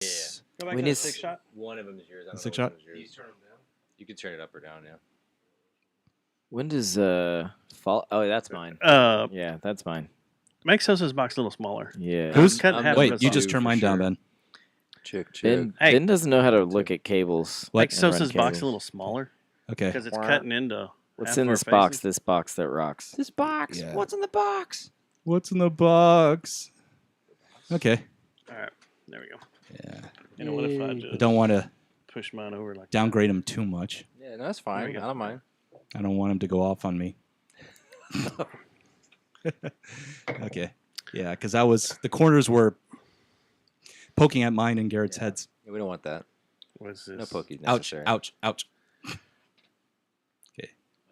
Go back When to the is- 6 shot. One of them is yours. I don't Six know shot? which one is yours. You can turn it up or down, yeah. When does fall? Oh, that's mine. Yeah, that's mine. Make Sosa's box a little smaller. Yeah. Who's? Cut in half Wait, of you us just off. turned mine down, sure. Ben. Check. Ben, Hey. Ben doesn't know how to look at cables. What? Make and run Sosa's box cables. a little smaller Okay. because it's cutting into. What's half in of our this box? faces. This box that rocks. This box. Yeah. What's in the box? What's in the box? Okay. All right, there we go. Yeah. You know what if I I just don't want to push mine over like downgrade him too much. Yeah, no, that's There fine. we go. I don't mind. I don't want him to go off on me. Okay. Yeah, because the corners were poking at mine and Garrett's Yeah. heads. Yeah, we don't want that. What's this? No pokies Ouch, necessary. ouch, ouch.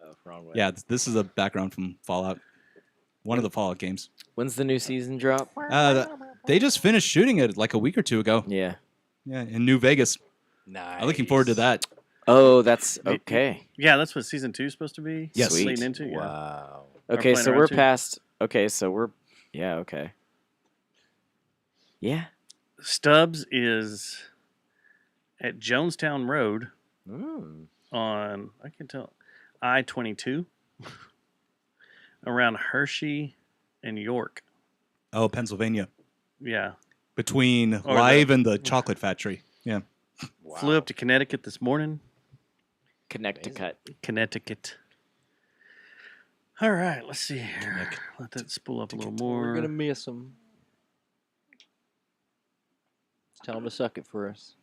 Oh, wrong way. Yeah, this is a background from Fallout. One of the Fallout games. When's the new season drop? They just finished shooting it like a week or two ago. Yeah. Yeah, in New Vegas. Nice. I'm looking forward to that. Oh, that's okay. Yeah, that's what season 2 is supposed to be. Yes. Sweet. Leading into. Yeah. Wow. Okay, playing so around we're too. past. Okay, so we're. Yeah. Okay. Yeah. Stubbs is at Jonestown Road Mm. on I can tell I-22 around Hershey and York. Oh, Pennsylvania. Yeah. Between Or Live and the chocolate factory. Yeah. Wow. Flew up to Connecticut this morning. Connecticut. Connecticut. All right, let's see here. Let that spool up a little more. We're gonna miss them. Tell them to suck it for us.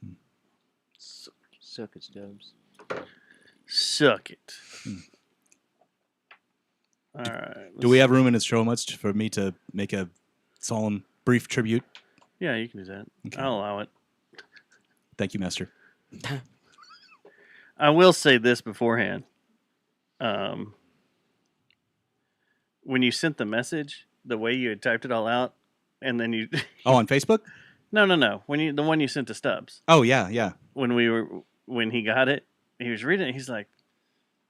Suck it, Stubbs. Suck it. Hmm. All right. Do we have room in his show much for me to make a solemn, brief tribute? Yeah, you can do that. Okay. I'll allow it. Thank you, Master. I will say this beforehand. When you sent the message, the way you had typed it all out, and then you Oh, on Facebook? no. The one you sent to Stubbs. Oh, yeah, yeah. When he got it, he was reading it. He's like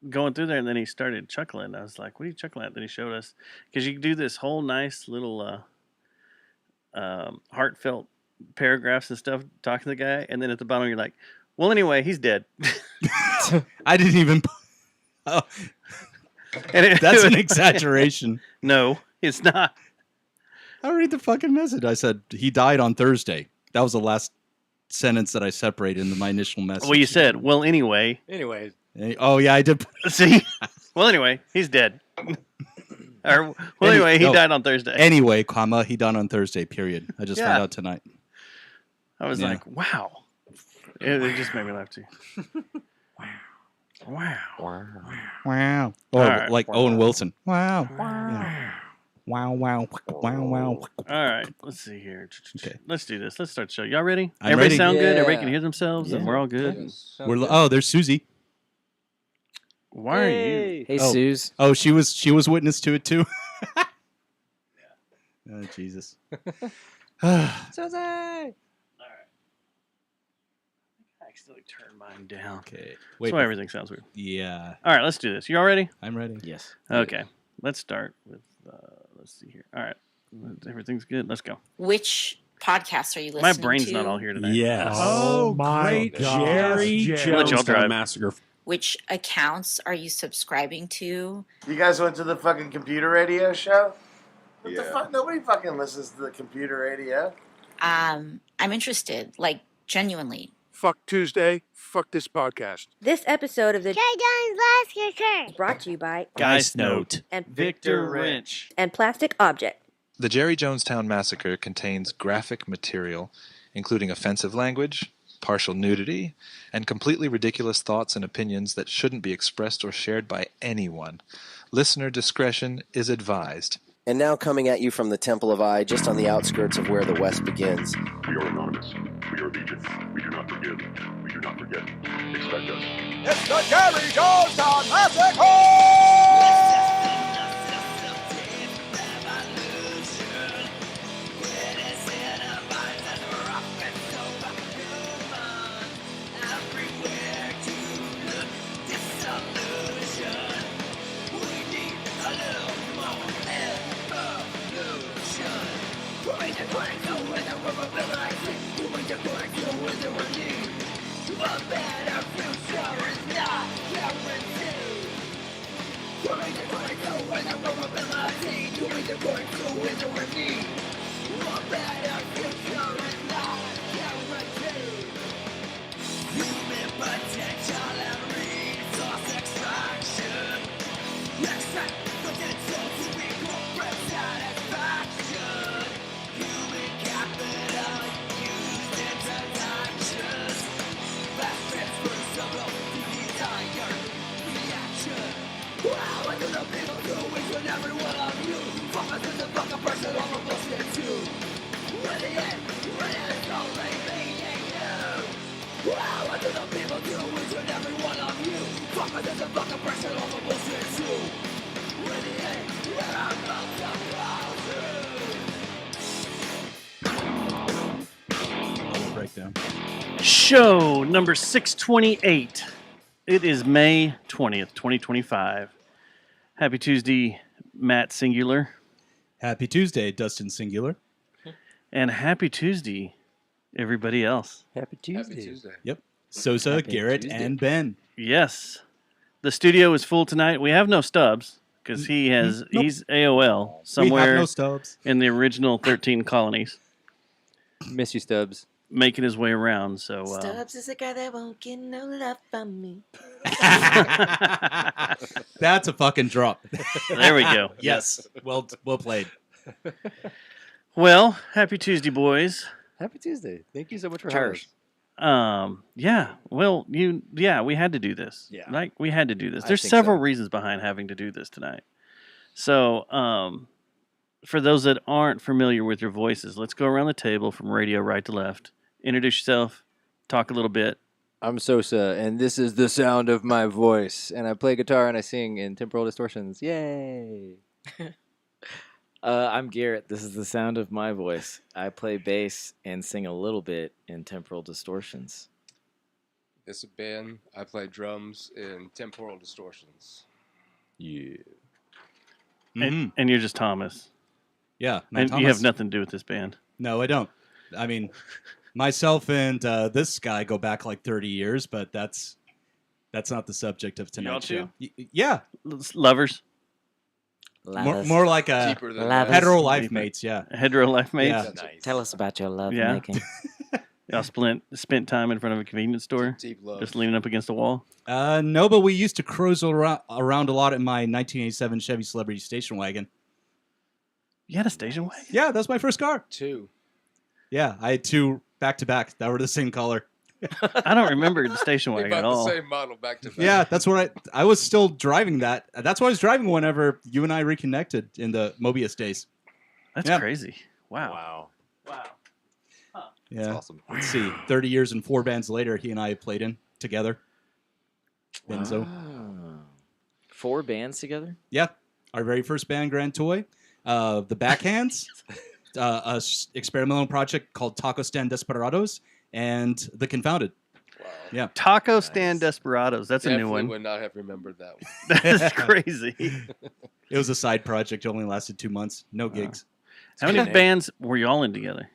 going through there, and then he started chuckling. I was like, "What are you chuckling at?" Then he showed us because you do this whole nice little heartfelt paragraphs and stuff talking to the guy, and then at the bottom you're like, "Well, anyway, he's dead." I didn't even... Oh, And that's an exaggeration. No, it's not. I read the fucking message. I said, he died on Thursday. That was the last sentence that I separated in my initial message. Well, you said, "Well, anyway." Anyways, Oh, yeah, I did. See? Well, anyway, he's dead. Or, well, anyway, he no. died on Thursday. Anyway, comma, he died on Thursday, period. I just Yeah. found out tonight. I was Yeah. like, wow. It just made me laugh, too. Wow. Wow. Or All right. like Owen Wilson. Wow. Yeah. Wow, wow, wow, wow. All right, let's see here. Okay. Let's do this. Let's start the show. Y'all ready? I'm Everybody ready. sound good? Everybody Yeah. can hear themselves, and Yeah. we're all good? Oh, there's Susie. Why are you? Hey, Oh. Suze. Oh, she was witness to it too. Oh, Jesus. Susie! I accidentally turned mine down. Okay. That's Wait. why everything sounds weird. Yeah, All right, let's do this. You all ready? I'm ready. Yes. Okay. Let's start with, let's see here. All right. Everything's good. Let's go. Which podcasts are you listening My to? brain's not all here today. Yes. Oh, my great God. Jerry Yes, Let y'all Jonestown drive. Massacre. Which accounts are you subscribing to? You guys went to the fucking computer radio show? What the fuck? Nobody fucking listens to the computer radio. I'm interested, like genuinely. Fuck Tuesday. Fuck this podcast. This episode of the Jay Jones Last Kicker is brought to you by Geist Note. and Victor Wrench. and Plastic Object. The Jerry Jonestown Massacre contains graphic material, including offensive language, partial nudity, and completely ridiculous thoughts and opinions that shouldn't be expressed or shared by anyone. Listener discretion is advised. And now coming at you from the Temple of I, just on the outskirts of where the West begins. We are anonymous. We are legion. We do not forgive. We do not forget. Expect us. It's the Jerry Jonestown Massacre! Breakdown. Show number 628. It is May 20th, 2025. Happy Tuesday, Matt Singular. Happy Tuesday, Dustin Singular. And happy Tuesday, everybody else. Happy Tuesday. Happy Tuesday. Yep. Sosa, Happy Garrett, Tuesday. and Ben. Yes. The studio is full tonight. We have no Stubbs because he's AOL We have somewhere no Stubbs. in the original 13 colonies, Miss you, Stubbs. making his way around. So Stubbs is a guy that won't get no love from me. That's a fucking drop. there we go. Yes. Well played. Well, happy Tuesday, boys. Happy Tuesday. Thank you so much for having us. Yeah. Well, we had to do this. Yeah. Like we had to do this. I There's think several so. reasons behind having to do this tonight. So, for those that aren't familiar with your voices, let's go around the table from radio right to left. Introduce yourself. Talk a little bit. I'm Sosa, and this is the sound of my voice. And I play guitar and I sing in Temporal Distortions. Yay! I'm Garrett. This is the sound of my voice. I play bass and sing a little bit in Temporal Distortions. This is Ben. I play drums in Temporal Distortions. Yeah. And you're just Thomas. Yeah. And Thomas. you have nothing to do with this band. No, I don't. I mean, myself and this guy go back like 30 years, but that's not the subject of tonight's Y'all show. Yeah. Lovers. More like a Deeper than hetero that. life mates, yeah. Hetero life mates. Yeah. Nice. Tell us about your love Yeah. making. Y'all spent time in front of a convenience store, Deep love. just leaning up against a wall. No, but we used to cruise around a lot in my 1987 Chevy Celebrity station wagon. You had a station wagon? Yeah, that's my first car. 2. Yeah, I had 2 back to back that were the same color. I don't remember the station We wagon bought at the all. same model back to back. Yeah, that's what I was still driving that. That's what I was driving whenever you and I reconnected in the Mobius days. That's Yeah. crazy. Wow. Yeah. That's awesome. Let's see. 30 years and 4 bands later, he and I played in together. Benzo. Ah. 4 bands together? Yeah. Our very first band, Grand Toy. The Backhands. Experimental project called Taco Stand Desperados. And The Confounded. Wow. Yeah. Taco Stand Desperados. That's a new Definitely one. would not have remembered that one. That's crazy. It was a side project. It only lasted 2 months. No gigs. How many bands were you all in together?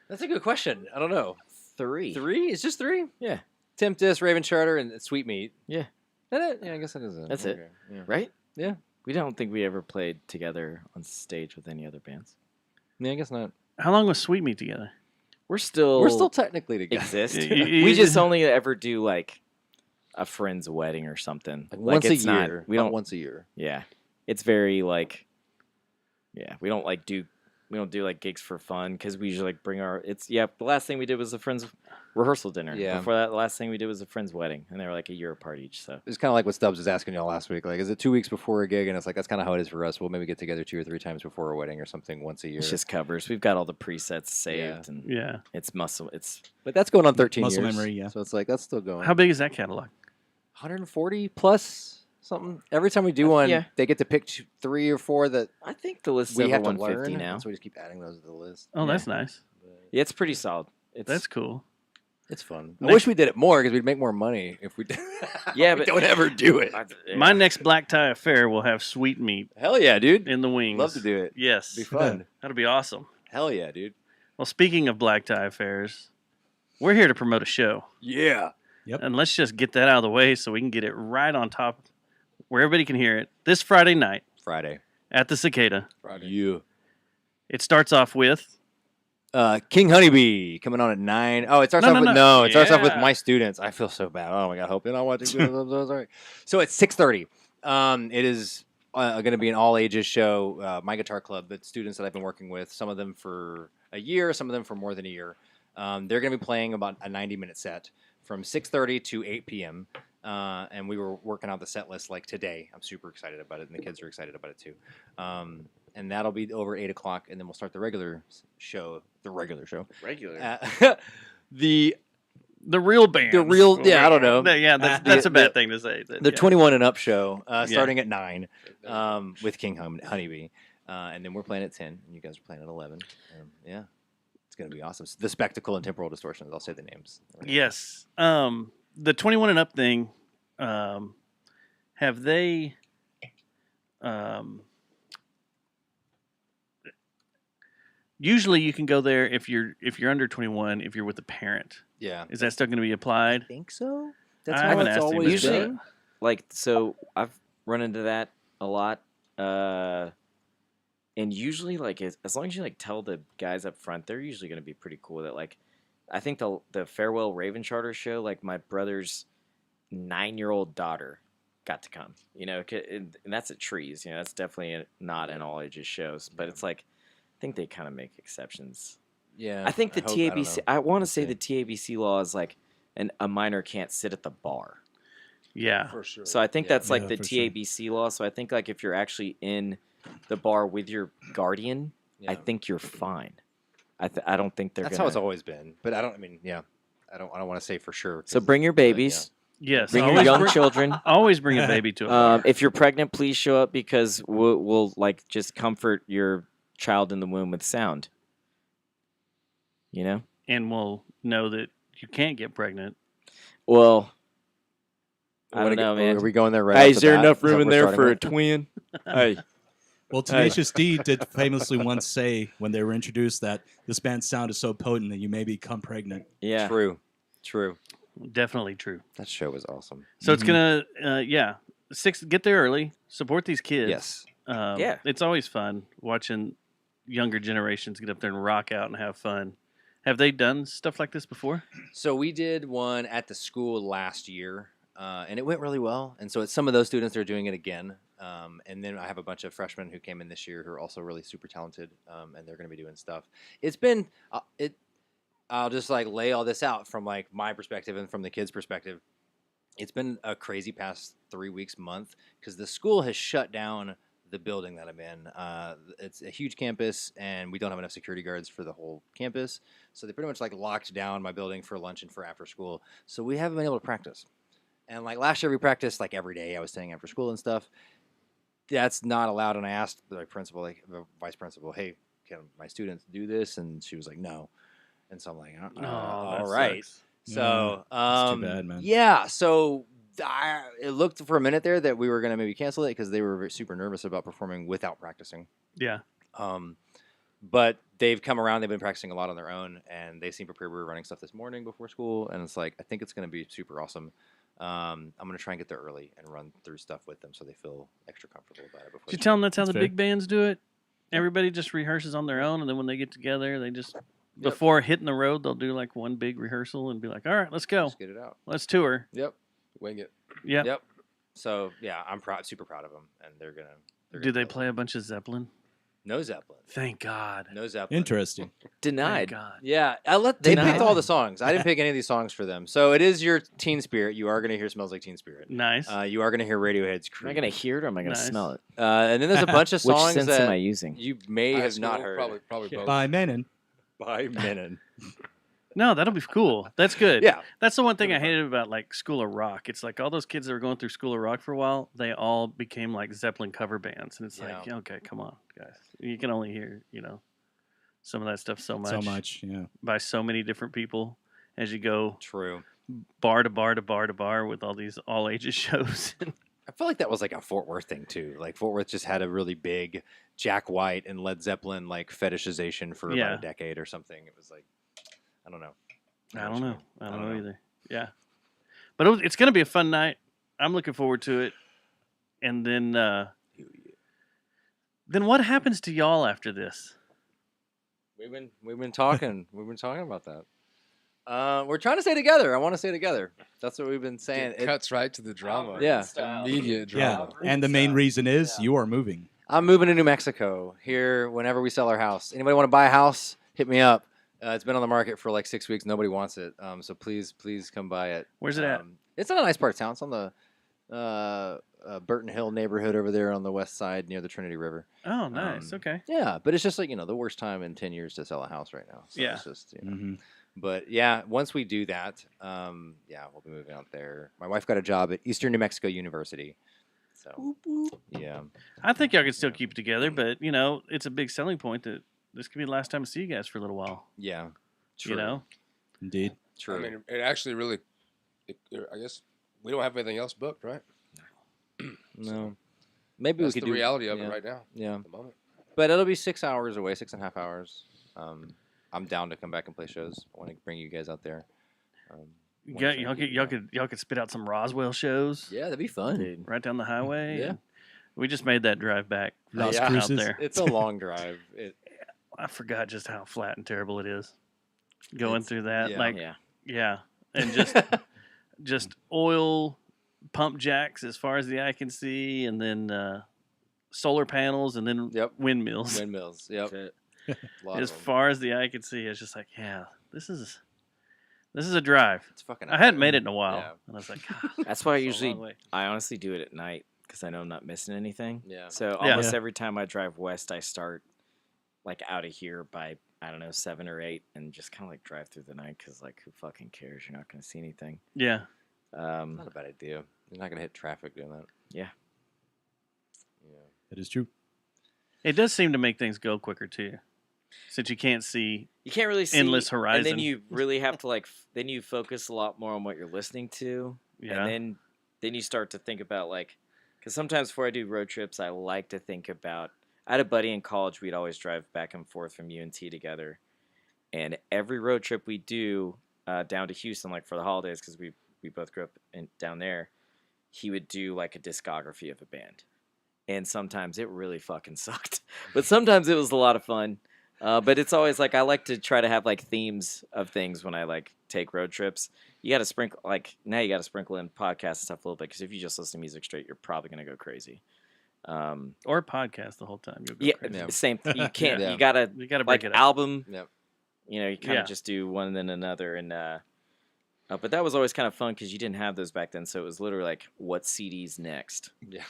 That's a good question. I don't know. 3. 3? It's just 3? Yeah. Tempest, Raven Charter, and Sweetmeat. Yeah. That it? Yeah, I guess that is it. That's it. Okay. Yeah. Right? Yeah. We don't think we ever played together on stage with any other bands. Yeah, I guess not. How long was Sweetmeat together? We're still technically together. exist. You- We just only ever do like a friend's wedding or something. Like once it's a not- year. we Not don't. once a year. Yeah, it's very like. Yeah, we don't do like gigs for fun because we usually like bring our. The last thing we did was a friend's rehearsal dinner. Yeah. Before that, the last thing we did was a friend's wedding, and they were like a year apart each. So It's kind of like what Stubbs was asking y'all last week. Like, is it 2 weeks before a gig? And it's like, that's kind of how it is for us. We'll maybe get together 2 or 3 times before a wedding or something once a year. it's just covers. We've got all the presets saved, and Yeah. it's muscle. It's But that's going on 13 Muscle years. memory, yeah. So it's like, that's still going. How big is that catalog? 140 plus something. Every time we do one, yeah. they get to pick 3 or 4 that I think the list is we over have to 150 learn. now. So we just keep adding those to the list. Oh, that's nice. Yeah, it's pretty solid. That's cool. It's fun. I Next- wish we did it more because we'd make more money if we did. Yeah, we but don't ever do it. My next black tie affair will have Sweetmeat Hell yeah, dude. in the wings. Love to do it. Yes. Be fun. That'll be awesome. Hell yeah, dude. Well, speaking of black tie affairs, we're here to promote a show. Yeah. Yep. And let's just get that out of the way so we can get it right on top where everybody can hear it. This Friday night Friday. at the Cicada. Friday. Yeah. It starts off with King Honeybee coming on at 9. Oh, it starts No, off no, with no. it starts off with Yeah. my students. I feel so bad. Oh my god, I hope you're not watching. I'm so sorry. So it's 6:30. It is going to be an all ages show. My guitar club, the students that I've been working with, some of them for a year, some of them for more than a year. They're going to be playing about a 90-minute set from 6:30 to 8 p.m. And we were working out the set list like today. I'm super excited about it, and the kids are excited about it too. And that'll be over 8 o'clock, and then we'll start the regular show. Regular. The real band. I don't know. Yeah, that's a bad thing to say. The 21 and up show starting at 9 with King Honeybee. And then we're playing at 10, and you guys are playing at 11. Yeah, it's going to be awesome. The Spectacle and Temporal Distortions. I'll say the names. Yes. The 21 and up thing, have they usually you can go there if you're under 21 if you're with a parent. Yeah. Is that still going to be applied? I think so. I haven't asked him. Usually, so I've run into that a lot. And usually, as long as you tell the guys up front, they're usually going to be pretty cool with it. Like, I think the Farewell Raven Charter show, like my brother's 9-year-old daughter got to come. And that's at Trees. That's definitely not an all ages shows. But it's like, I think they kind of make exceptions. Yeah. I think the TABC. I want to say the TABC law is like a minor can't sit at the bar. Yeah, for sure. So I think that's like the for sure. TABC law. So I think if you're actually in the bar with your guardian, I think you're fine. I don't think they're. That's how it's always been. But I don't. I mean, yeah. I don't want to say for sure. So bring your babies. Yes. Bring your young children. Always bring a baby to a bar. If you're pregnant, please show up because we'll just comfort your child in the womb with sound. And we'll know that you can't get pregnant. Well, I don't know, man. Are we going there right? Hey, off is the there bat? enough Is that room what in we're there starting for a with? twin? Hey. Well, Tenacious D did famously once say when they were introduced that this band's sound is so potent that you may become pregnant. Yeah. True. Definitely true. That show was awesome. So it's gonna, get there early. Support these kids. Yes. Yeah. It's always fun watching younger generations get up there and rock out and have fun. Have they done stuff like this before? So we did one at the school last year, and it went really well. And so it's some of those students are doing it again. And then I have a bunch of freshmen who came in this year who are also really super talented, and they're going to be doing stuff. It's been I'll just lay all this out from my perspective and from the kids' perspective. It's been a crazy past 3 weeks, month, because the school has shut down the building that I'm in. It's a huge campus, and we don't have enough security guards for the whole campus. So they pretty much locked down my building for lunch and for after school. So we haven't been able to practice. And last year we practiced every day. I was staying after school and stuff. That's not allowed. And I asked the principal, the vice principal, hey, can my students do this? And she was like, no. And so I'm like, all right. Sucks. So That's too bad, man. Yeah. So it looked for a minute there that we were going to maybe cancel it because they were super nervous about performing without practicing. Yeah. But they've come around. They've been practicing a lot on their own, and they seem prepared. We were running stuff this morning before school, and it's I think it's going to be super awesome. I'm going to try and get there early and run through stuff with them so they feel extra comfortable about it. Before Did you tell them that's how the fair. big bands do it? Everybody just rehearses on their own, and then when they get together, they just before hitting the road, they'll do one big rehearsal and be like, "All right, let's go, Just get it out. let's tour." Yep. Wing it. Yep. So yeah, I'm super proud of them, and they're gonna. Do they play a bunch of Zeppelin? No Zeppelin. Thank God. No Zeppelin. Interesting. Denied. Thank God. Yeah, they Denied. picked all the songs. I didn't pick any of these songs for them. So it is your Teen Spirit. You are going to hear "Smells Like Teen Spirit." Nice. You are going to hear Radiohead's Am I "Creep." going to hear it or am I going to Nice. smell it? And then there's a bunch of Which songs sense that am I using? you may High have school, not heard. Probably both. By Menon. By Menon. No, that'll be cool. That's good. Yeah. That's the one thing I hated about School of Rock. It's all those kids that were going through School of Rock for a while, they all became Zeppelin cover bands. And it's Yeah. okay, come on, guys. You can only hear, some of that stuff so much. So much, yeah. By so many different people as you go True. bar to bar to bar to bar with all these all ages shows. I feel like that was a Fort Worth thing too. Fort Worth just had a really big Jack White and Led Zeppelin fetishization for about a decade or something. It was I don't know. I don't know. I don't know either. Yeah, but it's going to be a fun night. I'm looking forward to it. And then what happens to y'all after this? We've been talking about that. We're trying to stay together. I want to stay together. That's what we've been saying. It cuts right to the drama. Yeah. Immediate drama. Yeah, and the main reason is you are moving. I'm moving to New Mexico here whenever we sell our house. Anybody want to buy a house? Hit me up. It's been on the market for like 6 weeks. Nobody wants it. So please come buy it. Where's it at? It's in a nice part of town. It's on the Burton Hill neighborhood over there on the west side near the Trinity River. Oh, nice. Okay. Yeah, but it's just like, the worst time in 10 years to sell a house right now. So Yeah. It's just, But yeah, once we do that, we'll be moving out there. My wife got a job at Eastern New Mexico University. So, yeah. I think y'all can still keep it together, but, it's a big selling point that this could be the last time I see you guys for a little while. Yeah. True. Indeed. True. I mean, it actually really, I guess we don't have anything else booked, right? No. Maybe That's we could the do reality of it right now. Yeah. At the moment. But it'll be 6 hours away, 6.5 hours. I'm down to come back and play shows. I want to bring you guys out there. Y'all could spit out some Roswell shows. Yeah, that'd be fun. Dude, right down the highway. Yeah. We just made that drive back Las out Cruces. there. It's a long drive. I forgot just how flat and terrible it is going through that. Yeah. Yeah. And just oil pump jacks as far as the eye can see, and then solar panels, and then windmills. Windmills. Yep. As far as the eye can see, it's just like, yeah, this is a drive. It's fucking. I hadn't made it in a while, and I was like, God, that's why a I honestly do it at night because I know I'm not missing anything. Yeah. So almost every time I drive west, I start like out of here by 7 or 8, and just kind of like drive through the night because like who fucking cares? You're not going to see anything. Yeah. Not a bad idea. You're not going to hit traffic doing that. Yeah. Yeah. That is true. It does seem to make things go quicker too, since you can't see. You can't really see endless horizon, and then you really have to then you focus a lot more on what you're listening to, Yeah. and then you start to think about because sometimes before I do road trips, I like to think about. I had a buddy in college. We'd always drive back and forth from UNT together, and every road trip we do down to Houston, like for the holidays, because we both grew up down there, he would do like a discography of a band, and sometimes it really fucking sucked, but sometimes it was a lot of fun. But it's always like I like to try to have like themes of things when I like take road trips. You got to sprinkle now you got to sprinkle in podcasts and stuff a little bit because if you just listen to music straight, you're probably gonna go crazy. Or podcast the whole time. You'll go crazy. Same. You can't. Yeah. You gotta break like it up. album. Yep. You kind of just do one and then another, and but that was always kind of fun because you didn't have those back then, so it was literally like what CD's next. Yeah.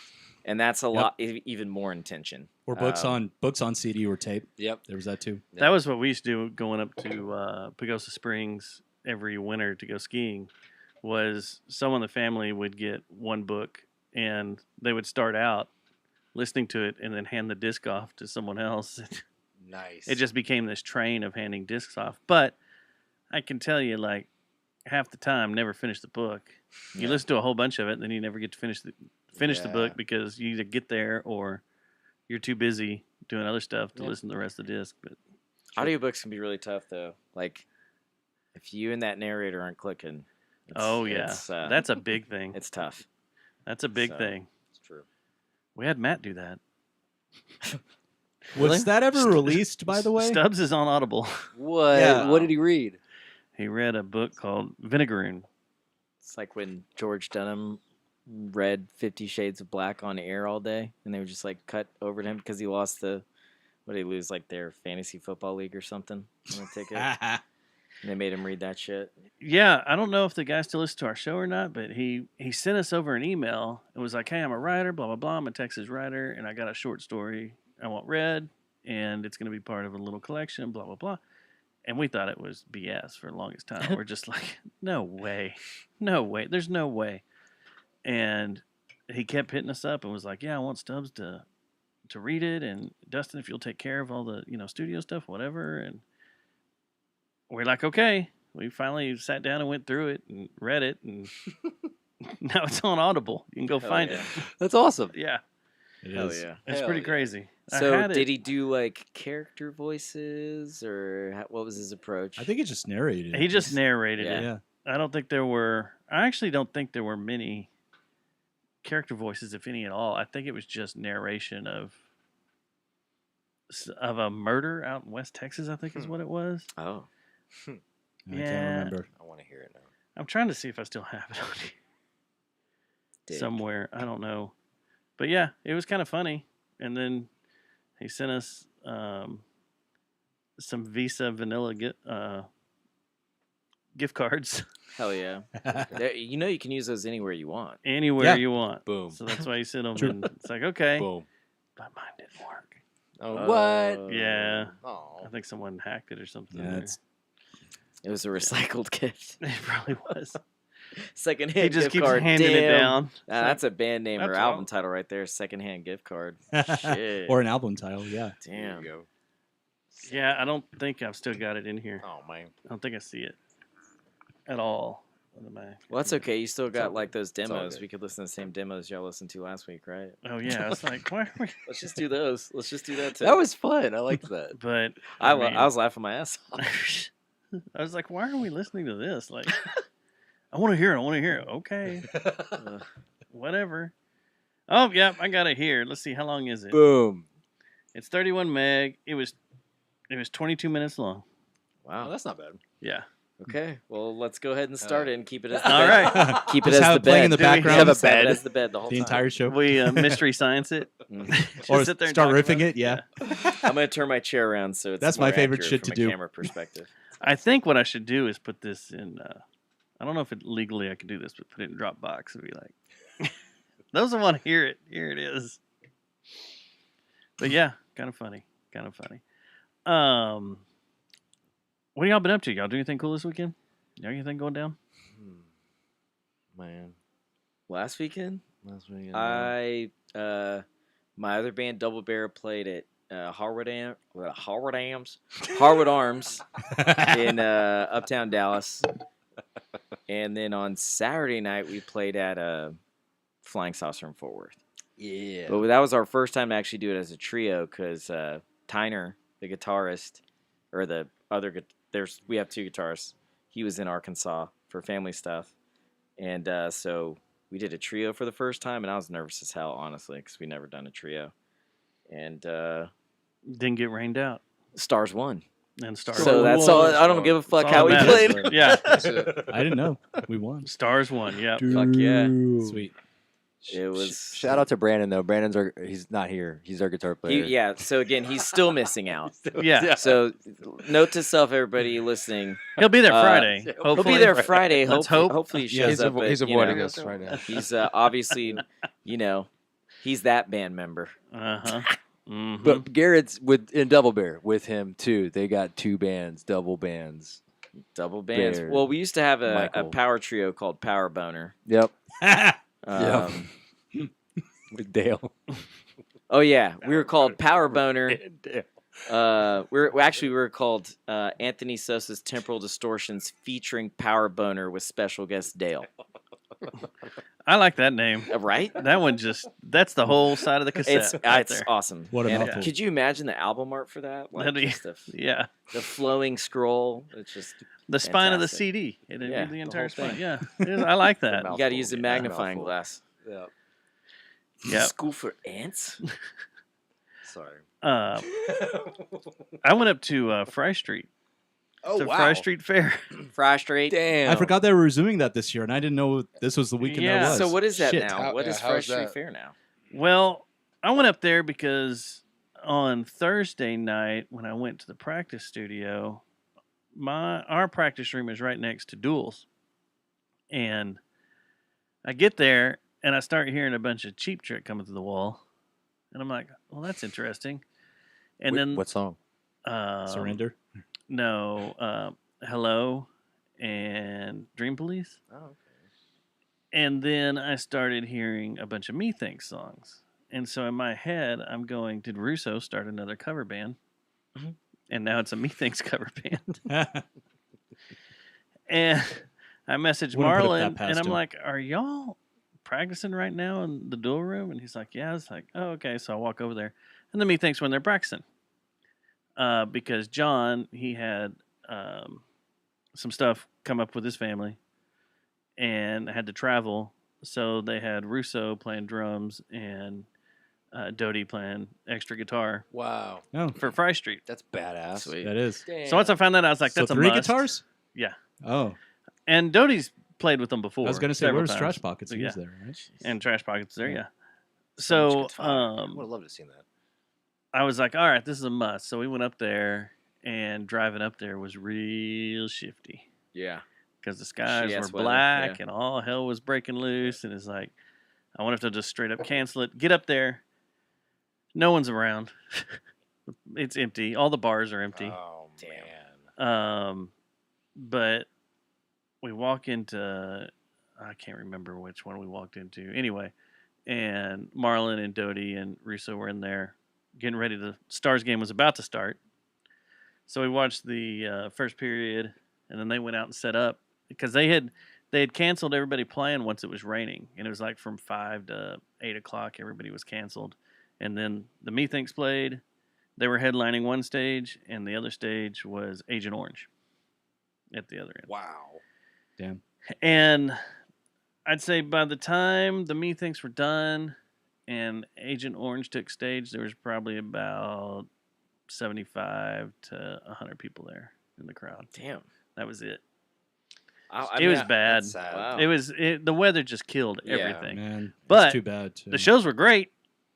And that's a lot, even more intention. Or books on CD or tape. Yep. There was that too. That was what we used to do going up to Pagosa Springs every winter to go skiing. Was someone in the family would get one book and they would start out listening to it and then hand the disc off to someone else. Nice. It just became this train of handing discs off. But I can tell you, like, half the time, never finish the book. You listen to a whole bunch of it, and then you never get to finish the book because you either get there or you're too busy doing other stuff to listen to the rest of the disc. But audiobooks can be really tough, though. Like, if you and that narrator aren't clicking. That's a big thing. It's tough. That's a big thing. It's true. We had Matt do that. Was that ever released, by the way? Stubbs is on Audible. What? Yeah. What did he read? He read a book called Vinegaroon. It's like when George Dunham read 50 Shades of Black on air all day, and they would just like cut over to him because he lost what did he lose, like their fantasy football league or something on a ticket. And they made him read that shit. Yeah, I don't know if the guy still listens to our show or not, but he sent us over an email. It was like, hey, I'm a writer, blah, blah, blah. I'm a Texas writer, and I got a short story I want read, and it's going to be part of a little collection, blah, blah, blah. And we thought it was BS for the longest time. We're just like, no way. No way. There's no way. And he kept hitting us up and was like, yeah, I want Stubbs to read it. And Dustin, if you'll take care of all the, studio stuff, whatever. And we're like, okay. We finally sat down and went through it and read it. And now it's on Audible. You can go find it. That's awesome. Yeah. It Hell is. yeah. It's Hell pretty yeah. crazy. I So had did it- he do like character voices or what was his approach? I think he just narrated. He just narrated Yeah. it. Yeah. I don't think there were. I actually don't think there were many character voices, if any at all. I think it was just narration of a murder out in West Texas. I think is what it was. Oh. I Yeah. can't remember. I want to hear it now. I'm trying to see if I still have it on here Dick. somewhere. I don't know, but yeah, it was kind of funny. And then he sent us some Visa vanilla gift cards Hell yeah. You know you can use those anywhere you want. anywhere Yeah. you want. Boom. So that's why he sent them. True. And it's like, okay, Boom. but mine didn't work. Oh, what? Yeah, Oh. I think someone hacked it or something. Yeah, or- it's It was a recycled gift. it probably was. Secondhand He just gift keeps card. handing it Damn. down. That's a band name or That's album all. title right there. Secondhand gift card. Shit. or an album title. Yeah. Damn. There you Yeah, I don't think I've still got it in here. go. Oh man. I don't think I see it at all. Well, that's okay. You still got all like those all demos. good. We could listen to the same demos y'all listened to last week, right? Oh yeah, it's like why are we? Let's just do those. Let's just do that too. That was fun. I liked that. But I mean, was laughing my ass off. I was like, why are we listening to this? Like, I want to hear it. I want to hear it. Okay, whatever. Oh yeah, I got it here. Let's see, how long is it? Boom. It's 31 meg. It was 22 minutes long. Oh, Wow. that's not bad. Yeah. Okay. Well, let's go ahead and start it and keep it as the All bed. right. Keep it Just as have the it playing bed. in the Do we background. Have Have a it bed. as the bed the whole The time. entire show. We mystery science it. Mm. or Just sit there and start talk riffing about it. Yeah. I'm gonna turn my chair around so it's That's my more favorite accurate shit from to a do. camera perspective. I think what I should do is put this in. I don't know if legally I can do this, but put it in Dropbox and be like, those that want to hear it, here it is. But yeah, kind of funny. Kind of funny. What y'all been up to? Y'all do anything cool this weekend? Y'all anything going down? Man. Last weekend, Last weekend. my other band, Double Bear, played at Harwood Arms in Uptown Dallas, and then on Saturday night we played at Flying Saucer in Fort Worth. Yeah. But that was our first time to actually do it as a trio because Tyner, the guitarist, or the other we have two guitarists. He was in Arkansas for family stuff, and so we did a trio for the first time, and I was nervous as hell, honestly, because we never done a trio. And Didn't get rained out. Stars won. And Stars So that's all. I don't give a fuck all how we that played. matters. Yeah. That's it. I didn't know. We won. Stars won. Yeah. Fuck yeah. Sweet. It was. Shout out to Brandon though. He's not here. He's our guitar player. Yeah. So again, he's still missing out. Yeah. So note to self, everybody listening. He'll be there Friday. He'll Hopefully. be there Friday. Let's hope. Hopefully he Yeah, shows up. he's but, avoiding us right now. He's obviously, he's that band member. Uh-huh. Mm-hmm. But Garrett's in Double Bear with him too. They got two bands, double bands. Double bands. Bear, Well, we used to have a Michael. power trio called Power Boner. Yep. Um, With Dale. Oh yeah, we were called Power Boner. We were called Anthony Sosa's Temporal Distortions featuring Power Boner with special guest Dale. I like that name. Right? That one that's the whole side of the cassette. It's right it's there. awesome. What a And mouthful. could you imagine the album art for that? Like That'd be- just Yeah. the flowing scroll. It's just The spine of the fantastic. CD. It'd Yeah, be the the entire whole spine. thing. Yeah. I like that. you got to use a Yeah, magnifying mouthful. glass. Yeah. Yep. School for ants. Sorry. I went up to Fry Street. Oh to Fry Street Fair. Fry Street. Damn. I forgot they were resuming that this year, and I didn't know this was the weekend Yeah. that was. So what is that Shit. now? What is Fry how's Street that? Fair now? Well, I went up there because on Thursday night when I went to the practice studio, our practice room is right next to Duels. And I get there and I start hearing a bunch of Cheap Trick coming through the wall. And I'm like, well, that's interesting. And then what song? Surrender. No, Hello and Dream Police. Oh, okay. And then I started hearing a bunch of Methinks songs. And so in my head, I'm going, did Russo start another cover band? And now it's a Methinks cover band. And I messaged Wouldn't put it that Marlon, past and I'm him. like, are y'all practicing right now in the duel room?" And he's like, "Yeah." I was like, "Oh, okay." So I walk over there, and then me thinks when they're practicing, because John he had some stuff come up with his family, and had to travel, so they had Russo playing drums and Doty playing extra guitar. Wow. Oh. For Fry Street. That's badass. Sweet. That is. So once I found that, I was like, So "That's a 3 must." guitars? Yeah. Oh. And Doty's played with them before. I was going to say, several where's times. Trash Pockets? But He yeah. was there, right? And Trash Pockets there, Yeah. yeah. So much So guitar. I would have loved to have seen that. I was like, all right, this is a must. So we went up there, and driving up there was real shifty. Yeah. Because the skies Shitty-ass were weather, black yeah. and all hell was breaking loose. And it's like, I wonder if they'll just straight up cancel it. Get up there. No one's around. It's empty. All the bars are empty. Oh, man. But we walk into, I can't remember which one we walked into. Anyway, and Marlon and Doty and Russo were in there getting ready. The Stars game was about to start. So we watched the first period, and then they went out and set up because they had canceled everybody playing once it was raining, and it was like from 5 to 8 o'clock. Everybody was canceled, and then the Methinks played. They were headlining one stage, and the other stage was Agent Orange at the other end. Wow. Damn. And I'd say by the time the Methinks were done and Agent Orange took stage, there was probably about 75 to 100 people there in the crowd. Damn. That was it. I It was bad. That's sad. Wow. It was the weather just killed Yeah, everything. Man, But it's too bad. Too. The shows were great,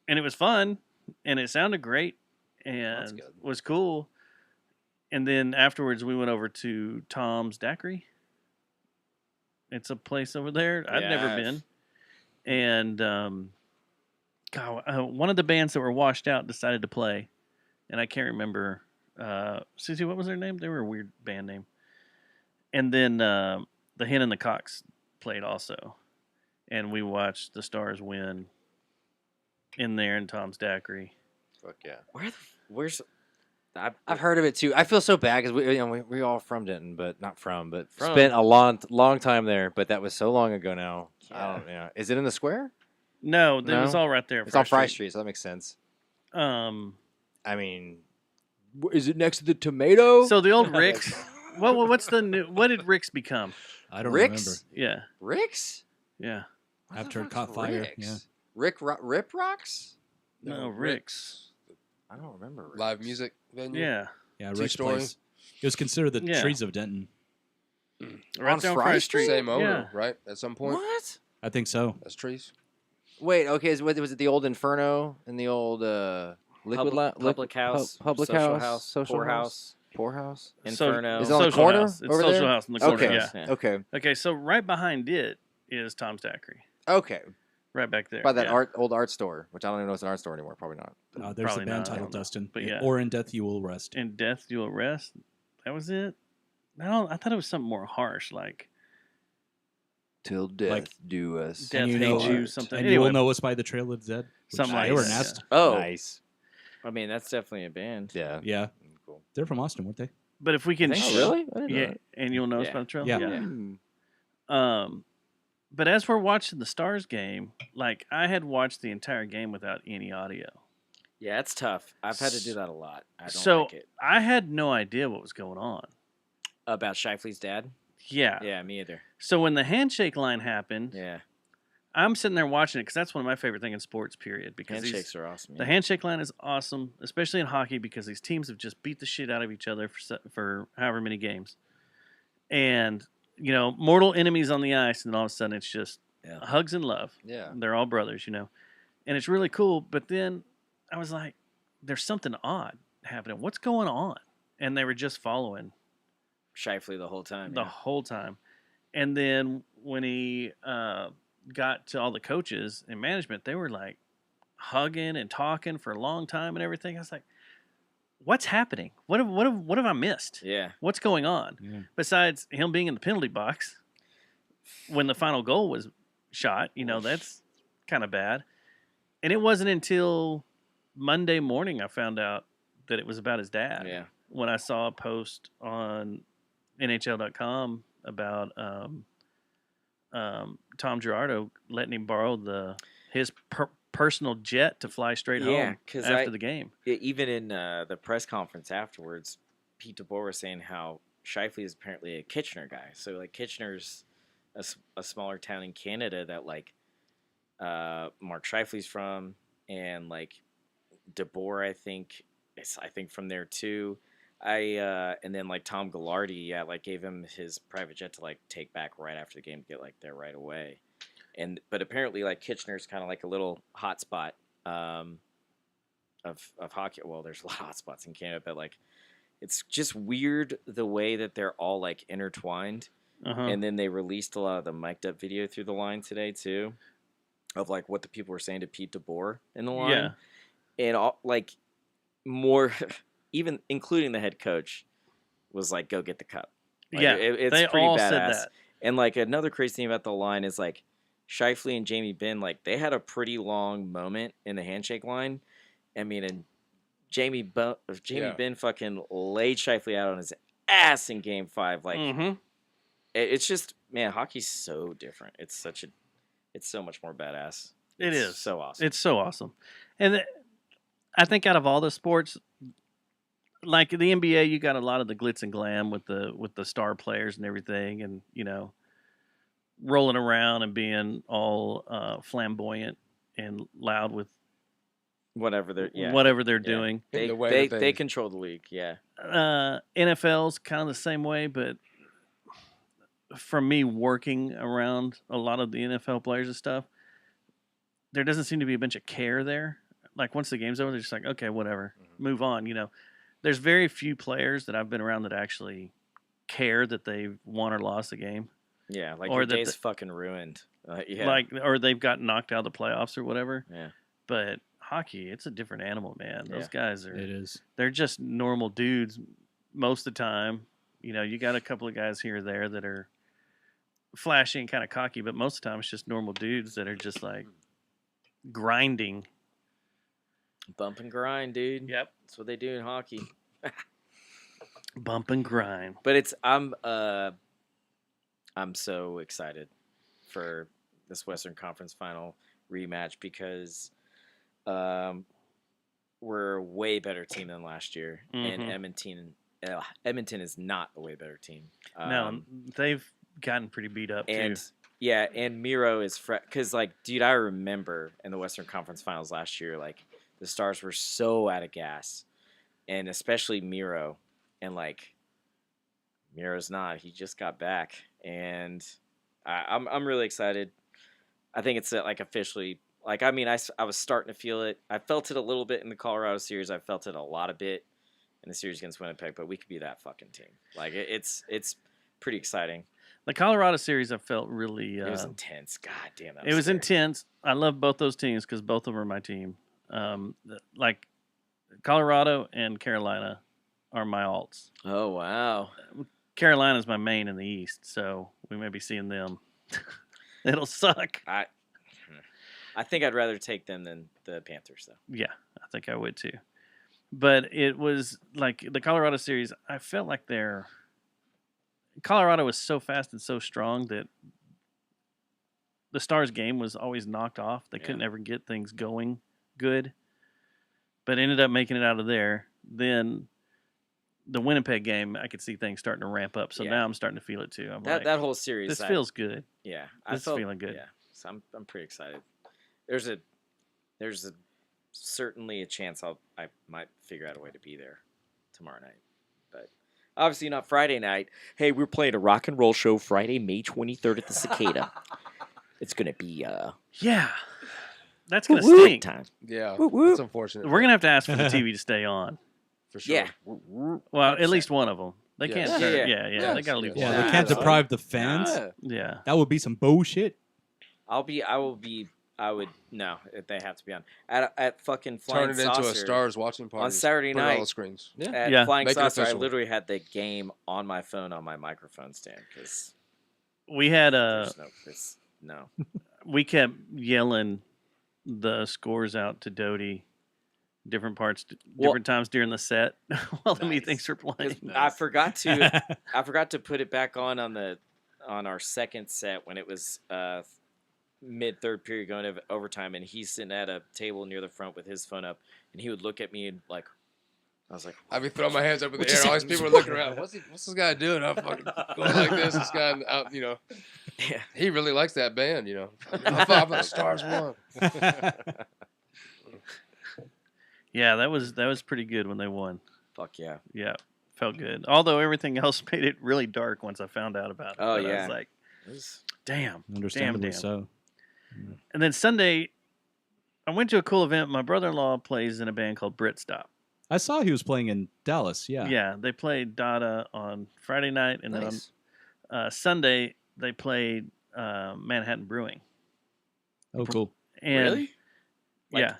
and it was fun, and it sounded great, That's and good. was cool. And then afterwards, we went over to Tom's Daiquiri. It's a place over there. I'd never Yeah. been. And one of the bands that were washed out decided to play, and I can't remember. Susie, what was their name? They were a weird band name. And then the Hen and the Cocks played also, and we watched the Stars win in there in Tom's Daiquiri. Fuck yeah. Where's I've heard of it too. I feel so bad because we all from Denton, but not from, but From. spent a long time there. But that was so long ago now. I don't. Yeah. Is it in the square? No, it was No? all right there. at It's on Fry Street. Street, so that makes sense. Um, I mean, is it next to the tomato? so the old Rick's. What's the new? What did Rick's become? I don't Rick's? Yeah, Rick's? yeah. What After the it caught fuck's fire, Rick's? Rip Rocks? No, Rick's. I don't remember. Rick's. Live music venue. Yeah, Yeah, Rick's Two-story. place. It was considered the Yeah. trees of Denton. right On there on Fry Fry Street? Street. Same owner, Yeah. right? At some point. What? I think so. That's trees. Wait, okay. Was it the old Inferno and the old Public House, Public Social House, House, Social Poorhouse, Poorhouse? Inferno. Is it on the Social corner House. It's over Social there? House in the corner. Okay. Yeah. Okay. Okay, so right behind it is Tom's Daiquiri. Okay. Right back there. By that yeah. old art store, which I don't even know if it's an art store anymore. Probably not. There's Probably the band not, I title, don't know. Dustin. But yeah. Or In Death You Will Rest. In Death You'll Rest. That was it. I thought it was something more harsh, like Till death Like- do us. Death And you Hates know- You, something. And Anyway, you will know us by the Trail of the Dead. which Something like they were that, Nest. Oh, Nice. I mean, that's definitely a band. Yeah. Yeah. Cool. They're from Austin, weren't they? but if we can, I think Oh, so. really? I didn't know yeah, that. and you'll know us Yeah. by the trail. Yeah. But as we're watching the Stars game, like I had watched the entire game without any audio. Yeah, it's tough. I've had to do that a lot. I don't So like it. I had no idea what was going on. About Shifley's dad? Yeah. Yeah, me either. So when the handshake line happened, Yeah. I'm sitting there watching it because that's one of my favorite things in sports, period. Because Handshakes are awesome. the yeah. handshake line is awesome, especially in hockey because these teams have just beat the shit out of each other for however many games. And, mortal enemies on the ice, and all of a sudden it's just hugs and love. Yeah. They're all brothers, And it's really cool. But then I was like, there's something odd happening. What's going on? And they were just following Shifley the whole time. the whole time. And then when he got to all the coaches and management, they were like hugging and talking for a long time and everything. I was like, what's happening? What have I missed? Yeah. What's going on? Yeah. Besides him being in the penalty box when the final goal was shot, that's kind of bad. And it wasn't until Monday morning I found out that it was about his dad. Yeah. When I saw a post on NHL.com about Tom Girardo letting him borrow his personal jet to fly straight home after the game. Even in the press conference afterwards, Pete DeBoer was saying how Shifley is apparently a Kitchener guy. So like Kitchener's a smaller town in Canada that like Mark Shifley's from, and like DeBoer I think from there too. And then like Tom Ghilardi, like gave him his private jet to like take back right after the game to get like there right away. But apparently like Kitchener's kind of like a little hot spot of hockey. Well, there's a lot of hot spots in Canada, but like it's just weird the way that they're all like intertwined. And then they released a lot of the mic'd up video through the line today too, of like what the people were saying to Pete DeBoer in the line, and all, like more, even including the head coach, was like, "Go get the cup." Like, it's they pretty all badass. said that. And like another crazy thing about the line is like Shifley and Jamie Benn, like they had a pretty long moment in the handshake line. I mean, and Jamie Benn fucking laid Shifley out on his ass in Game 5. Like, it's just, man, hockey's so different. It's so much more badass. It's so awesome. It's so awesome. And I think out of all the sports, like the NBA, you got a lot of the glitz and glam with the star players and everything, and rolling around and being all flamboyant and loud with whatever they're doing. They control the league. Yeah. NFL's kind of the same way, but from me working around a lot of the NFL players and stuff, there doesn't seem to be a bunch of care there. Like once the game's over, they're just like, okay, whatever, move on. There's very few players that I've been around that actually care that they've won or lost a game. Yeah, like your day's fucking ruined. Like, or they've gotten knocked out of the playoffs or whatever. Yeah. But hockey, it's a different animal, man. Those guys are. It is. They're just normal dudes most of the time. You got a couple of guys here or there that are flashy and kind of cocky, but most of the time it's just normal dudes that are just like grinding. Bump and grind, dude. Yep. That's what they do in hockey. Bump and grind. But I'm so excited for this Western Conference Final rematch because we're a way better team than last year, and Edmonton is not a way better team. No, they've gotten pretty beat up too. Yeah, and Miro is because like, dude, I remember in the Western Conference Finals last year, like the Stars were so out of gas, and especially Miro, and like Miro's not. He just got back, and I'm really excited. I think it's like officially. Like, I mean, I was starting to feel it. I felt it a little bit in the Colorado series. I felt it a lot of bit in the series against Winnipeg, but we could be that fucking team. Like, it's pretty exciting. The Colorado series, I felt really... it was intense. God damn, that was scary. intense. I love both those teams because both of them are my team. Like, Colorado and Carolina are my alts. Oh, wow. Carolina's my main in the East, so we may be seeing them. It'll suck. I think I'd rather take them than the Panthers, though. Yeah, I think I would too. But it was like the Colorado series, I felt like Colorado was so fast and so strong that the Stars game was always knocked off. They couldn't ever get things going good, but ended up making it out of there. Then the Winnipeg game, I could see things starting to ramp up. So now I'm starting to feel it too. That whole series. This feels good. Yeah. This is feeling good. Yeah. So I'm pretty excited. There's certainly a chance I might figure out a way to be there tomorrow night, but obviously not Friday night. Hey, we're playing a rock and roll show Friday, May 23rd at the Cicada. It's gonna be that's gonna stink. Time. Yeah, Woo-woo. that's unfortunate. We're gonna have to ask for the TV to stay on. For sure. Yeah. Well, at least one of them. They can't. Yeah. They gotta leave. Yeah, they can't deprive the fans. Yeah, that would be some bullshit. I would no. They have to be on at fucking Flying Turn it Saucer into a Stars watching party on Saturday Put it on night. all the screens. At Flying Make it Saucer, I official. literally had the game on my phone on my microphone stand because we had we kept yelling the scores out to Doty, different times during the set while the meetings were playing. I forgot to put it back on the on our second set when it was mid third period going to overtime, and he's sitting at a table near the front with his phone up, and he would look at me and like, I was like, I'd be throwing my hands up in the What you air. say? All these people are looking around. What's this guy doing? I'm fucking going like this. This guy out, yeah. He really likes that band, High five for the Stars won. Yeah, that was pretty good when they won. Fuck yeah. Yeah, felt good. Although everything else made it really dark once I found out about it. Oh, But I yeah. was like, damn. Understandably damn. so. And then Sunday, I went to a cool event. My brother-in-law plays in a band called Britstop. I saw he was playing in Dallas. Yeah. Yeah, they played Dada on Friday night, and Nice. then on Sunday they played Manhattan Brewing. Oh, cool. And Really? Like, yeah,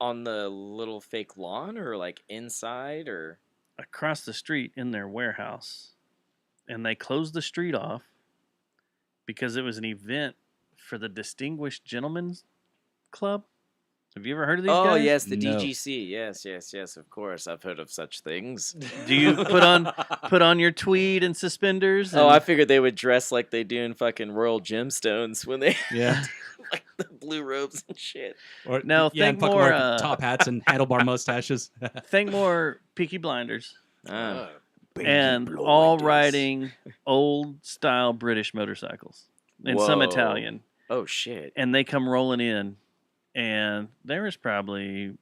On the little fake lawn or like inside or? across the street in their warehouse, and they closed the street off because it was an event for the Distinguished Gentlemen's Club. Have you ever heard of these Oh guys? yes, the No. DGC. Yes. Of course, I've heard of such things. Do you put on your tweed and suspenders? Oh, and- I figured they would dress like they do in fucking Royal Gemstones when they Yeah. like the blue robes and shit. Or No, yeah, think and fucking more, wear top hats and handlebar mustaches. think more Peaky Blinders, Ah. and all riding old style British motorcycles and some Whoa. Italian, Oh shit. and they come rolling in, and there was probably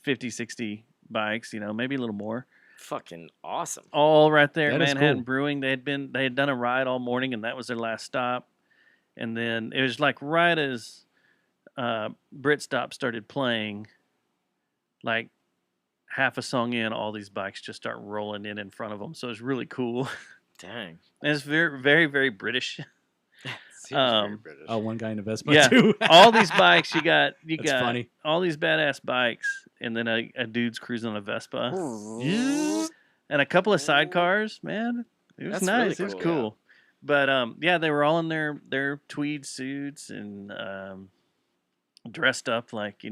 50, 60 bikes, maybe a little more, Fucking awesome. all right there at That is Manhattan cool. Brewing. They had done a ride all morning, and that was their last stop. And then it was like right as Britstop started playing, like half a song in, all these bikes just start rolling in front of them. So it's really cool. Dang. And it's very, very, very British. Seems very Um, British. Oh, one guy in a Vespa Yeah, too. all these bikes you got That's funny. all these badass bikes, and then a dude's cruising on a Vespa, and a couple of sidecars. Man, it was That's nice. really It was cool, yeah. cool. But yeah, they were all in their tweed suits and dressed up like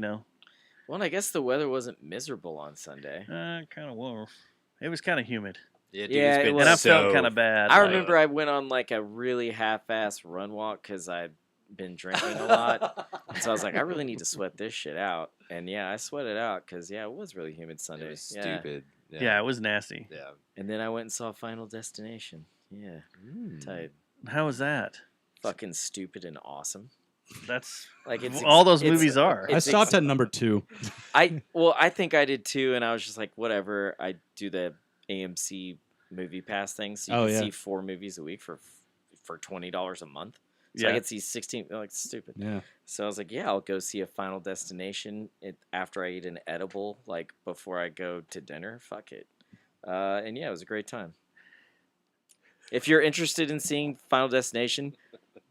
Well, I guess the weather wasn't miserable on Sunday. kind of was. It was kind of humid, Yeah, dude, Yeah, it's it been was and I so felt kind of bad. I like- remember I went on like a really half-ass run walk because I'd been drinking a lot. And so I was like, I really need to sweat this shit out. And yeah, I sweated out because it was really humid Sunday. It was Yeah. stupid. Yeah, it was nasty. Yeah. And then I went and saw Final Destination. Yeah. Tight. How was that? Fucking stupid and awesome. That's Like it's all those it's- movies are. I it's stopped at number 2. I think I did too, and I was just like, whatever. I do the AMC movie pass thing, so you Oh, can yeah. see 4 movies a week for $20 a month. So Yeah. I could see 16. Like it's stupid. Yeah. So I was like, yeah, I'll go see a Final Destination after I eat an edible, like before I go to dinner. Fuck it. And yeah, it was a great time. If you're interested in seeing Final Destination,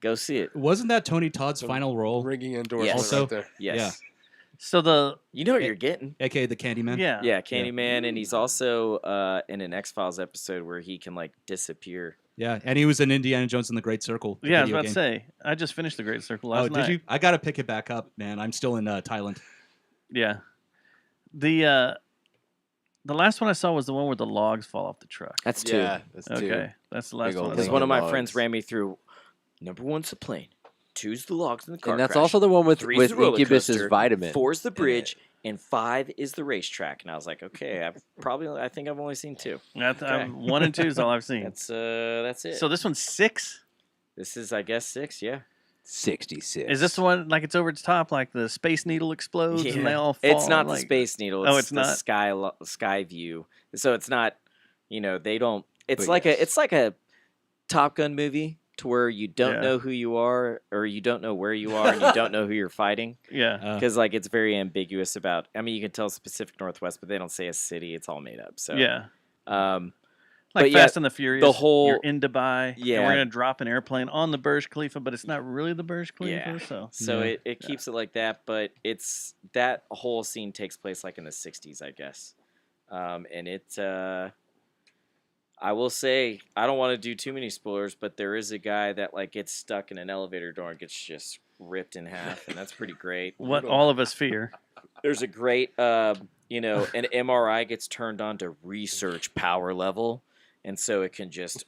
go see it. Wasn't that Tony Todd's final role? Ringing endorsement Yes. right there. Yes. So You know what you're getting. AKA the Candyman? yeah. Yeah, Candyman, and he's also in an X-Files episode where he can like disappear. Yeah, and he was in Indiana Jones and the Great Circle. the Yeah, I was video about game. to say. I just finished the Great Circle Oh, last night. did you? I got to pick it back up, man. I'm still in Thailand. Yeah. The last one I saw was the one where the logs fall off the truck. That's 2. Yeah, that's Okay, two. that's the last Big old one. I Because saw. one of my Logs. friends ran me through. Number 1's the plane. 2's the logs in the car And that's crash. also the one with 3's the roller Incubus's coaster, vitamin. 4's the in bridge, and 5 is the racetrack. And I was like, okay, I think I've only seen 2. Okay. 1 and 2 is all I've seen. That's it. So this one's 6. This is, I guess, 6. Yeah. 66. Is this the one like it's over its top, like the Space Needle explodes and they all fall? It's not the like- Space Needle. Oh, It's it's the not? sky view. So it's not. They don't. It's But like yes. it's like a Top Gun movie to where you don't Yeah. know who you are, or you don't know where you are, and you don't know who you're fighting. Yeah. Because like it's very ambiguous about. I mean, you can tell it's Pacific Northwest, but they don't say a city. It's all made up. So Yeah. Um, Like but yeah, Fast and the Furious. the whole- You're in Dubai. And Yeah. we're gonna drop an airplane on the Burj Khalifa, but it's not really the Burj Khalifa. Yeah. So So it keeps it like that, but it's that whole scene takes place like in the 60s, I guess. And it, I will say, I don't want to do too many spoilers, but there is a guy that like gets stuck in an elevator door and gets just ripped in half, and that's pretty great. what all of us fear. There's a great, an MRI gets turned on to research power level, and so it can just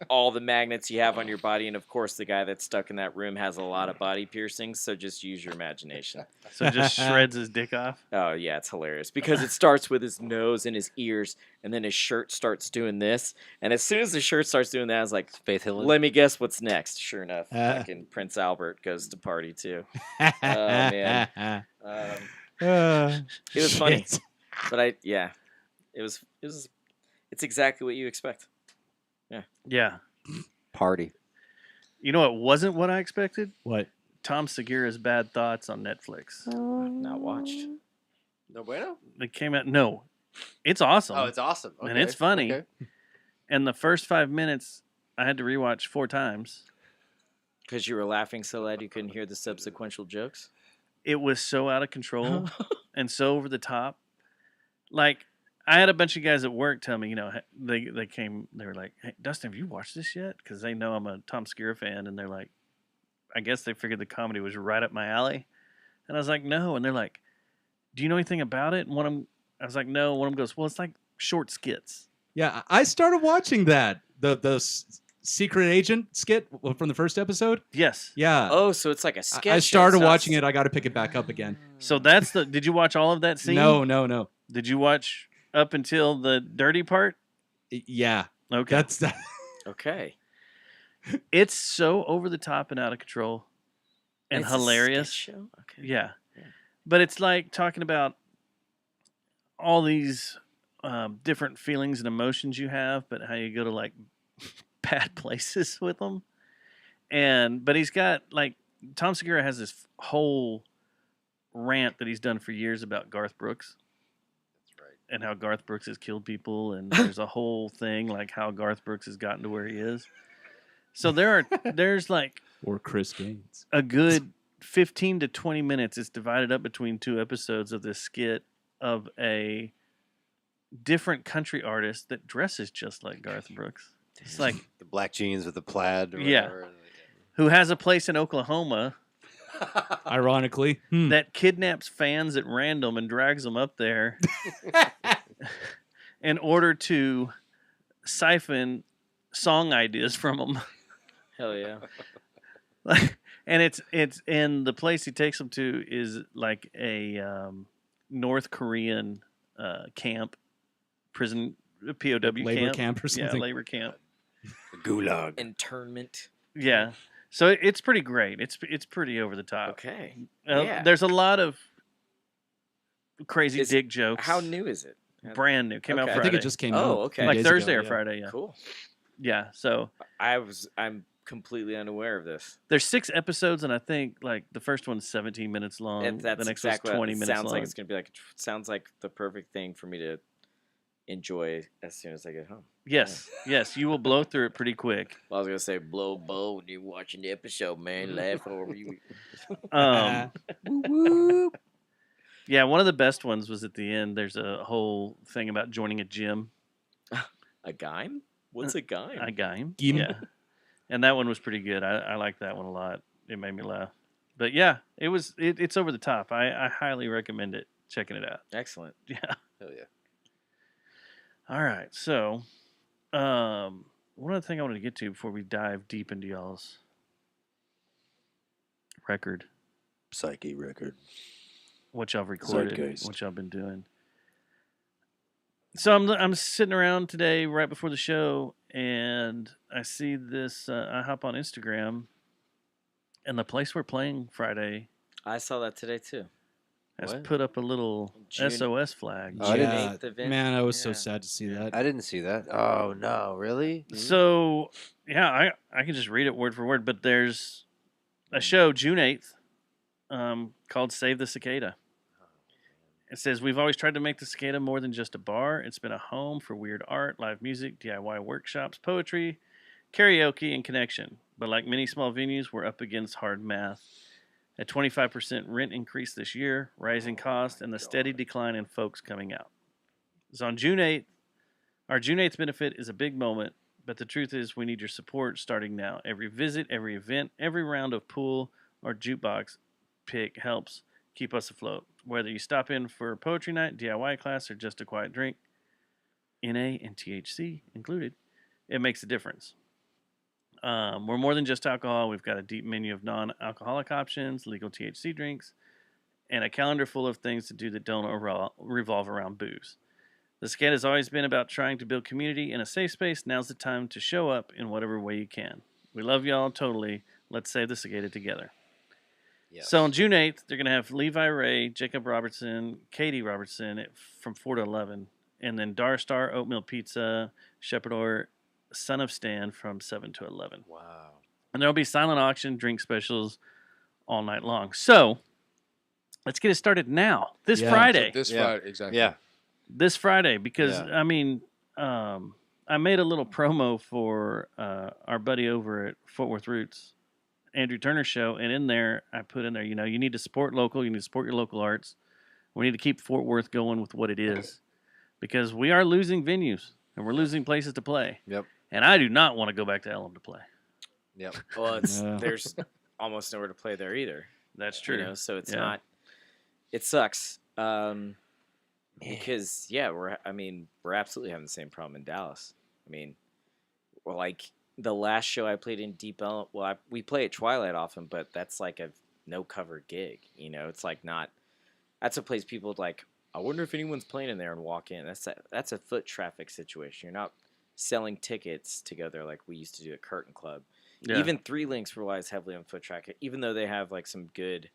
all the magnets you have on your body, and of course the guy that's stuck in that room has a lot of body piercings, so just use your imagination. So just shreds his dick off. Oh yeah, it's hilarious because it starts with his nose and his ears, and then his shirt starts doing this, and as soon as the shirt starts doing that, I was like, Faith Hill. let me guess what's next. Sure enough, fucking Prince Albert goes to party too. Oh man, it was funny, but it's exactly what you expect. Yeah. Yeah. Party. You know what wasn't what I expected? What? Tom Segura's Bad Thoughts on Netflix. Not watched. No bueno? It came out. No, it's awesome. Oh, it's awesome. Okay. And it's funny. Okay. And the first 5 minutes, I had to rewatch 4 times. Because you were laughing so loud you couldn't hear the subsequential jokes? It was so out of control and so over the top. Like, I had a bunch of guys at work tell me, they were like, hey, Dustin, have you watched this yet? Because they know I'm a Tom Segura fan, and they're like, I guess they figured the comedy was right up my alley. And I was like, no. And they're like, do you know anything about it? And I was like, no. One of them goes, well, it's like short skits. Yeah, I started watching that. The secret agent skit from the first episode. Yes. Yeah. Oh, so it's like a sketch. I started watching it. I got to pick it back up again. So did you watch all of that scene? No. Did you watch up until the dirty part? Yeah. Okay. That's that. Okay. It's so over the top and out of control and It's hilarious. A sketch show? Okay. Yeah. But it's like talking about all these different feelings and emotions you have, but how you go to like bad places with them. But he's got like Tom Segura has this whole rant that he's done for years about Garth Brooks. That's right. And how Garth Brooks has killed people, and there's a whole thing like how Garth Brooks has gotten to where he is. So there's like or Chris Gaines. A good 15 to 20 minutes. It's divided up between 2 episodes of this skit of a different country artist that dresses just like Garth Brooks. It's like the black jeans with the plaid. Or yeah, whatever. Who has a place in Oklahoma. Ironically, that kidnaps fans at random and drags them up there in order to siphon song ideas from them. Hell yeah. And it's the place he takes them to is like a North Korean camp, prison, POW labor camp or something. Yeah, labor camp. Gulag. Internment. Yeah. So it's pretty great. It's pretty over the top. Okay. Yeah. There's a lot of crazy dick jokes. How new is it? Brand new. Came out Friday. I think it just came out. Oh, okay. Like Thursday or Friday, yeah. Cool. Yeah, so I'm completely unaware of this. There's 6 episodes, and I think like the first one's 17 minutes long. And that's the next exactly one's 20 minutes sounds long. like it's gonna be like. Sounds like the perfect thing for me to enjoy as soon as I get home. Yes, yes, you will blow through it pretty quick. Well, I was gonna say blow when you're watching the episode, man. Laugh over you. Yeah, one of the best ones was at the end. There's a whole thing about joining a gym. A gym? What's a gym? A gym. Gym. Yeah, and that one was pretty good. I liked that one a lot. It made me laugh. But yeah, it's over the top. I highly recommend it. Checking it out. Excellent. Yeah. Hell yeah. All right. So, one other thing I wanted to get to before we dive deep into y'all's record. Psyche record. What y'all recorded, Zeitgeist. what y'all been doing. So I'm sitting around today right before the show, and I see this. I hop on Instagram, and the place we're playing Friday I saw that today too. has What? put up a little June- SOS flag. Oh, I didn't Yeah, Eighth event? man, I was so Yeah. sad to see that. I didn't see that. Oh no, really? So yeah, I can just read it word for word, but there's a show June 8th called Save the Cicada. It says, we've always tried to make the Cicada more than just a bar. It's been a home for weird art, live music, DIY workshops, poetry, karaoke, and connection. But like many small venues, we're up against hard math. A 25% rent increase this year, rising costs, and the steady decline in folks coming out. So on June 8th, our June 8th benefit is a big moment, but the truth is we need your support starting now. Every visit, every event, every round of pool or jukebox pick helps keep us afloat. Whether you stop in for a poetry night, DIY class, or just a quiet drink, NA and THC included, it makes a difference. We're more than just alcohol. We've got a deep menu of non-alcoholic options, legal THC drinks, and a calendar full of things to do that don't revolve around booze. The Cicada has always been about trying to build community in a safe space. Now's the time to show up in whatever way you can. We love y'all totally. Let's save the Cicada together. Yes. So on June 8th, they're going to have Levi Ray, Jacob Robertson, Katie Robertson from 4 to 11, and then Dar Star Oatmeal Pizza, Shepherdor, Son of Stan from 7 to 11. Wow. And there'll be silent auction, drink specials all night long. So let's get it started now. This Friday. This Friday, exactly. Yeah. This Friday, because, I mean, I made a little promo for our buddy over at Fort Worth Roots, Andrew Turner Show, and in there, I put in there, you need to support local, you need to support your local arts. We need to keep Fort Worth going with what it is, because we are losing venues, and we're losing places to play. Yep. And I do not want to go back to Elm to play. Yep. Well, there's almost nowhere to play there either. That's true. So it's not. It sucks. Because we're absolutely having the same problem in Dallas. I mean, we're like the last show I played in Deep Elm. Well, we play at Twilight often, but that's like a no cover gig. It's like not. That's a place people like. I wonder if anyone's playing in there and walk in. That's a foot traffic situation. You're not selling tickets to go there like we used to do at Curtain Club. Yeah. Even Three Links relies heavily on foot traffic, even though they have like some good,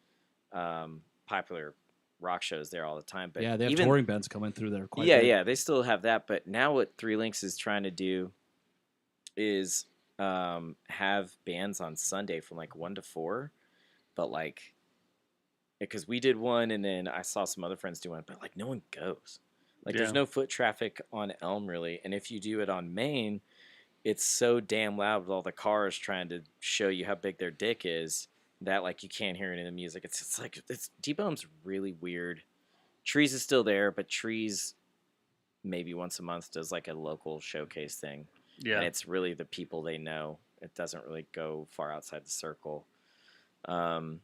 popular rock shows there all the time. But they have touring bands coming through there. Quite a bit. They still have that. But now what Three Links is trying to do is have bands on Sunday from like 1 to 4, but like because we did one and then I saw some other friends do one, but like no one goes. Like there's no foot traffic on Elm really, and if you do it on Main, it's so damn loud with all the cars trying to show you how big their dick is that like you can't hear any of the music. It's Deep Elm's really weird. Trees is still there, but Trees maybe once a month does like a local showcase thing. Yeah. And it's really the people they know. It doesn't really go far outside the circle. And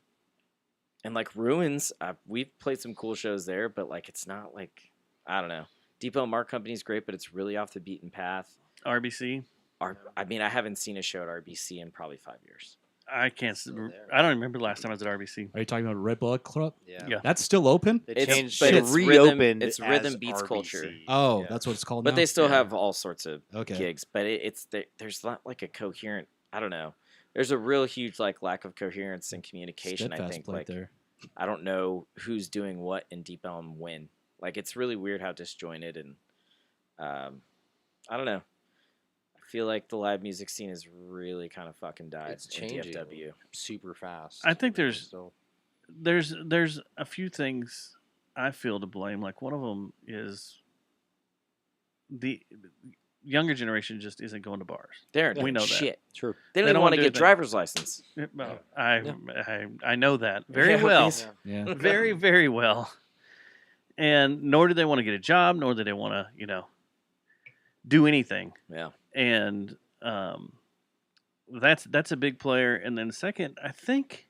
like Ruins, we've played some cool shows there, but like it's not like, I don't know. Deep Elm Art Company is great, but it's really off the beaten path. RBC? I haven't seen a show at RBC in probably 5 years. I can't. I don't remember the last time I was at RBC. Are you talking about Red Blood Club? Yeah. That's still open? It's reopened. It's Rhythm as Beats RBC. Culture. Oh, that's what it's called But now? they still have all sorts of Okay. gigs. But there's not like a coherent. I don't know. There's a real huge like lack of coherence and communication. I Steadfast think played like there. I don't know who's doing what in Deep Elm when. Like it's really weird how disjointed and I don't know. I feel like the live music scene has really kind of fucking died It's in changing DFW. super fast. I think there's a few things I feel to blame. Like one of them is the younger generation just isn't going to bars. We know shit. that. True. They don't even want to get driver's license. Well, I know that very well. Yeah. Very, very well. And nor do they want to get a job, nor do they want to, do anything. Yeah. And that's a big player. And then second, I think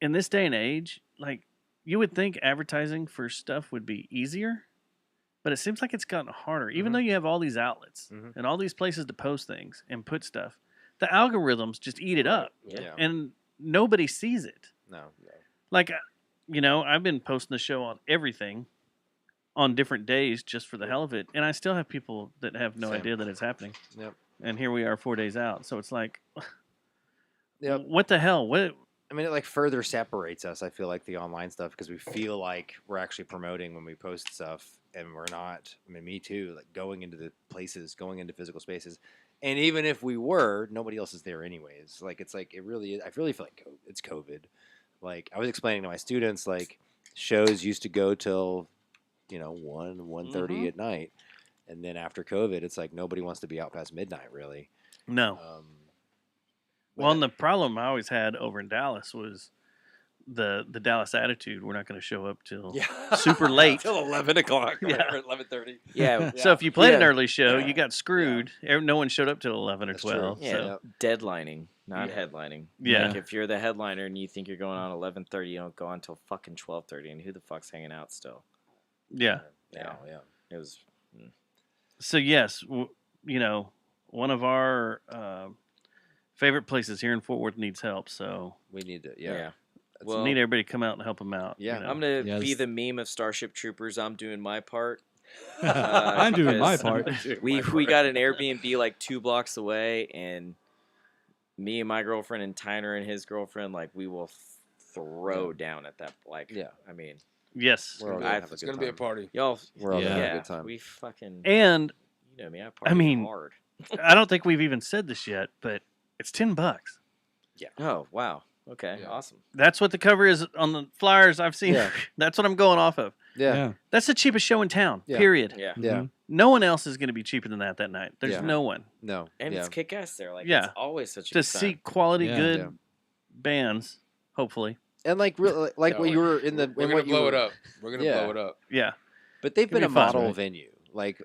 in this day and age, like you would think advertising for stuff would be easier, but it seems like it's gotten harder. Even though you have all these outlets and all these places to post things and put stuff, the algorithms just eat it up. Yeah. And nobody sees it. No. Like, I've been posting the show on everything on different days just for the hell of it, and I still have people that have no idea that it's happening. Yep. And here we are 4 days out. So it's like, Yep. what the hell? What? I mean, it like further separates us. I feel like the online stuff because we feel like we're actually promoting when we post stuff, and we're not. I mean, me too. Like going into the places, going into physical spaces, and even if we were, nobody else is there anyways. Like it's like it really. I really feel like it's COVID. Like I was explaining to my students, like shows used to go till 1:30 at night, and then after COVID, it's like nobody wants to be out past midnight. Really. No. Well, and the problem I always had over in Dallas was the Dallas attitude. We're not going to show up till super late. Till 11 o'clock. Yeah. 11:30. Yeah. So if you played an early show, you got screwed. No one showed up till 11 or 12. Yeah. So. Deadlining, not headlining. Yeah. Like if you're the headliner and you think you're going on 11:30, you don't go on until fucking 12:30. And who the fuck's hanging out still? Yeah. Yeah. It was So yes, one of our favorite places here in Fort Worth needs help. So we need to. Yeah. Well, need everybody to come out and help them out. Yeah. I'm gonna be the meme of Starship Troopers. I'm doing my part. I'm doing my part. We got an Airbnb like 2 blocks away, and me and my girlfriend and Tyner and his girlfriend, like, we will throw down at that. Like, I mean, yes, it's gonna be a party. Y'all, we're all gonna have a good time. We fucking and you know me, I party hard. I don't think we've even said this yet, but it's $10. Yeah. Oh wow. Okay. Yeah. Awesome. That's what the cover is on the flyers I've seen. Yeah. That's what I'm going off of. Yeah. That's the cheapest show in town. Yeah. Period. Yeah. Yeah. No one else is going to be cheaper than that night. There's no one. No. And it's kick ass there. Like, Yeah. it's always such a To good see time. quality, good bands, hopefully. And like really, like what you were in the. We're gonna blow it up. We're gonna blow it up. Yeah. But they've It'll been be a fun, model right? venue, like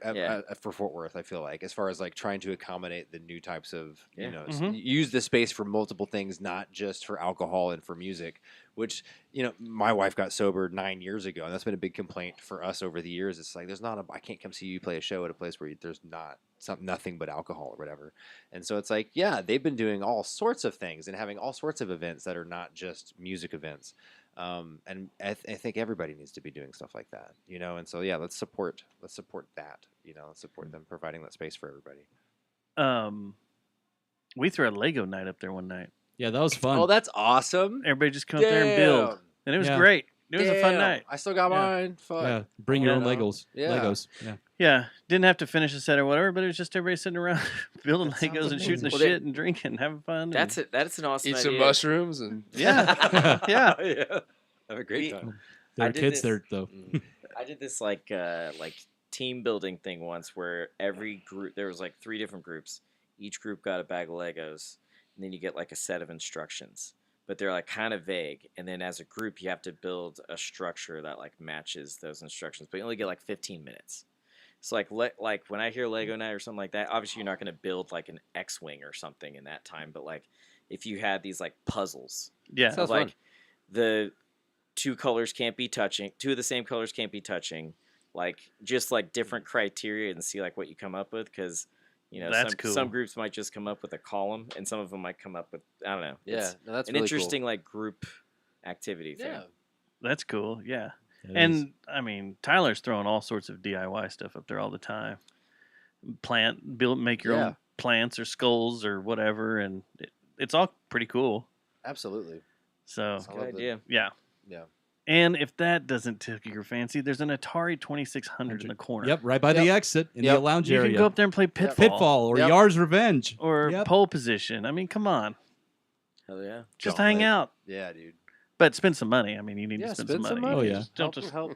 for Fort Worth. I feel like, as far as like trying to accommodate the new types of, use the space for multiple things, not just for alcohol and for music. Which my wife got sober 9 years ago, and that's been a big complaint for us over the years. It's like I can't come see you play a show at a place where there's nothing but alcohol or whatever. And so it's like, they've been doing all sorts of things and having all sorts of events that are not just music events. And I think everybody needs to be doing stuff like that, And so let's support that, Let's support them providing that space for everybody. We threw a Lego night up there one night. Yeah, that was fun. Oh, that's awesome! Everybody just come up there and build, and it was great. It was a fun night. I still got mine. Fun. Yeah, bring your own Legos. Yeah. Legos. Yeah. Yeah, didn't have to finish a set or whatever, but it was just everybody sitting around building Legos and shooting the Well, shit and drinking, having fun. That's it. That's an awesome Eat idea. some mushrooms and Yeah, yeah. Have a great time. There I are did kids this- there though. I did this like team building thing once where every group there was like 3 different groups. Each group got a bag of Legos, and then you get like a set of instructions, but they're like kind of vague. And then as a group, you have to build a structure that like matches those instructions, but you only get like 15 minutes. So like when I hear Lego night or something like that, obviously you're not going to build like an X-wing or something in that time, but like if you had these like puzzles, Yeah. of like the 2 colors can't be touching, 2 of the same colors can't be touching, like just like different criteria and see like what you come up with, because That's cool. some groups might just come up with a column, and some of them might come up with I don't know. Yeah, It's no, that's an really interesting like group activity thing. Yeah. That's cool. Yeah. It is. And I mean, Tyler's throwing all sorts of DIY stuff up there all the time. Make your own plants or skulls or whatever, and it's all pretty cool. Absolutely. So, It's a good idea. yeah. Yeah. And if that doesn't tickle your fancy, there's an Atari 2600 in the corner. Yep, right by the exit in the lounge You area. can go up there and play Pitfall. Pitfall or Yar's Revenge or Pole Position. I mean, come on. Hell yeah. Just hang out. Yeah, dude. But spend some money. I mean, you need to spend some money. Oh, yeah. Just don't just help.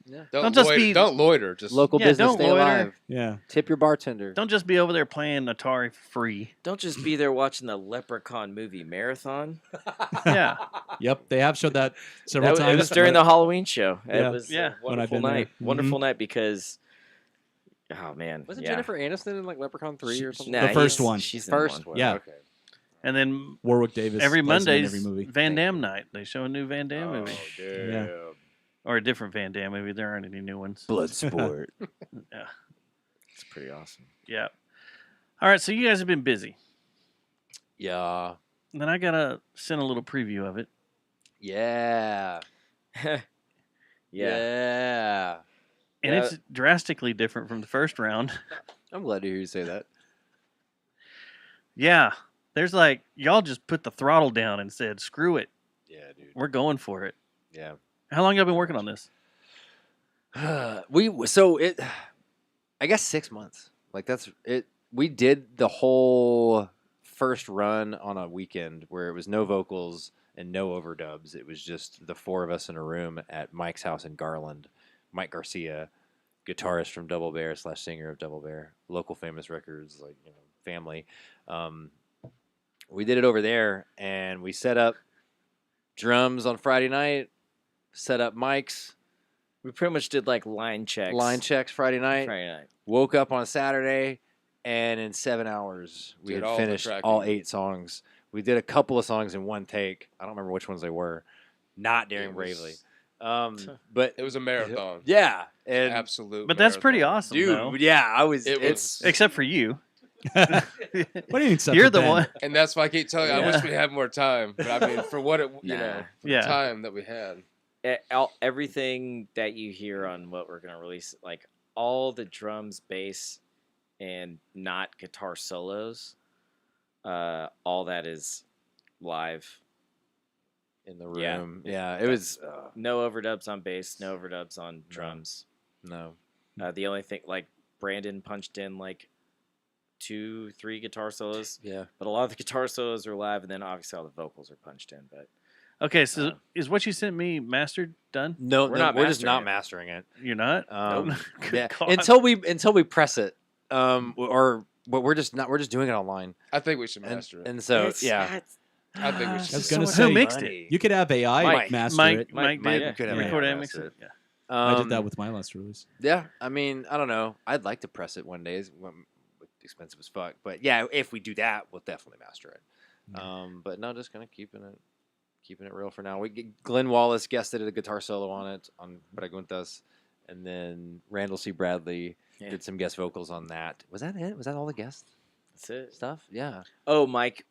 Yeah. Don't just loiter, be don't loiter. Just Local business, don't stay loiter. alive. Yeah. Tip your bartender. Don't just be over there playing Atari free. Don't just be there watching the Leprechaun movie marathon. Yeah. Yep, they have showed that several It times. was during the Halloween show. Yeah. It was Yeah. a When I've wonderful been there. night. Wonderful Mhm. night because, oh man, Was it yeah. Jennifer Aniston in like Leprechaun 3 or something? Nah, The first he's- one. She's in First one. one. Yeah. Okay. And then Warwick Davis every plays him in Monday's every movie. Van Damme night. They show a new Van Damme Oh, movie. Yeah. Or a different Van Damme movie. There aren't any new ones. Bloodsport. Yeah. It's pretty awesome. Yeah. All right, so you guys have been busy. Yeah. And then I got to send a little preview of it. Yeah. Yeah. Yeah. And Yeah. it's drastically different from the first round. I'm glad to hear you say that. Yeah. There's like, y'all just put the throttle down and said, screw it. Yeah, dude. We're going for it. Yeah. How long y'all been working on this? I guess 6 months. Like that's it. We did the whole first run on a weekend where it was no vocals and no overdubs. It was just the 4 of us in a room at Mike's house in Garland. Mike Garcia, guitarist from Double Bear / singer of Double Bear, local famous records, like family. We did it over there, and we set up drums on Friday night. Set up mics. We pretty much did like line checks. Friday night. Friday night. Woke up on Saturday, and in 7 hours, we Did had all the finished tracking. all 8 songs. We did a couple of songs in one take. I don't remember which ones they were. Not Daring It Bravely. was But it was a marathon. Yeah, and Absolute. But that's pretty marathon. awesome, dude. though. Yeah, I was. It It's was- Except for you. What do you mean, except You're for the Ben? one. And that's why I keep telling you, I wish Yeah. we had more time. But I mean, for what it, you know, for Yeah. the time that we had. Everything that you hear on what we're gonna release, like all the drums, bass, and not guitar solos, all that is live. in the Yeah. room. Yeah, it was. No overdubs on bass, no overdubs on drums. No. The only thing, like Brandon punched in like 2-3 guitar solos. Yeah. But a lot of the guitar solos are live, and then obviously all the vocals are punched in. But Okay, so is what you sent me mastered done? No, We're not we're just mastering not it. mastering it. You're not? Um, Good yeah, God. until we press it, or but we're just doing it online. I think we should master it. And so It's- yeah, it's- I think we should. I was So gonna who say mixed it? you could have AI Mike. master Mike, it. Mike did. could have Yeah. Record AI and mix master it. Yeah. I did that with my last release. Yeah, I mean, I don't know. I'd like to press it one day. It's expensive as fuck, but yeah, if we do that, we'll definitely master it. But no, just kind of keeping it real for now. Glenn Wallace guested a guitar solo on it on Preguntas, and then Randall C. Bradley did some guest vocals on that. Was that it? Was that all the guest That's it. stuff? Yeah. Oh, Mike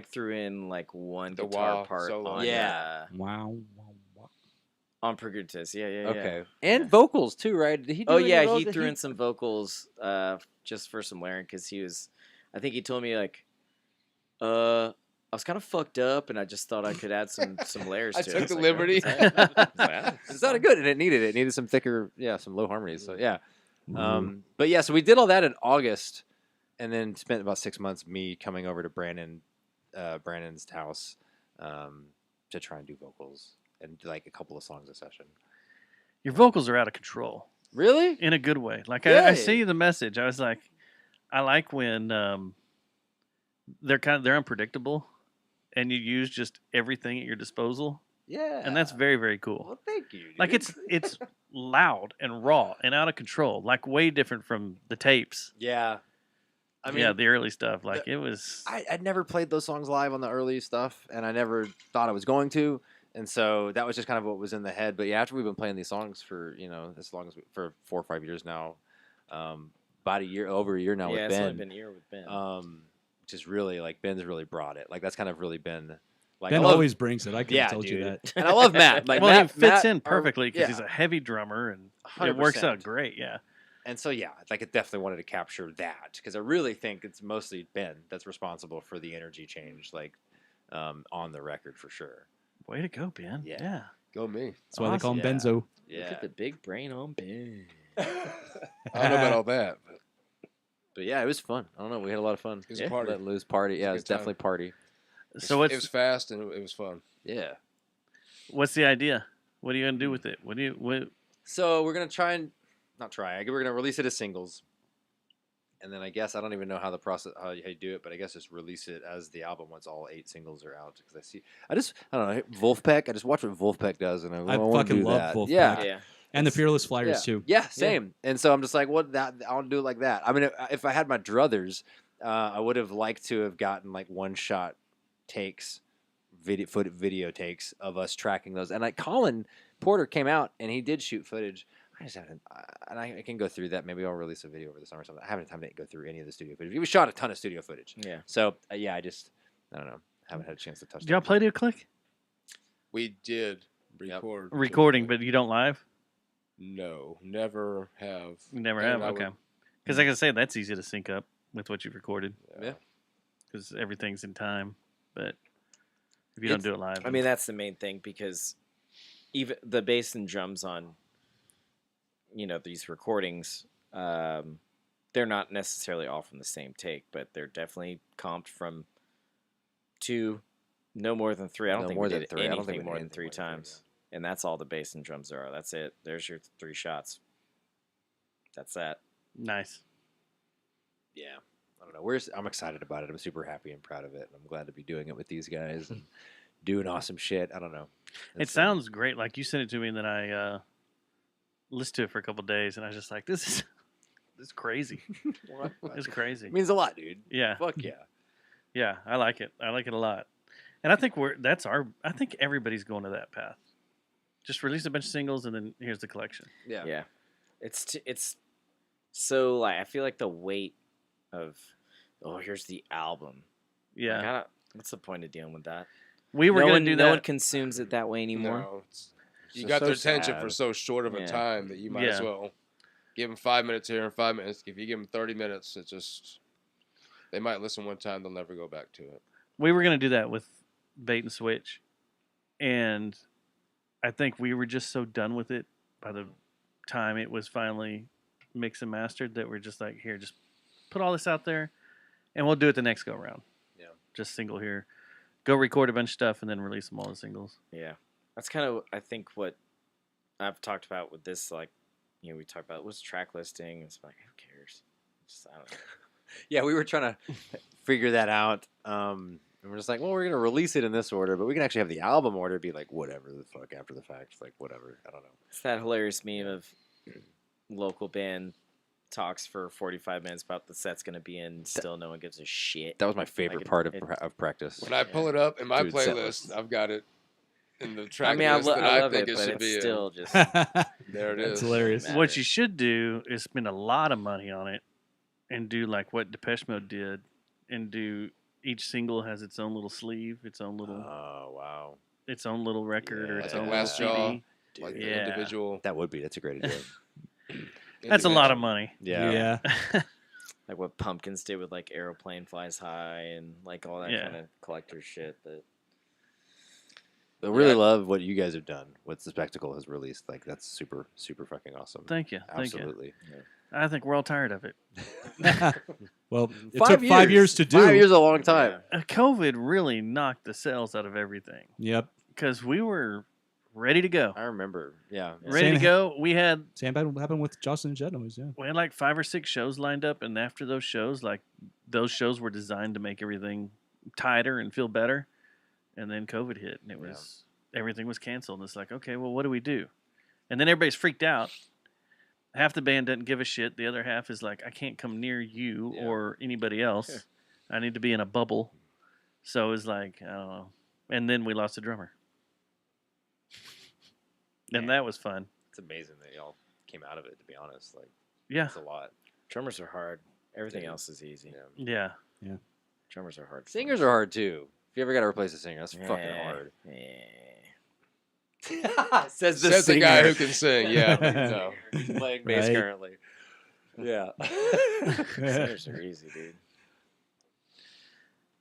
threw in like one The guitar wah part solo. on Yeah. Wow. on Preguntas. Yeah. Okay. And vocals too, right? Did he? Do Oh any yeah, vocals? he Did threw in some vocals just for some layering because he was. I think he told me like, I was kind of fucked up and I just thought I could add some layers I to it. took It's the like, liberty. It sounded good, and it needed some thicker, some low harmonies. So yeah, but yeah, so we did all that in August, and then spent about 6 months me coming over to Brandon's house, to try and do vocals and like a couple of songs a session. Your vocals are out of control. Really? In a good way. Like Yeah. I see the message. I was like, I like when they're unpredictable, and you use just everything at your disposal. Yeah. And that's very, very cool. Well, thank you. Dude. Like it's loud and raw and out of control. Like way different from the tapes. Yeah. I mean, yeah, the early stuff. Like it was. I'd never played those songs live on the early stuff, and I never thought I was going to. And so that was just kind of what was in the head. But yeah, after we've been playing these songs for as long as for 4 or 5 years now, about over a year now with Yeah, Ben. it's only been a year with Ben. Which is really like Ben's really brought it. Like that's kind of really been. Like, Ben I love- always brings it. I could have told you dude. that. And I love Matt. Like well, Matt, he fits Matt in are- perfectly because yeah. he's a heavy drummer, and it works 100%. out great. Yeah. And so yeah, like it definitely wanted to capture that because I really think it's mostly Ben that's responsible for the energy change, like on the record for sure. Way to go, Ben. Yeah. Go me. That's why they call him Yeah. Benzo. Yeah. Look at the big brain on Ben. I don't know about all that, But yeah, it was fun. I don't know. We had a lot of fun. It was a party. Let loose party. Yeah, it was good time. definitely party. So it was fast and it was fun. Yeah. what's the idea? What are you gonna do with it? What? So we're gonna try and we're gonna release it as singles, and then I guess I don't even know how how you do it, but I guess just release it as the album once all 8 singles are out. Because I don't know Wolfpack. I just watch what Wolfpack does, and I want to fucking do love that. Wolfpack. Yeah. And the Fearless Flyers yeah. too. Yeah, same. And so I'm just like, I'll do it like that. I mean, if I had my druthers, I would have liked to have gotten like one shot takes, video takes of us tracking those. And like Colin Porter came out and he did shoot footage. I just haven't, and I can go through that. Maybe I'll release a video over the summer or something. I haven't had time to go through any of the studio footage. We shot a ton of studio footage. Yeah. So yeah, I don't know. Haven't had a chance to touch. Did y'all play to a click? We did record. Recording, but you don't live? No, never have. You never And have? I Okay. would- Because like I say, that's easy to sync up with what you've recorded. Yeah. Because everything's in time. But if you don't do it live. I mean, that's the main thing because even the bass and drums on, these recordings, they're not necessarily all from the same take, but they're definitely comped from 2, no more than 3. I don't No think more we than did 3. I don't anything think we more did than anything 3 more than 3, times. And that's all the bass and drums are. That's it. There's your 3 shots. That's that. Nice. Yeah. I don't know. I'm excited about it. I'm super happy and proud of it. And I'm glad to be doing it with these guys and doing awesome shit. I don't know. It sounds great. Like you sent it to me, and then I listened to it for a couple days, and I was just like, this is crazy. It's crazy. It means a lot, dude. Yeah. Fuck yeah. Yeah, I like it. I like it a lot. And I think I think everybody's going to that path. Just release a bunch of singles, and then here's the collection. Yeah. It's so like I feel like the weight of here's the album. Yeah. Like, what's the point of dealing with that? We were going to do that. No one consumes it that way anymore. No, you got their attention for so short of a time that you might as well give them 5 minutes here and 5 minutes. If you give them 30 minutes, it just they might listen one time, they'll never go back to it. We were going to do that with Bait and Switch, and I think we were just so done with it by the time it was finally mixed and mastered that we're just like, here, just put all this out there, and we'll do it the next go round. Yeah, just single here, go record a bunch of stuff, and then release them all as singles. Yeah, that's kind of I think what I've talked about with this. Like, we talked about was track listing. It's like, who cares? Just, I don't know. Yeah, we were trying to figure that out. And we're just like, well, we're going to release it in this order, but we can actually have the album order be like, whatever the fuck after the fact. Like, whatever. I don't know. It's that hilarious meme of local band talks for 45 minutes about the set's going to be in. Still, no one gives a shit. That was my favorite part of practice. When I pull it up in my playlist, I've got it in the track I list that I love think it, it but should it's be still in. just There it is. That's hilarious. What you should do is spend a lot of money on it and do like what Depeche Mode did and do each single has its own little sleeve, its own little its own little record or its like own a little glass jaw, CD. like the individual. That's a great idea. That's a lot of money. Yeah. Like what Pumpkins did with like Aeroplane Flies High and like all that kind of collector shit. That I really love what you guys have done. What the Spectacle has released. Like that's super, super fucking awesome. Thank you. Absolutely. Thank you. I think we're all tired of it. Well, it took 5 years to do. 5 years is a long time. COVID really knocked the sales out of everything. Yep. Because we were ready to go. I remember. Yeah. Ready to go. We had same happened with Jocelyn Jett-Noise, yeah. We had like 5 or 6 shows lined up, and after those shows, like those shows were designed to make everything tighter and feel better. And then COVID hit, and it was everything was canceled. And it's like, okay, well, what do we do? And then everybody's freaked out. Half the band doesn't give a shit. The other half is like, I can't come near you or anybody else. I need to be in a bubble. So it was like, I don't know. And then we lost a drummer. And that was fun. It's amazing that y'all came out of it, to be honest. Like, yeah. It's a lot. Drummers are hard. Everything else is easy. Yeah. Drummers are hard. Singers are hard, too. If you ever got to replace a singer, that's fucking hard. Says the guy who can sing. Yeah. No. He's playing bass currently. Yeah. Singers are easy, dude.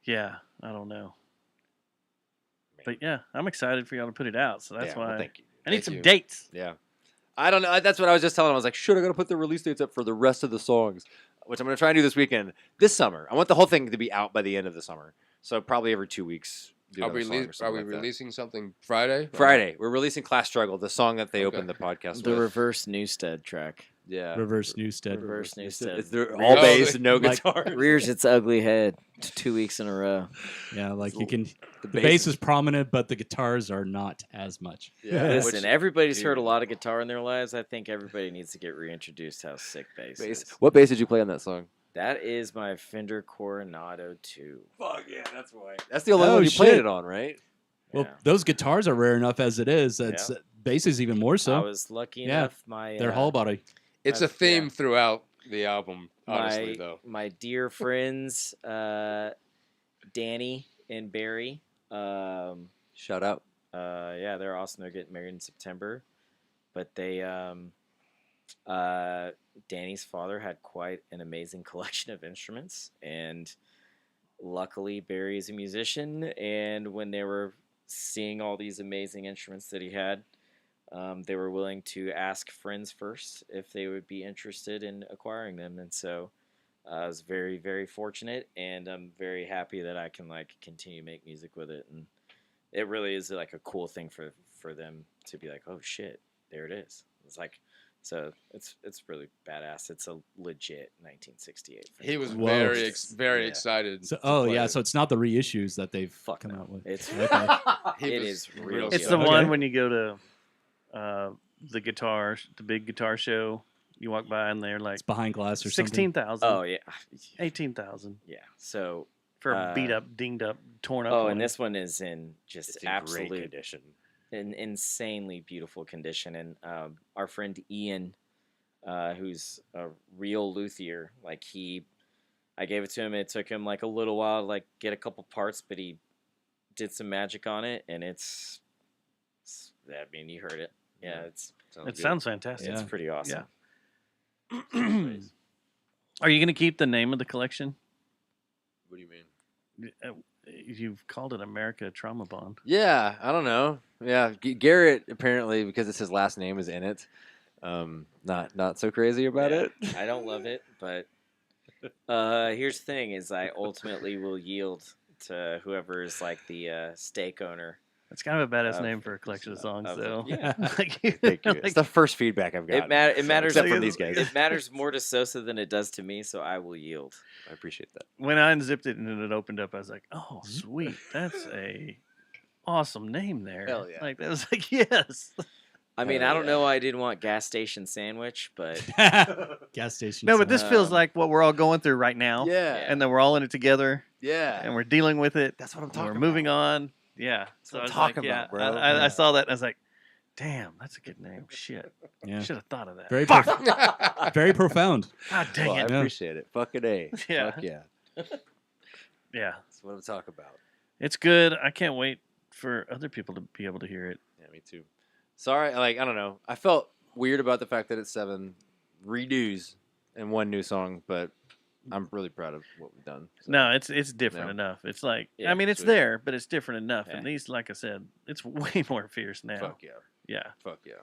Yeah. I don't know. But yeah, I'm excited for y'all to put it out. So that's why. Well, thank you. I need some dates. Yeah. I don't know. That's what I was just telling him. I was like, should I got to put the release dates up for the rest of the songs, which I'm going to try and do this weekend. This summer. I want the whole thing to be out by the end of the summer. So probably every 2 weeks. Are we releasing something Friday? Friday. We're releasing Class Struggle, the song that they opened the podcast with. The Reverse Newstead track. Yeah. Reverse Newstead. Reverse Newstead. It's all bass and no guitar. Rears its ugly head 2 weeks in a row. Yeah, like you can. The bass is prominent, but the guitars are not as much. Yeah. Listen, everybody's heard a lot of guitar in their lives. I think everybody needs to get reintroduced to how sick bass is. What bass did you play on that song? That is my Fender Coronado 2. Fuck yeah, that's right. That's the only one you played it on, right? Well, those guitars are rare enough as it is. That's bass is even more so. I was lucky enough. Their whole body. It's a theme throughout the album, honestly, though. My dear friends, Danny and Barry. Shout out. Yeah, they're awesome. They're getting married in September. But they, Danny's father had quite an amazing collection of instruments. And luckily, Barry is a musician. And when they were seeing all these amazing instruments that he had, they were willing to ask friends first if they would be interested in acquiring them. And so I was very, very fortunate, and I'm very happy that I can continue to make music with it. And it really is like a cool thing for them to be like, oh shit, there it is. It's like, so it's really badass. It's a legit 1968. He was very excited. So, so it's not the reissues that they've come out with. It's it is real. It's the one when you go to the big guitar show. You walk by and they're like, it's behind glass or 16,000. Oh yeah, 18,000. Yeah. So for a beat up, dinged up, torn up. Oh, and this one is in just absolute great condition. in insanely beautiful condition. And our friend Ian, who's a real luthier, like I gave it to him. It took him like a little while to like get a couple parts, but he did some magic on it, and I mean, you heard it. Yeah, it sounds fantastic. It's pretty awesome. Yeah. Are you going to keep the name of the collection? What do you mean? You've called it America Trauma Bond. Yeah, I don't know. Yeah, Garrett apparently, because it's his last name is in it. Not so crazy about it. I don't love it, but here's the thing: is I ultimately will yield to whoever is like the stake owner. It's kind of a badass name for a collection of songs, though. Yeah, Thank you. It's the first feedback I've got. It matters except from these guys. It matters more to Sosa than it does to me, so I will yield. I appreciate that. When I unzipped it and it opened up, I was like, "Oh, sweet! That's a awesome name there." Hell yeah! Like that was like, yes. I mean, I don't know why I didn't want gas station sandwich, but gas station. No, but this feels like what we're all going through right now. Yeah. And then we're all in it together. Yeah. And we're dealing with it. That's what I'm talking We're about. moving on. Yeah. That's what I'm I was talking like, yeah, about, bro. I saw that and I was like, damn, that's a good name. Shit. Yeah. Should have thought of that. Very, very profound. God dang Well, I it. appreciate it. Fucking A. Yeah. Fuck yeah. Yeah. That's what I'm talking about. It's good. I can't wait for other people to be able to hear it. Yeah, me too. Sorry, like, I don't know. I felt weird about the fact that it's 7 redos and 1 new song, but I'm really proud of what we've done. So. No, it's different No. enough. It's like, Yeah, I mean, it's sweet. there, but it's different enough. Yeah. And these, like I said, it's way more fierce now. Fuck yeah. Yeah. Fuck yeah.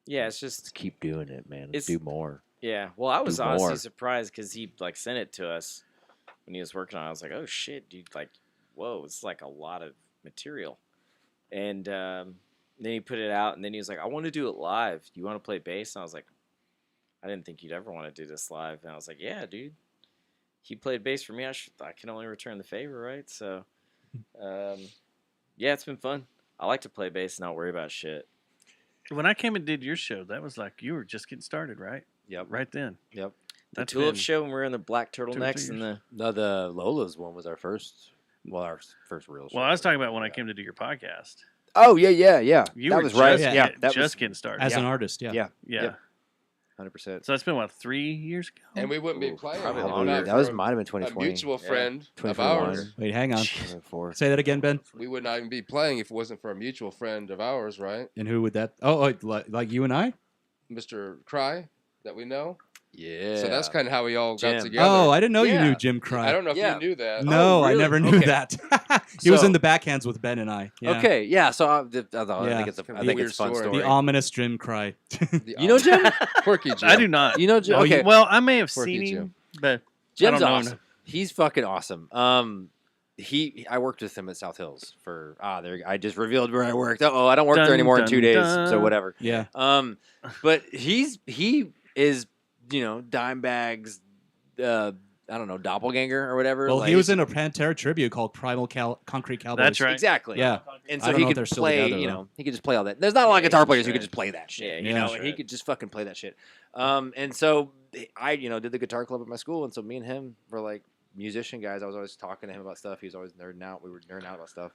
yeah, it's just Let's keep doing it, man. Let's It's- do more. yeah. Well, I was Do honestly more. surprised because he like sent it to us when he was working on it. I was like, oh shit, dude! Like, whoa, it's like a lot of material. And then he put it out, and then he was like, I want to do it live. Do you want to play bass? And I was like, I didn't think you'd ever want to do this live. And I was like, yeah, dude. He played bass for me. I can only return the favor, right? So, yeah, it's been fun. I like to play bass and not worry about shit. When I came and did your show, that was like you were just getting started, right? Yep. Right then. Yep. The That's Tulip been show when we were in the black 2 or 3 turtlenecks and years. the No, the Lola's one was our first real show. Well, I was talking about when I came to do your podcast. Oh, yeah. You that were was right. just Yeah, that just was getting started. As an artist, yeah. Yeah. Yeah. 100%. So that's been what, 3 years ago? And we wouldn't be playing. probably if longer. not That was for might have been a 2020. mutual friend of 2021. ours. Wait, hang on. 2004. Say that again, Ben. We would not even be playing if it wasn't for a mutual friend of ours, right? And who would that? Oh, like you and I? Mr. Cry, that we know. Yeah. So that's kind of how we all got Jim. together. Oh, I didn't know you Yeah. knew Jim Cry. I don't know if Yeah. you knew that. No, I really? never knew Okay. that. He was So- in the backhands with Ben and I. Yeah. Okay, yeah. So I think Yeah. it's a It's a weird fun story. story. The ominous Jim Cry. The You know Jim? Quirky Jim. I do not. You know Jim? Oh, Okay. well, I may have Quirky seen Jim. him, but Jim's I don't know. awesome. He's fucking awesome. I worked with him at South Hills for there. I just revealed where I worked. I don't work Dun, there anymore in dun, 2 days. dun. So whatever. Yeah. But he is Dimebag's I don't know, doppelganger or whatever. Well, like, he was in a Pantera tribute called Primal Concrete Cowboys. That's right. Exactly. Yeah. And I so don't he know if they're could still play, together, though. he could just play all that. There's not a lot of Yeah, guitar he players who can could just play that shit, Yeah, you he know, can and he shred. could just fucking play that shit. And so I, did the guitar club at my school, and so me and him were like musician guys. I was always talking to him about stuff. He was always nerding out. We were nerding out about stuff.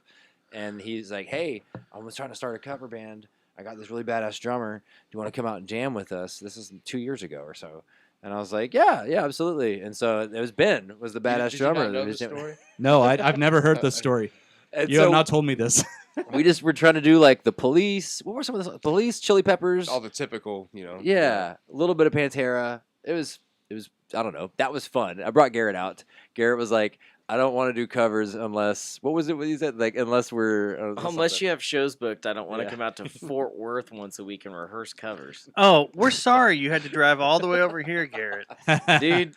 And he's like, hey, I was trying to start a cover band. I got this really badass drummer. Do you want to come out and jam with us? This is 2 years ago or so. And I was like, yeah, absolutely. And so it was Ben, was the badass Did drummer. You not know that the was jamming. story? No, I've never heard this story. And You so have not told me this. we just were trying to do like the Police. What were some of the Police? Chili Peppers. All the typical, Yeah, a little bit of Pantera. It was. I don't know. That was fun. I brought Garrett out. Garrett was like, I don't want to do covers unless. What was it? What he said? Like unless we're. Unless you have shows booked, I don't want to Yeah. come out to Fort Worth once a week and rehearse covers. Oh, we're sorry you had to drive all the way over here, Garrett. Dude,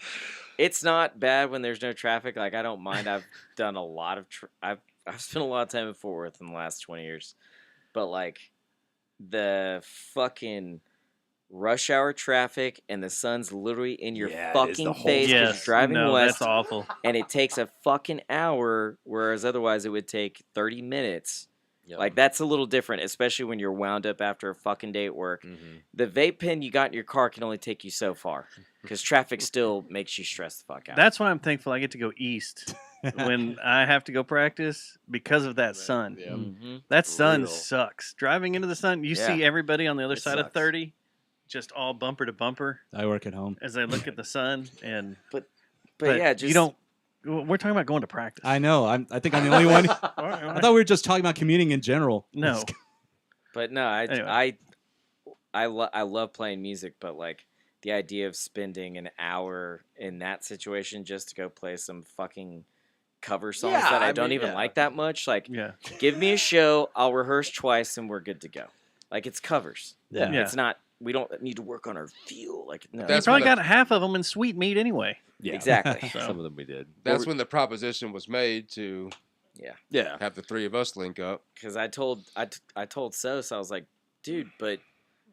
it's not bad when there's no traffic. Like, I don't mind. I've done a lot of I've spent a lot of time in Fort Worth in the last 20 years. But like the fucking rush hour traffic and the sun's literally in your Yeah, it is the fucking whole face 'cause Yes, you're driving no, west, that's awful. and it takes a fucking hour, whereas otherwise it would take 30 minutes. Yep. Like, that's a little different, especially when you're wound up after a fucking day at work. Mhm. The vape pen you got in your car can only take you so far because traffic still makes you stress the fuck out. That's why I'm thankful I get to go east when I have to go practice because of that sun. Yeah. Mhm. That sun Brutal. sucks. Driving into the sun, you Yeah. see everybody on the other It side of sucks. 30, just all bumper to bumper I work at home. as they look at the sun. And But yeah, just you don't. We're talking about going to practice. I know. I think I'm the only one. I thought we were just talking about commuting in general. No. But no, Anyway. I love playing music, but like the idea of spending an hour in that situation just to go play some fucking cover songs Yeah, that I I don't mean, even yeah. like that much. Like, Yeah. give me a show, I'll rehearse twice, and we're good to go. Like, it's covers. Yeah. Yeah. It's not. We don't need to work on our feel. Like, no. You That's probably when got half of them in sweet meat anyway. Yeah. Exactly. So- Some of them we did. That's when the proposition was made to Yeah. have the three of us link up. Because I told Sos, I was like, dude, but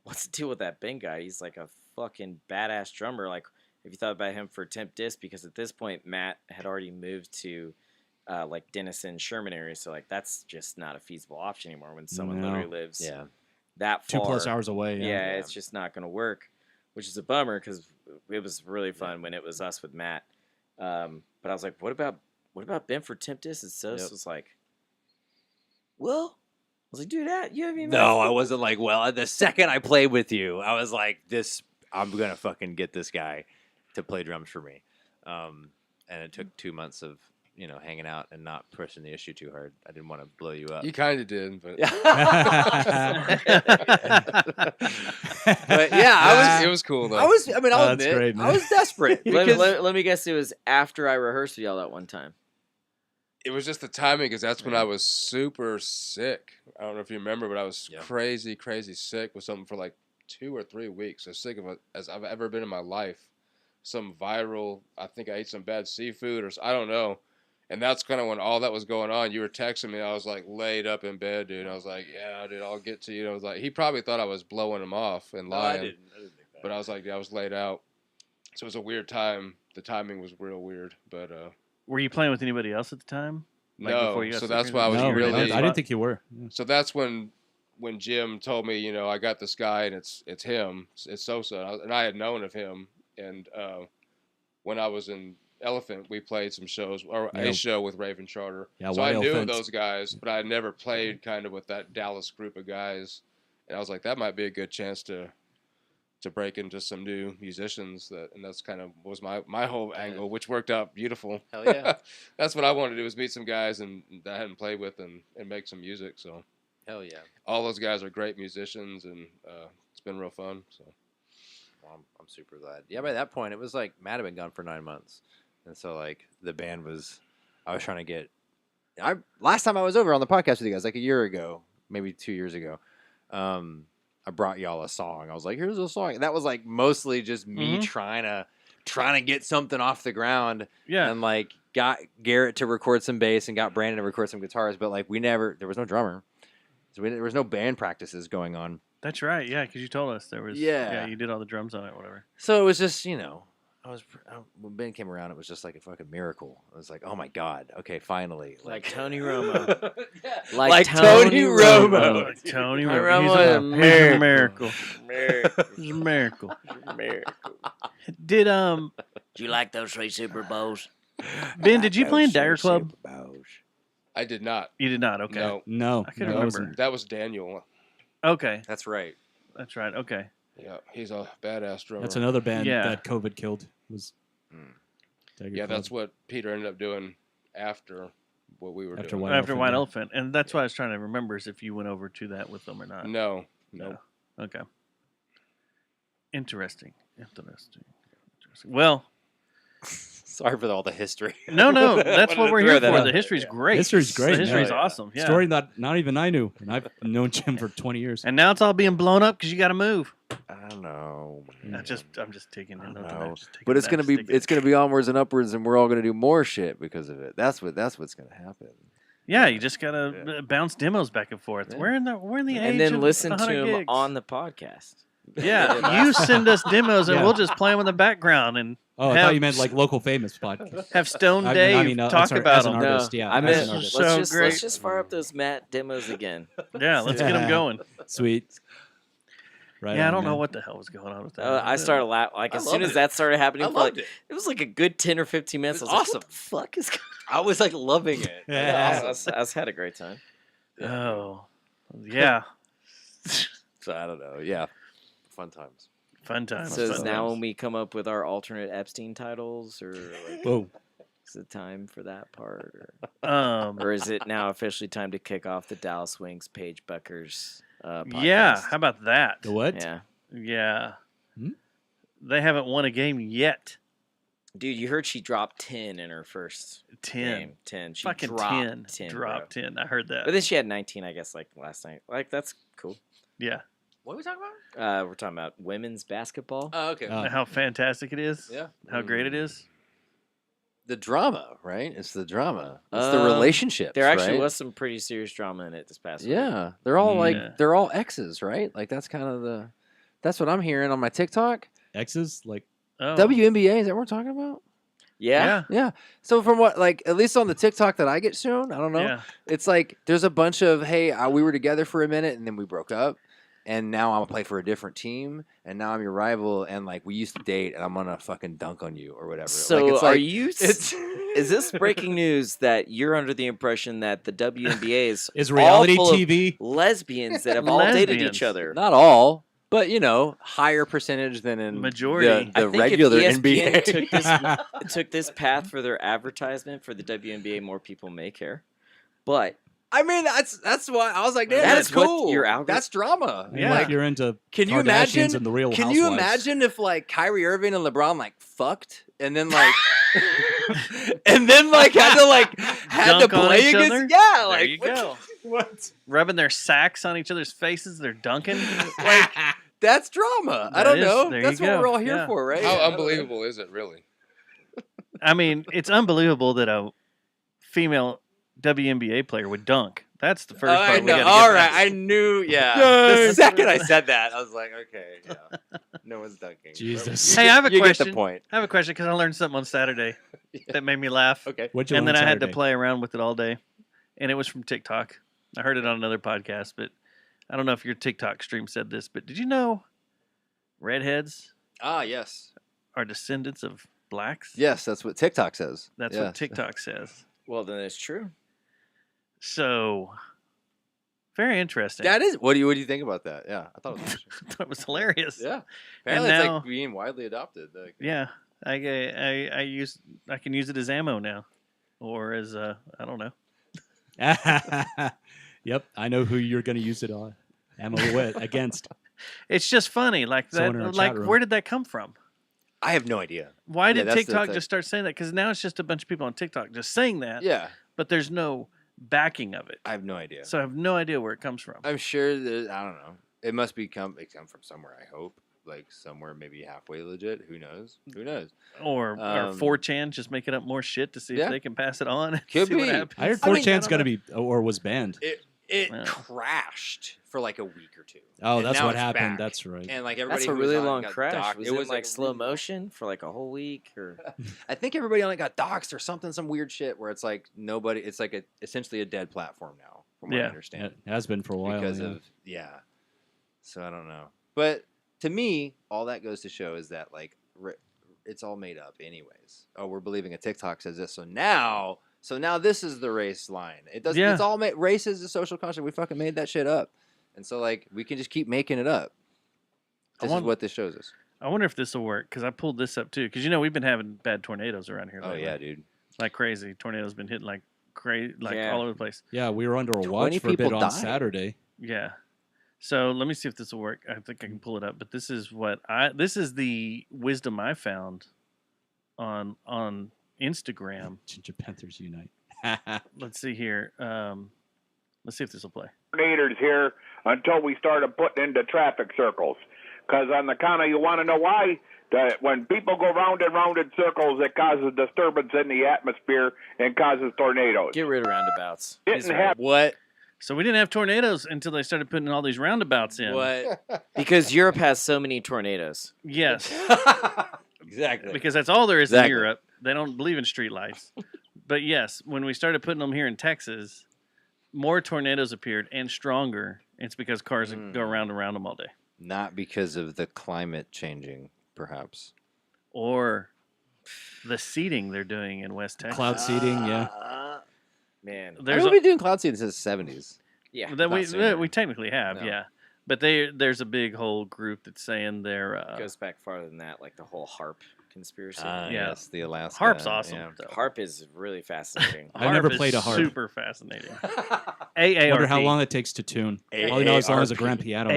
what's the deal with that Ben guy? He's like a fucking badass drummer. Like, have you thought about him for Temp Disc? Because at this point, Matt had already moved to like Denison, Sherman area. So like that's just not a feasible option anymore when someone No. literally lives Yeah. that far. 2+ hours away. Yeah, it's just not going to work, which is a bummer because it was really fun when it was us with Matt. But I was like, what about Ben for Temp Disc? And Sos was like, well, I was like, dude, you haven't even. No, I wasn't like, well, the second I played with you, I was like, I'm going to fucking get this guy to play drums for me. And it took 2 months of, hanging out and not pushing the issue too hard. I didn't want to blow you up. You kind of did, but But yeah, it was cool though. I'll That's admit, great, man. I was desperate. Let me guess, it was after I rehearsed with y'all that one time. It was just the timing because that's when I was super sick. I don't know if you remember, but I was crazy sick with something for like 2 or 3 weeks. As sick of it as I've ever been in my life. Some viral, I think I ate some bad seafood or I don't know. And that's kind of when all that was going on. You were texting me. I was like laid up in bed, dude. I was like, yeah, dude, I'll get to you. I was like, he probably thought I was blowing him off and lying. I didn't think that. But I was like, yeah, I was laid out. So it was a weird time. The timing was real weird. But Were you playing with anybody else at the time? Like, no, before you got so sick that's or why I was anything? No, really. I didn't think you were. Yeah. So that's when Jim told me, I got this guy and it's him. It's Sosa, and I had known of him. And when I was in Elephant, we played some shows or a show with Raven Charter. Yeah, so White I knew Elephant. those guys, but I had never played kind of with that Dallas group of guys. And I was like, that might be a good chance to break into some new musicians. And that's kind of was my whole angle, which worked out beautiful. Hell yeah. That's what I wanted to do was meet some guys and that I hadn't played with and make some music. So Hell yeah. all those guys are great musicians, and it's been real fun. So Well, I'm super glad. Yeah, by that point, it was like Matt had been gone for 9 months. And so, like, the band was, I was trying to get, last time I was over on the podcast with you guys, like a year ago, maybe 2 years ago, I brought y'all a song. I was like, here's a song. And that was like mostly just me trying to get something off the ground. Yeah. And like got Garrett to record some bass and got Brandon to record some guitars. But like there was no drummer. So there was no band practices going on. That's right. Yeah, because you told us there was. Yeah. You did all the drums on it, whatever. So it was just, when Ben came around, it was just like a fucking miracle. I was like, oh my God. Okay, finally. Like Tony Romo. Like Tony Romo. Like Tony Romo. He's a miracle. He's a miracle. Did Do you like those 3 Super Bowls? Ben? Did you play in Dagger Club? I did not. You did not. Okay. No. I couldn't no, remember. That was Daniel. Okay. That's right. That's right. Okay. Yeah, he's a badass drummer. That's another band Yeah. that COVID killed. Was Dagger Yeah, Club. that's what Peter ended up doing after what we were After doing. White After Elephant, White yeah. Elephant, and that's why I was trying to remember is if you went over to that with them or not. No. Okay. Interesting. Well, Sorry for all the history. no, that's what we're here for. The history's great. History's great. The history's Yeah. awesome. Yeah. Story that not even I knew, and I've known Jim for 20 years. And now it's all being blown up because you got to move. I don't know. I'm just taking it. But it's gonna be onwards and upwards, and we're all gonna do more shit because of it. That's what's gonna happen. Yeah, you just gotta bounce demos back and forth. Yeah. We're in the age And then of listen to 100 him gigs. on the podcast. Yeah, you send us demos and Yeah. we'll just play them in the background and Oh, I thought you meant like local famous podcast. have Stone I Dave mean, talk sorry, about as an them. artist, yeah. I as meant an artist. So great. let's just fire up those Matt demos again. Yeah, let's get them going. Sweet. Right Yeah, I on, don't know man. what the hell was going on with that. I started laughing. Like, as soon as that started happening, I for, like, loved it. it was like a good 10 or 15 minutes. It I was was like, awesome. what the fuck is going I was like loving it. on? Awesome. I had a great time. Oh, yeah. So I don't know. Yeah, fun times. Fun times. So is fun now times. when we come up with our alternate Epstein titles, or like, Whoa. is it time for that part? Um, Or is it now officially time to kick off the Dallas Wings Paige Bucker's podcast? yeah, how about that? The what? Yeah. Yeah. Hmm? They haven't won a game yet. Dude, you heard she dropped 10 in her first 10. game. 10. She Fucking dropped 10. 10. Dropped 10. I heard that. But then she had 19, I guess, like last night. Like, that's cool. Yeah. What are we talking about? We're talking about women's basketball. Oh, okay. How fantastic it is. Yeah. How great it is. The drama, right? It's the drama. It's the Um, relationships. There actually right? was some pretty serious drama in it this past week. Yeah, they're all like Yeah. they're all exes, right? Like that's kind of that's what I'm hearing on my TikTok. X's like Oh. WNBA, is that what we're talking about? Yeah. Yeah. So from what, like, at least on the TikTok that I get shown, I don't know. Yeah. It's like there's a bunch of, hey, we were together for a minute and then we broke up, and now I'm gonna play for a different team, and now I'm your rival, and like we used to date, and I'm gonna fucking dunk on you or whatever. So like, it's are like, you? It's Is this breaking news that you're under the impression that the WNBA is reality all full of TV lesbians that have all dated each other? not all, but you know, higher percentage than in Majority. the I think regular if ESPN NBA. took this path for their advertisement for the WNBA, more people may care. But I mean, that's why I was like, That that's is what cool. your algorithm- That's drama. yeah. Like, Like you're into can you Kardashians imagine? and the Real Can Housewives. you imagine if like Kyrie Irving and LeBron like fucked and then like and then like had to Dunk on play each against? other? Yeah, There like you what- go. What? Rubbing their sacks on each other's faces. They're dunking. Like that's drama. I That don't is- know. there That's you what go. we're all here Yeah. for, right? How unbelievable is it, really? I mean, it's unbelievable that a female WNBA player would dunk. That's the first part. I we know. gotta All get right, past. I knew. Yeah. Yay. The second I said that, I was like, okay, yeah. No one's dunking. Jesus. Hey, I have a You question. get the point. I have a question because I learned something on Saturday that made me laugh. Okay. What'd you And learn then I had to Saturday? play around with it all day. And it was from TikTok. I heard it on another podcast, but I don't know if your TikTok stream said this, but did you know redheads Ah, yes. are descendants of blacks? Yes, that's what TikTok says. That's Yeah. what TikTok says. well, then it's true. So, very interesting. That is. What do you think about that? Yeah, I thought it was interesting. I thought it was hilarious. Yeah. And Apparently, it's now- like being widely adopted. Like, Yeah, I can use it as ammo now, or as I don't know. Yep, I know who you're going to use it on. Ammo with against. It's just funny, like Someone in our that. chat Like, room. where did that come from? I have no idea. Why Yeah, did that's the TikTok thing. just start saying that? Because now it's just a bunch of people on TikTok just saying that. Yeah, But there's no backing of it, I have no idea. so I have no idea where it comes from. I'm sure that I don't know. It must be come from somewhere. I hope, like somewhere maybe halfway legit. Who knows? Who knows? Or 4chan just making up more shit to see yeah. if they can pass it on. And Could see what be. happens. I heard I mean, 4chan's I going to don't be or was banned. It Yeah. crashed for like a week or two. Oh, And that's now what it's happened. back. That's right. And like everybody, That's a who was really on it long got crash. doxxed. Was It it was like slow really- motion for like a whole week, or I think everybody only got doxxed or something, some weird shit where it's like nobody. It's like essentially a dead platform now, from what I Yeah. understand. It has been for a while. Because yeah. of So I don't know, but to me, all that goes to show is that like it's all made up, anyways. Oh, we're believing a TikTok says this, so now this is the race line. It doesn't. Yeah. It's all race is a social construct. We fucking made that shit up, and so like we can just keep making it up. This is what this shows us. I wonder if this will work because I pulled this up too. Because we've been having bad tornadoes around here. Oh lately. yeah, dude. Like crazy. Tornadoes been hitting like crazy, like Yeah. all over the place. Yeah, we were under a 20 watch for a bit people on died. Saturday. Yeah. So let me see if this will work. I think I can pull it up. But this is this is the wisdom I found on Instagram. Ginger Panthers unite. Let's see here. Let's see if this will play. Coordinators here until we started putting into traffic circles. Because on the counter, you want to know why? That when people go round and round in circles, it causes disturbance in the atmosphere and causes tornadoes. get rid of roundabouts? Didn't happen. What? So we didn't have tornadoes until they started putting all these roundabouts in. What? Because Europe has so many tornadoes. Yes. Exactly. Because that's all there is Exactly. in Europe. They don't believe in streetlights. But yes, when we started putting them here in Texas, more tornadoes appeared and stronger. It's because cars go around and around them all day. Not because of the climate changing, perhaps. Or the seeding they're doing in West Texas. Cloud seeding, yeah. Man, There's We've been doing cloud seeding since the 70s. yeah. that not sooner. we technically have, No. yeah. But there's a big whole group that's saying they're It goes back farther than that, like the whole HARP conspiracy. Yeah. Yes, the Alaska. HARP's awesome. yeah. though. HARP is really fascinating. I've never is played a harp. Super fascinating. I wonder how long it takes to tune. All you know as long as a grand piano.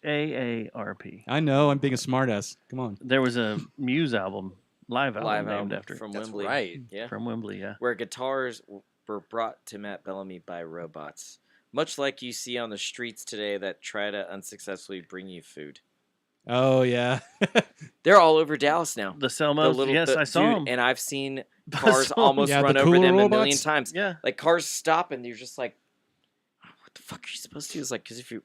HAARP. I know. I'm being a smartass. Come on. There was a Muse album, live album named after from That's Wembley. right. Yeah. from Wembley. Yeah. Where guitars were brought to Matt Bellamy by robots. Much like you see on the streets today that try to unsuccessfully bring you food. Oh yeah. They're all over Dallas now. The Selmos. Yes, I saw them. And I've seen cars Selmos. almost Yeah, run the over cooler them a robots? million times. Yeah. Like cars stop and you're just like, what the fuck are you supposed to do? It's like, because if you.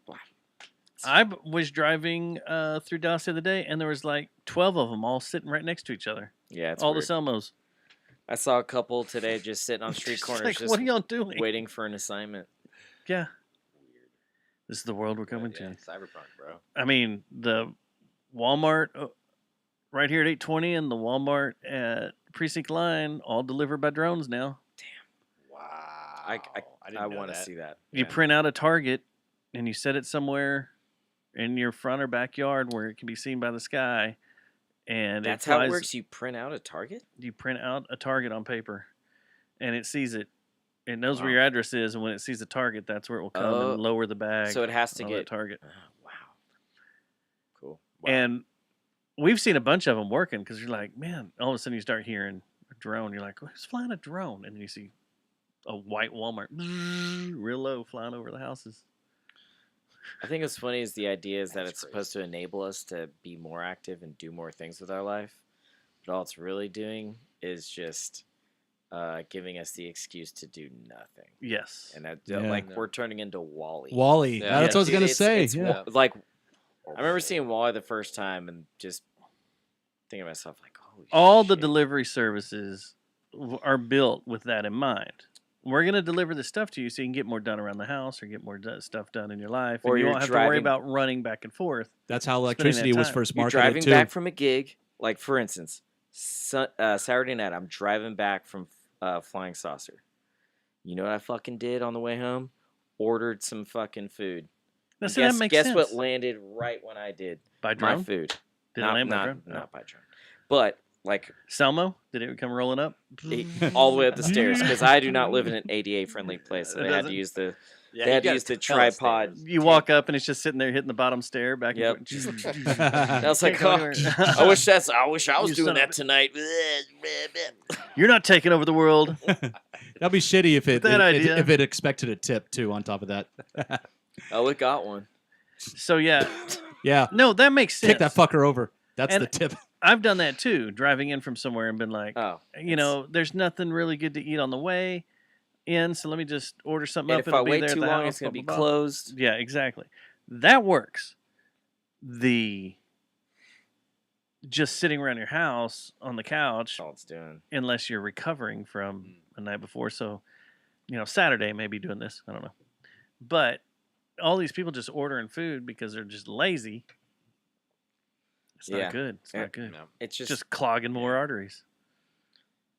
I was driving through Dallas the other day, and there was like 12 of them all sitting right next to each other. Yeah, it's all weird. the Selmos. I saw a couple today just sitting on street Just corners, like, just what are y'all doing? waiting for an assignment. Yeah. This is the world we're coming to. Cyberpunk, bro. I mean, the Walmart right here at 820 and the Walmart at Precinct Line all delivered by drones now. Wow. I want to see that. You print out a target and you set it somewhere in your front or backyard where it can be seen by the sky. And That's it how it flies, works. You print out a target? You print out a target on paper and it sees it. It knows Wow. where your address is, and when it sees the target, that's where it will come and lower the bag. So it has to on get that target. Wow. Cool. And we've seen a bunch of them working because you're like, man, all of a sudden you start hearing a drone. You're like, who's flying a drone? And then you see a white Walmart real low flying over the houses. I think what's funny is the idea is that it's supposed to enable us to be more active and do more things with our life. But all it's really doing is just giving us the excuse to do nothing. Yes. And that, Yeah. like, we're turning into Wall-E. Wall-E. Yeah. That's what I was Dude, gonna it's- say. it's yeah. like, I remember seeing Wall-E the first time and just thinking to myself, like, holy All shit. the delivery services are built with that in mind. We're going to deliver the stuff to you so you can get more done around the house or get more stuff done in your life. Or and you you're won't have to worry driving- about running back and forth. That's how spending that electricity was time. first You're marketed driving too. back from a gig, like, for instance, Saturday night, I'm driving back from Flying Saucer. You know what I fucking did on the way home? Ordered some fucking food. Now, And see, that makes guess sense. what landed right when I did By my drone? food? Did it land by drone? Not by drone. But, like, Selmo? Did it come rolling up? all the way up the stairs because I do not live in an ADA friendly place. So It they had to doesn't? use the Yeah, they you had to gotta use the tell us tripod. You walk up and it's just sitting there hitting the bottom stair back Yep. and forth. And I was like, Can't go oh, anywhere. I wish I was You doing son of that a- tonight. You're not taking over the world. That'd be shitty if it, That idea. if it expected a tip too on top of that. Oh, it got one. So, yeah. Yeah. No, that makes sense. Kick that fucker over. That's And the tip. I've done that too, driving in from somewhere and been like, Oh, you know, there's nothing really good to eat on the way in, so let me just order something and up. if I It'll be wait there at too the long, house, it's gonna blah, be blah, blah. closed. Yeah, exactly. That works. The just sitting around your house on the couch, That's all it's doing. unless you're recovering from a night before. So, you know, Saturday maybe doing this. I don't know. But all these people just ordering food because they're just lazy. It's Yeah. not good. It's Yeah. not good. No. It's Just clogging more arteries.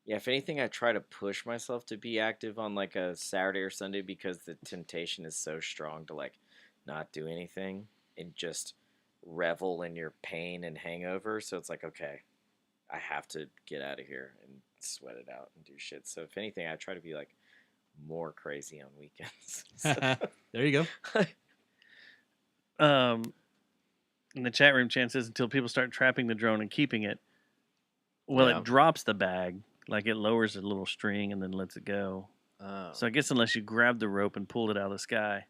Yeah, if anything, I try to push myself to be active on like a Saturday or Sunday because the temptation is so strong to like not do anything and just revel in your pain and hangover. So it's like, okay, I have to get out of here and sweat it out and do shit. So if anything, I try to be like more crazy on weekends. There you go. In the chat room, Chan says until people start trapping the drone and keeping it, well, Yeah. it drops the bag. Like it lowers a little string and then lets it go. Oh. So I guess unless you grabbed the rope and pulled it out of the sky.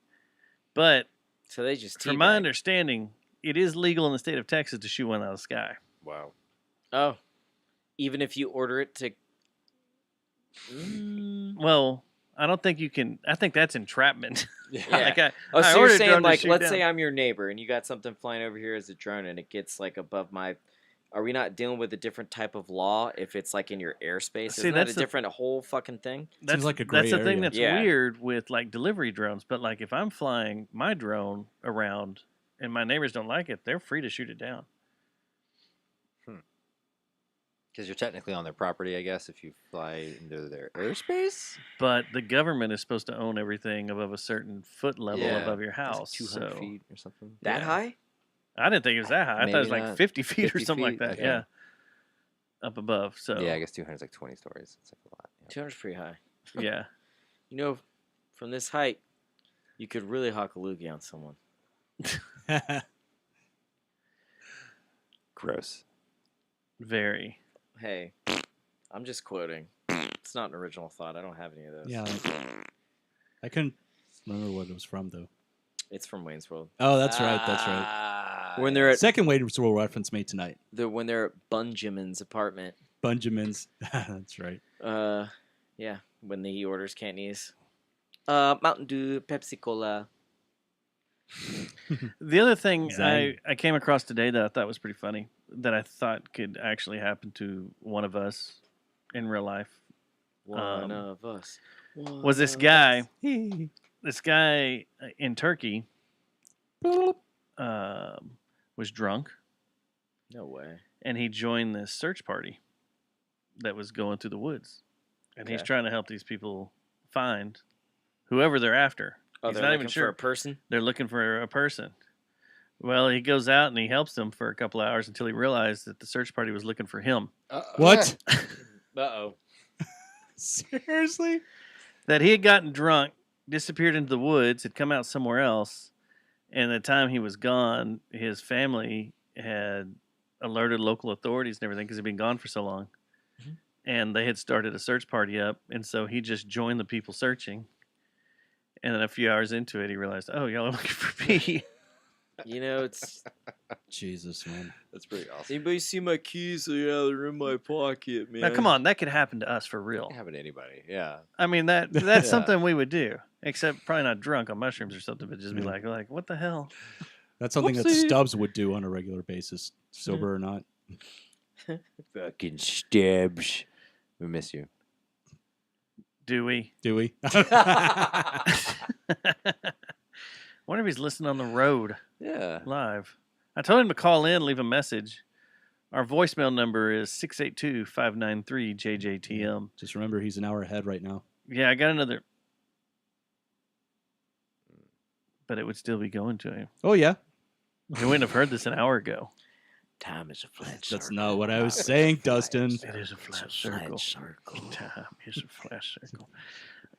But so they just from my teabag. understanding, it is legal in the state of Texas to shoot one out of the sky. Wow. Oh, even if you order it to. Well, I don't think you can. I think that's entrapment. Yeah. Like I Oh, so ordered you're a saying drone to like, shoot let's down. say I'm your neighbor and you got something flying over here as a drone and it gets like above my. Are we not dealing with a different type of law if it's like in your airspace? See, Isn't that that's a the- different whole fucking thing? That's like a gray that's the thing area. that's Yeah. weird with like delivery drones. But like if I'm flying my drone around and my neighbors don't like it, they're free to shoot it down. Because you're technically on their property, I guess, if you fly into their airspace. But the government is supposed to own everything above a certain foot level Yeah. above your It's like house. 200 so feet or something. That high? I didn't think it was that high. I thought it was Maybe like not. 50 feet or 50 something like feet? that. Okay. Yeah, up above. So Yeah, I guess 200 is like 20 stories. It's like a lot. 200's pretty high. yeah. You know, from this height, you could really hawk a loogie on someone. Gross. Very. Hey, I'm just quoting. It's not an original thought. I don't have any of those. Yeah. I couldn't remember what it was from, though. It's from Wayne's World. Oh, that's right. That's right. When they're at Second Wayne's World reference made tonight. when they're at Benjamin's apartment. Benjamin's. That's right. Yeah, when he orders Cantonese. Mountain Dew, Pepsi Cola. The other thing Zang. I came across today that I thought was pretty funny, that I thought could actually happen to one of us in real life, One of us. was this guy. This guy in Turkey was drunk, No way. and he joined this search party that was going through the woods, and he's Okay. trying to help these people find whoever they're after. Oh, He's they're not looking even for sure. a person? They're looking for a person. Well, he goes out and he helps them for a couple hours until he realized that the search party was looking for him. What? Uh-oh. Seriously? That he had gotten drunk, disappeared into the woods, had come out somewhere else, and the time he was gone, his family had alerted local authorities and everything because he'd been gone for so long. Mhm. And they had started a search party up, and so he just joined the people searching. And then a few hours into it, he realized, oh, y'all are looking for me. You know, it's... Jesus, man. That's pretty awesome. Anybody see my keys? Yeah, they're in my pocket, man. Now, come on, that could happen to us for It real. can happen to anybody. Yeah. I mean, that's Yeah. something we would do, except probably not drunk on mushrooms or something, but just be like, what the hell? That's something that Whoopsie. Stubbs would do on a regular basis, sober or not. Fucking Stubbs. We miss you. Do we? Do we? Wonder if he's listening on the road Yeah. live. I told him to call in, leave a message. Our voicemail number is 682-593-JJTM. Just remember, he's an hour ahead right now. Yeah, I got another. But it would still be going to him. Oh, yeah. He wouldn't have heard this an hour ago. Time is a flat circle. That's not what I was saying, Dustin. It is a flat circle. circle. Time is a flat circle.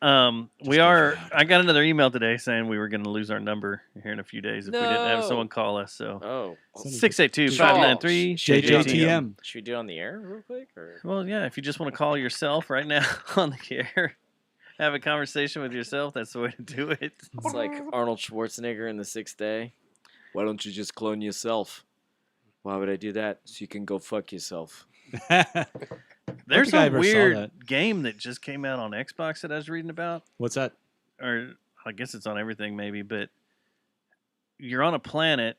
I got another email today saying we were going to lose our number here in a few days if we didn't have No. someone call us. So Oh. 682-593-JJTM. JJTM. Should we do it on the air real quick? Or? Well, yeah, if you just want to call yourself right now on the air, have a conversation with yourself, that's the way to do it. It's like Arnold Schwarzenegger in The Sixth Day. Why don't you just clone yourself? Why would I do that? So you can go fuck yourself. There's think I a ever saw weird that. game that just came out on Xbox that I was reading about. What's that? Or I guess it's on everything maybe, but you're on a planet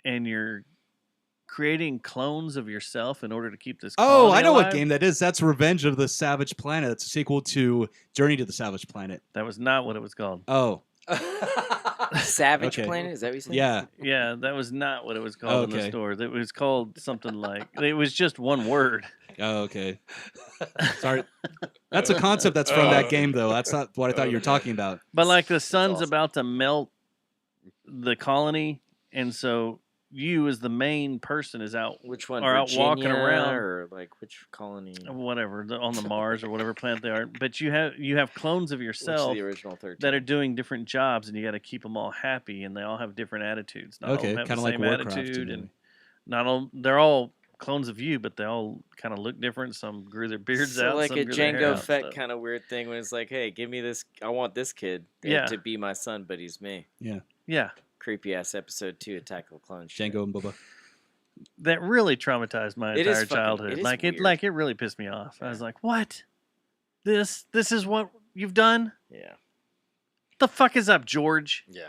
and you're creating clones of yourself in order to keep this Oh, colony I know what alive. game that is. That's Revenge of the Savage Planet. It's a sequel to Journey to the Savage Planet. That was not what it was called. Oh, Savage Okay. Planet? Is that what you said? yeah. Yeah, that was not what it was called in the Okay. store. It was called something like, it was just one word. Oh, okay. Sorry. That's a concept that's from that game, though. That's not what I thought you were talking about. But like the sun's awesome. about to melt the colony, and so you as the main person is out Which one? Or out walking Virginia, around. or like which colony? whatever on the Mars or whatever planet they are. But you have clones of Which is yourself the original 13? that are doing different jobs, and you got to keep them all happy, and they all have different attitudes. Not all of Okay, them have kind the of like same Warcraft. attitude, in a and way. not all they're all clones of you, but they all kind of look different. Some grew their beards so out, like some a grew their hair Django out, Fett stuff. kind of weird thing when it's like, hey, give me this. I want this kid Yeah. to be my son, but he's me. Yeah, Creepy ass episode 2 Attack of the Clones. shit. Django and Boba. that really traumatized my It is entire fucking- childhood. it is Like weird. it really pissed me off. I was like, what? This is what you've done? Yeah. The fuck is up, George? Yeah.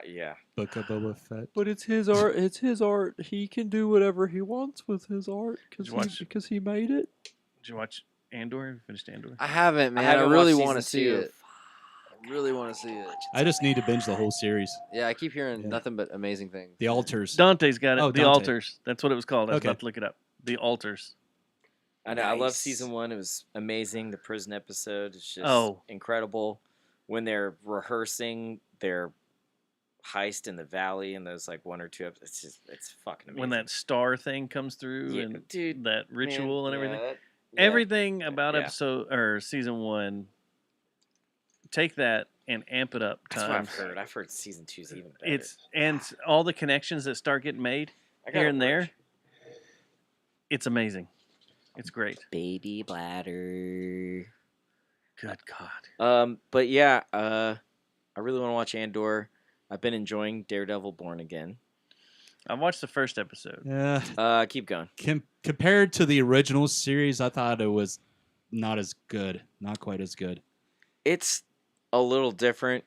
Yeah. Book of Boba Fett. But it's his art. It's his art. He can do whatever he wants with his art Did you watch- because he made it. Did you watch Andor? Have you finished Andor? I haven't, man. I, haven't really watched want to season see 2. it. Really want to see it. I just need to binge the whole series. Yeah, I keep hearing nothing but amazing things. The Altars. Dante's got it. Oh, the Dante. Altars. That's what it was called. I was Okay. about to look it up. The Altars. I know. I love season 1. It was amazing. The prison episode is just Oh. incredible. When they're rehearsing their heist in the valley and those like 1 or 2 episodes, it's fucking amazing. When that star thing comes through Yeah, and dude, that ritual and everything. yeah. Everything about Yeah. episode or season 1, take that and amp it up That's what times. I've heard. I've heard season 2 is even better. And all the connections that start getting made here and there. It's amazing. It's great. Baby bladder. Good God. But yeah, I really want to watch Andor. I've been enjoying Daredevil Born Again. I watched the first episode. Yeah. Keep going. Compared to the original series, I thought it was not as good. Not quite as good. It's a little different.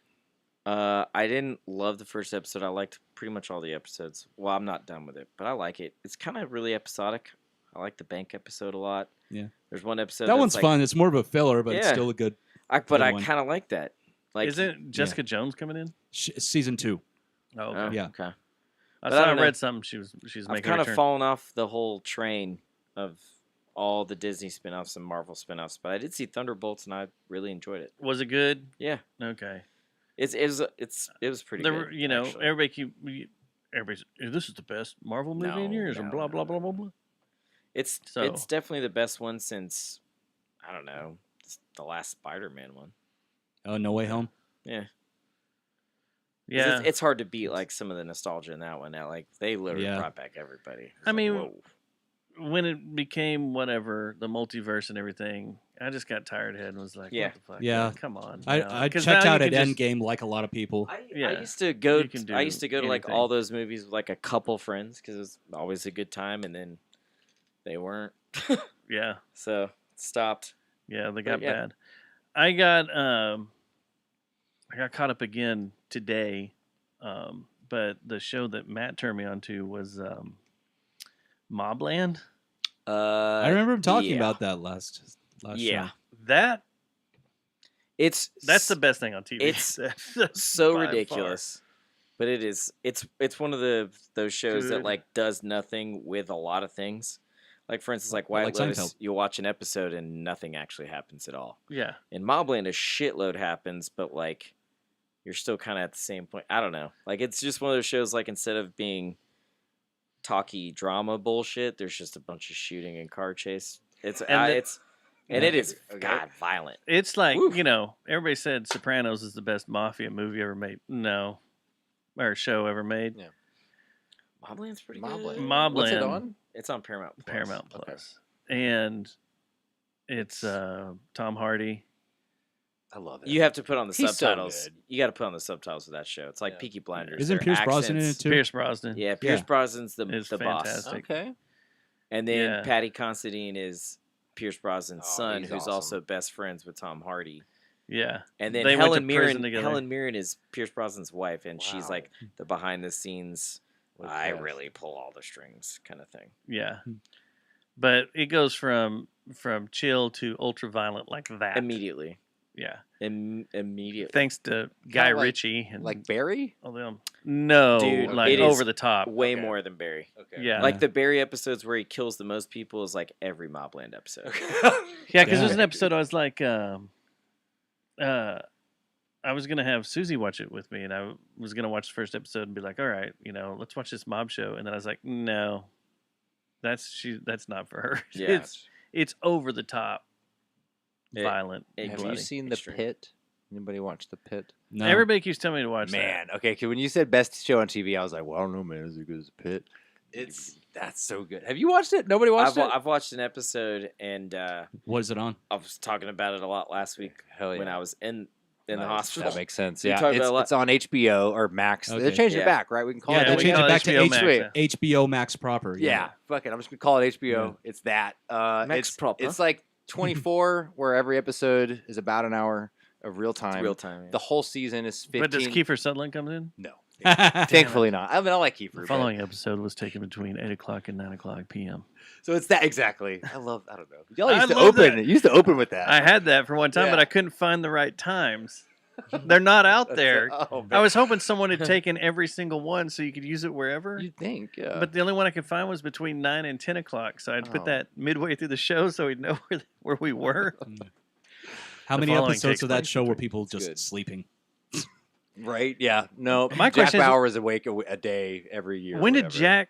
I didn't love the first episode. I liked pretty much all the episodes. Well, I'm not done with it, but I like it. It's kind of really episodic. I like the bank episode a lot. Yeah. There's one episode That that's one's like, fun. It's more of a filler, but it's Yeah. still a good. But good I one. kind of like that. Like, Isn't Jessica Jones coming in? Season 2. Oh, okay. Yeah. Okay. I But saw. I don't know. read something. She's I've making. kind a of return. fallen off the whole train of all the Disney spin-offs and Marvel spin-offs, but I did see Thunderbolts and I really enjoyed it. Was it good? Yeah. Okay. It was pretty good. You know, actually. everybody's. This is the best Marvel movie in No, years, and blah blah blah blah blah. It's So- definitely the best one since I don't know, the last Spider-Man one. Oh, No Way Home. Yeah. 'Cause Yeah. It's hard to beat like some of the nostalgia in that one. Now, like they literally Yeah. brought back everybody. It's I like, mean, whoa. when it became whatever the multiverse and everything, I just got tired of it and was like, Yeah. what the fuck? Yeah. man? Come on. I 'Cause checked now out you at can just- Endgame like a lot of people. I Yeah. used to go. You can I do used to go to like anything. all those movies with like a couple friends because it was always a good time, and then they weren't. Yeah. So it stopped. Yeah, they got yeah. bad. I got caught up again today, but the show that Matt turned me on to was Mobland. I remember him talking yeah. about that last Yeah. show. That's the best thing on TV. It's That's so by far. ridiculous, but it is. It's one of those shows that Good. like does nothing with a lot of things. Like for instance, like White Like Lotus, Seinfeld. you'll watch an episode and nothing actually happens at all. Yeah. In Mobland, a shitload happens, but like you're still kind of at the same point. I don't know. Like it's just one of those shows. Like instead of being talky drama bullshit, there's just a bunch of shooting and car chase. It is God violent. It's like, you know, everybody said Sopranos is the best mafia movie ever made. No. Or show ever made. Yeah. Mobland's pretty Mobland. good. Mobland. What's it on? It's on Paramount Plus. Paramount Okay. Plus. And it's Tom Hardy. I love it. You have to put on the He's so subtitles. good. You got to put on the subtitles of that show. It's like Yeah. Peaky Blinders. Isn't Their Pierce Brosnan in it accents- too? Pierce Brosnan. Yeah, Pierce Yeah. Brosnan's the Is boss. fantastic. Okay. And then Yeah. Patty Considine is Pierce Brosnan's Oh, son, he's who's awesome. also best friends with Tom Hardy. Yeah. And then They went to Helen Mirren. prison together. Helen Mirren is Pierce Brosnan's wife, and she's Wow. like the behind the scenes. With I Jeff. really pull all the strings, kind of thing. Yeah. But it goes from chill to ultra violent like that. Immediately. Yeah. Immediately. Thanks to Guy like- Ritchie and Like Barry? all them. No, Dude, like it is over the top. Way Okay. more than Barry. Okay. Yeah. Like the Barry episodes where he kills the most people is like every Mobland episode. Yeah, because Yeah. there's an episode I was like, I was gonna have Susie watch it with me, and I was gonna watch the first episode and be like, all right, you know, let's watch this mob show, and then I was like, no, that's not for her. Yeah. It's over the top, It- violent. it- Have bloody. you seen The Extreme. Pit? Anybody watch The Pit? No. Everybody keeps telling me to watch that. Man, okay. 'Cause when you said best show on TV, I was like, well, I don't know, man. Is it good as The Pit? That's so good. Have you watched it? Nobody watched it? I've watched an episode, and What is it on? I was talking about it a lot last week Hell yeah. when I was in the Nice. hospital. That makes sense. We Yeah, talked about it's, a lot- it's on HBO or Max. Okay. They changed Yeah. it back, right? We can call Yeah, it they we that. changed call it it back to HBO H- Max, yeah. HBO Max proper. Yeah, fuck it. I'm just gonna call it HBO. Yeah. It's that. Max it's proper. It's like 24, where every episode is about an hour of real It's time. real time. Yeah. The whole season is 15. But does Kiefer Sutherland come in? No, Yeah. thankfully not. I mean, I like Kiefer. The but- following episode was taken between 8 o'clock and 9 o'clock p.m. So it's that exactly. I don't know. Y'all I used to love open. that. You used to open with that. I had that for one time, but Yeah. I couldn't find the right times. They're not out That's there. oh, I was hoping someone had taken every single one so you could use it wherever. You'd think, yeah. But the only one I could find was between 9 and 10 o'clock. So I'd put that midway through the show so we'd know where we were. How The many following episodes takes of that place show were between- people just sleeping? Right? Yeah. No. My Jack question is- Bauer is awake a day every year. When or did whatever. Jack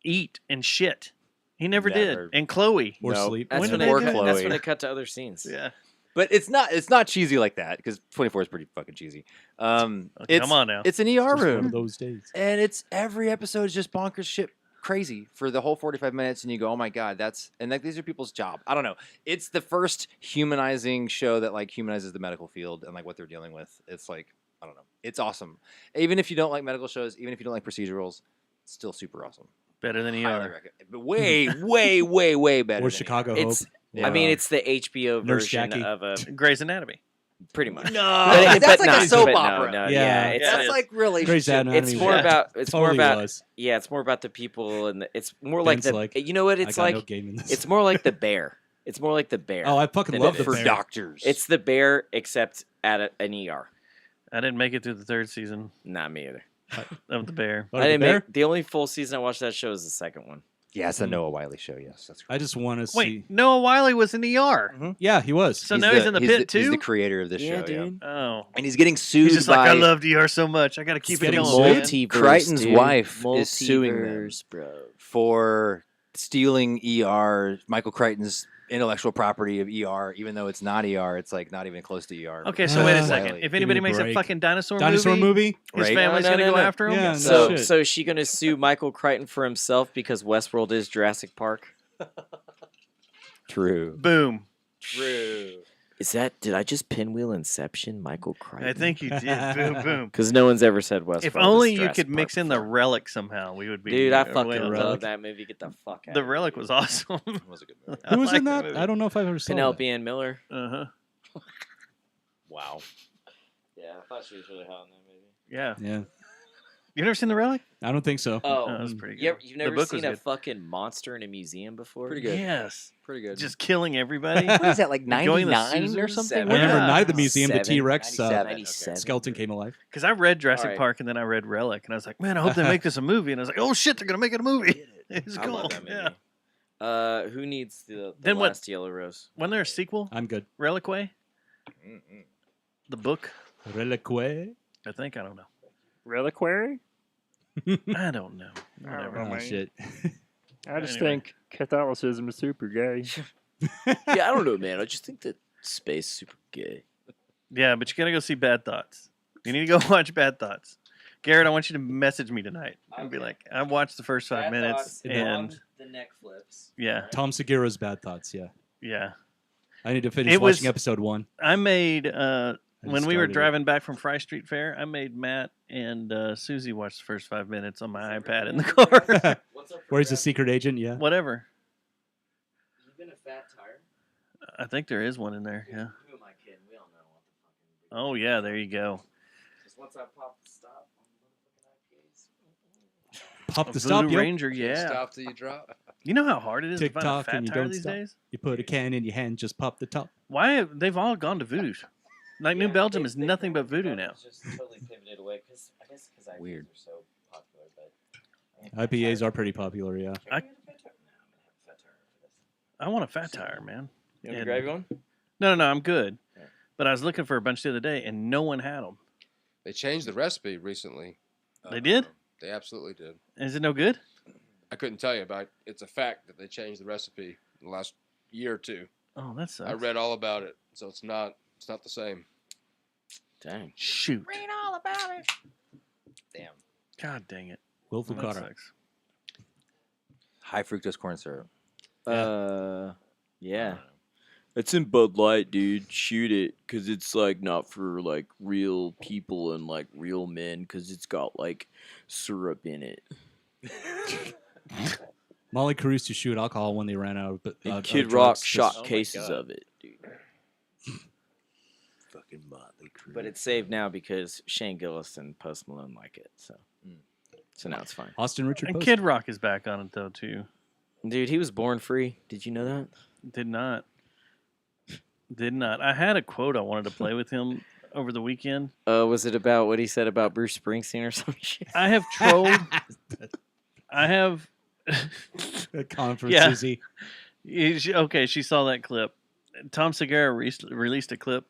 eat and shit? He never Never. did. And Chloe. Or No, sleep. That's When when, did they they cut, do that's it? when they cut to other scenes. Yeah. But it's not cheesy like that because 24 is pretty fucking cheesy. It's, come on now. It's an ER Just one room. of those days. And it's every episode is just bonkers shit crazy for the whole 45 minutes, and you go, oh my god, these are people's job. I don't know. It's the first humanizing show that like humanizes the medical field and like what they're dealing with. It's like, I don't know. It's awesome. Even if you don't like medical shows, even if you don't like procedurals, it's still super awesome. Better than Highly ER. recommend. But way better. Or than Chicago ER. Hope. It's. Yeah. I mean, it's the HBO Nurse version Jackie. of a Grey's Anatomy. pretty much. No, But that's like not- a soap but no, opera. No, Yeah. it's That's like really. Grey's Anatomy. It's more was- about. It's totally more about. was. Yeah, it's more about the people, and it's more like Ben's the. like, you know what? I It's got like no game in this. it's more like the Bear. It's more like the Bear. Oh, I fucking than love it the is- for Bear. doctors. It's the Bear, except at an ER. I didn't make it through the third season Not me either. of The Bear. Oh, I the didn't Bear? make the only full season I watched that show is the second one. yeah, it's a Noah Wiley show. Yes, that's I just want to see. Wait, Noah Wiley was in ER. Yeah, he was. So now he's in the pit He's too? the creator of this Yeah, show. dude. Oh. And he's getting sued He's just by like, I loved ER so much. I got to keep it getting going. sued? man." Crichton's dude. wife is suing them. Multiverse, bro. for stealing ER, Michael Crichton's intellectual property of ER, even though it's not ER. It's like not even close to ER. Okay, so wait a Uh, second. Wiley. If me anybody a makes a break. fucking dinosaur Dinosaur movie? his Right? family's No, going to no, go no. after him? Yeah, no So, shit. so is she gonna sue Michael Crichton for himself because Westworld is Jurassic Park? True. Boom. True. Is that? Did I just pinwheel Inception, Michael Crichton? I think you did. Boom, boom. Because no one's ever said Westworld. If only is you Jurassic could mix Park in the before. Relic somehow, we would be. Dude, I way fucking above. love that movie. Get the fuck out. The of here, Relic dude. was awesome. That was a good movie. Who was in like that? I don't know if I've ever seen Penelope Ann Miller. Uh huh. Wow. Yeah, I thought she was really hot in that movie. Yeah. Yeah, You've never seen The Relic? I don't think so. Oh, that was pretty good. you've The never book was seen a good. fucking monster in a museum before? Pretty good. Yes. Pretty good. Just killing everybody. what is that, like Going to 99 or Susan's? something? Seven. What Whenever is Night that? at the Museum, the 97, T-Rex 97. skeleton came alive. Because I read Jurassic Alright. Park and then I read Relic, and I was like, man, I hope they make this a movie. And I was like, oh shit, they're gonna make it a movie. It's I cool. love that movie. Yeah. Who needs the Then what- last Yellow Rose? Wasn't there a sequel? I'm good. Reliquary? The book? Reliquary? I think. I don't know. Reliquary? I don't know. Whatever. Oh, Oh, man. shit. I just Anyway. think Catholicism is super gay. Yeah, I don't know, man. I just think that space is super gay. Yeah, but you gotta go see Bad Thoughts. You need to go watch Bad Thoughts. Garrett, I want you to message me tonight and be like, I watched the first 5 minutes, and the neck flips. yeah, Tom Segura's Bad Thoughts, yeah. yeah. I need to finish It was- watching episode 1. I made I when we were started it. driving back from Fry Street Fair, I made Matt and Susie watch the first 5 minutes on my iPad in the car. Where he's a secret agent, yeah. Whatever. You been a fat tire? I think there is one in there. Yeah. Who am I kidding? We all know what the fucking. Oh yeah, there you go. Just once I pop the stop on the motherfucking IPAs. Pop the A stop, Voodoo yo. Ranger, yeah. Stop till you drop. You know how hard it is Tick to find a tock fat and you tire don't these stop. days? You put a can in your hand, just pop the top. Why they've all gone to Voodoo? Like New Belgium is nothing but Voodoo now. Just totally pivoted away because I guess because IPAs Weird. are so popular. But IPAs are pretty popular, yeah. I want a fat tire, man. You want me to And- grab you one? No, I'm good. But I was looking for a bunch the other day, and no one had them. They changed the recipe recently. They did? They absolutely did. Is it no good? I couldn't tell you about it. It's a fact that they changed the recipe in the last year or two. Oh, that sucks. I read all about it, so it's not the same. Dang. Shoot. Read all about it. Damn. God dang it. Will That Fucara. sucks. High fructose corn syrup. Yeah. It's in Bud Light, dude. Shoot it, cause it's like not for like real people and like real men, cause it's got like syrup in it. Molly Crew used to shoot alcohol when they ran out of And of Kid drugs, Rock 'cause- shot Oh my cases God. of it, dude. Fucking Motley Crue. But it's saved now because Shane Gillis and Post Malone like it, so now it's fine. Austin Richard And Post. Kid Rock is back on it, though, too. Dude, he was born free. Did you know that? Did not. Did not. I had a quote I wanted to play with him over the weekend. Was it about what he said about Bruce Springsteen or some shit? I have trolled. I have. Calling for Yeah. Susie. Okay, she saw that clip. Tom Segura released a clip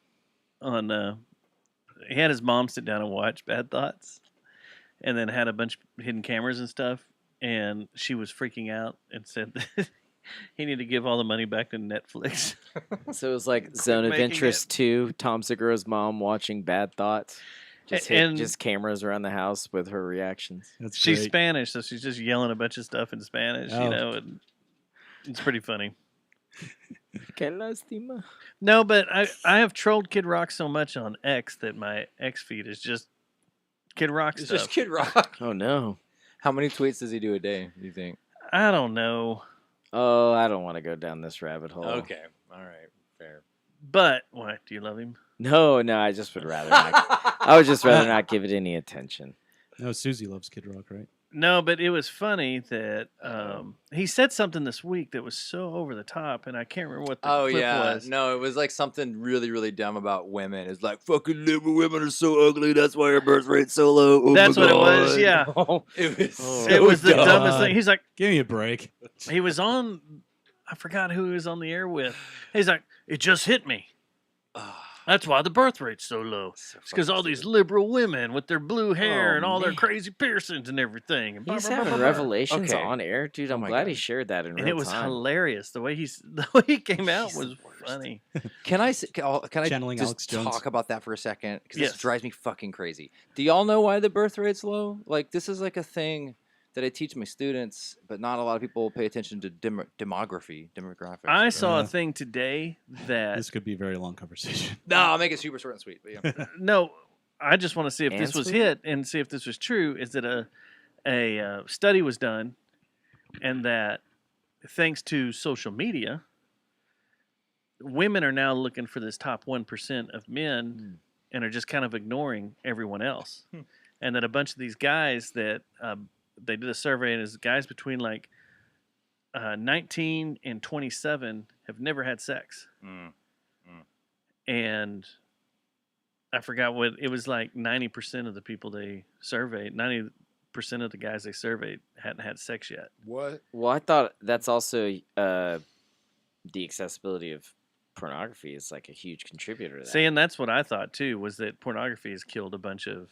on. He had his mom sit down and watch Bad Thoughts, and then had a bunch of hidden cameras and stuff. And she was freaking out and said that he needed to give all the money back to Netflix. So it was like Zone of making Interest 2, Tom Segura's mom watching Bad Thoughts. Just cameras around the house with her reactions. She's Spanish, so she's just yelling a bunch of stuff in Spanish, Oh. and it's pretty funny. Que lástima. No, but I have trolled Kid Rock so much on X that my X feed is just Kid Rock It's stuff. just Kid Rock. Oh, no. How many tweets does he do a day, do you think? I don't know. Oh, I don't want to go down this rabbit hole. Okay. All right. Fair. But, what, do you love him? No, I just would rather not. I would just rather not give it any attention. No, Susie loves Kid Rock, right? No, but it was funny that he said something this week that was so over the top, and I can't remember what the clip was. No, it was like something really, really dumb about women. It's like, fucking liberal women are so ugly. That's why our birth rate's so low. Oh That's my what God. it was, yeah. It was so It was the dumb. dumbest thing. He's like, give me a break. He was on, I forgot who he was on the air with. He's like, it just hit me. That's why the birth rate's so low. It's because all these liberal women with their blue hair and all their crazy piercings and everything. And blah, He's blah, blah, having blah, blah. revelations Okay. on air, dude. I'm glad he shared that in real And it was time. hilarious. The way he came out was funny. Can I Channeling just Alex Jones. talk about that for a second? Because Yes. this drives me fucking crazy. Do y'all know why the birth rate's low? Like, this is like a thing that I teach my students, but not a lot of people pay attention to demographics. I saw a thing today that This could be a very long conversation. No, I'll make it super short and sweet. But yeah. no, I just want to see if this And was sweet? hit and see if this was true. Is that a study was done, and that thanks to social media, women are now looking for this top 1% of men and are just kind of ignoring everyone else. And that a bunch of these guys that they did a survey, and it's guys between like 19 and 27 have never had sex. And I forgot what it was, like 90% of the people they surveyed, 90% of the guys they surveyed hadn't had sex yet. What? Well, I thought that's also the accessibility of pornography is like a huge contributor to that. See, and that's what I thought too, was that pornography has killed a bunch of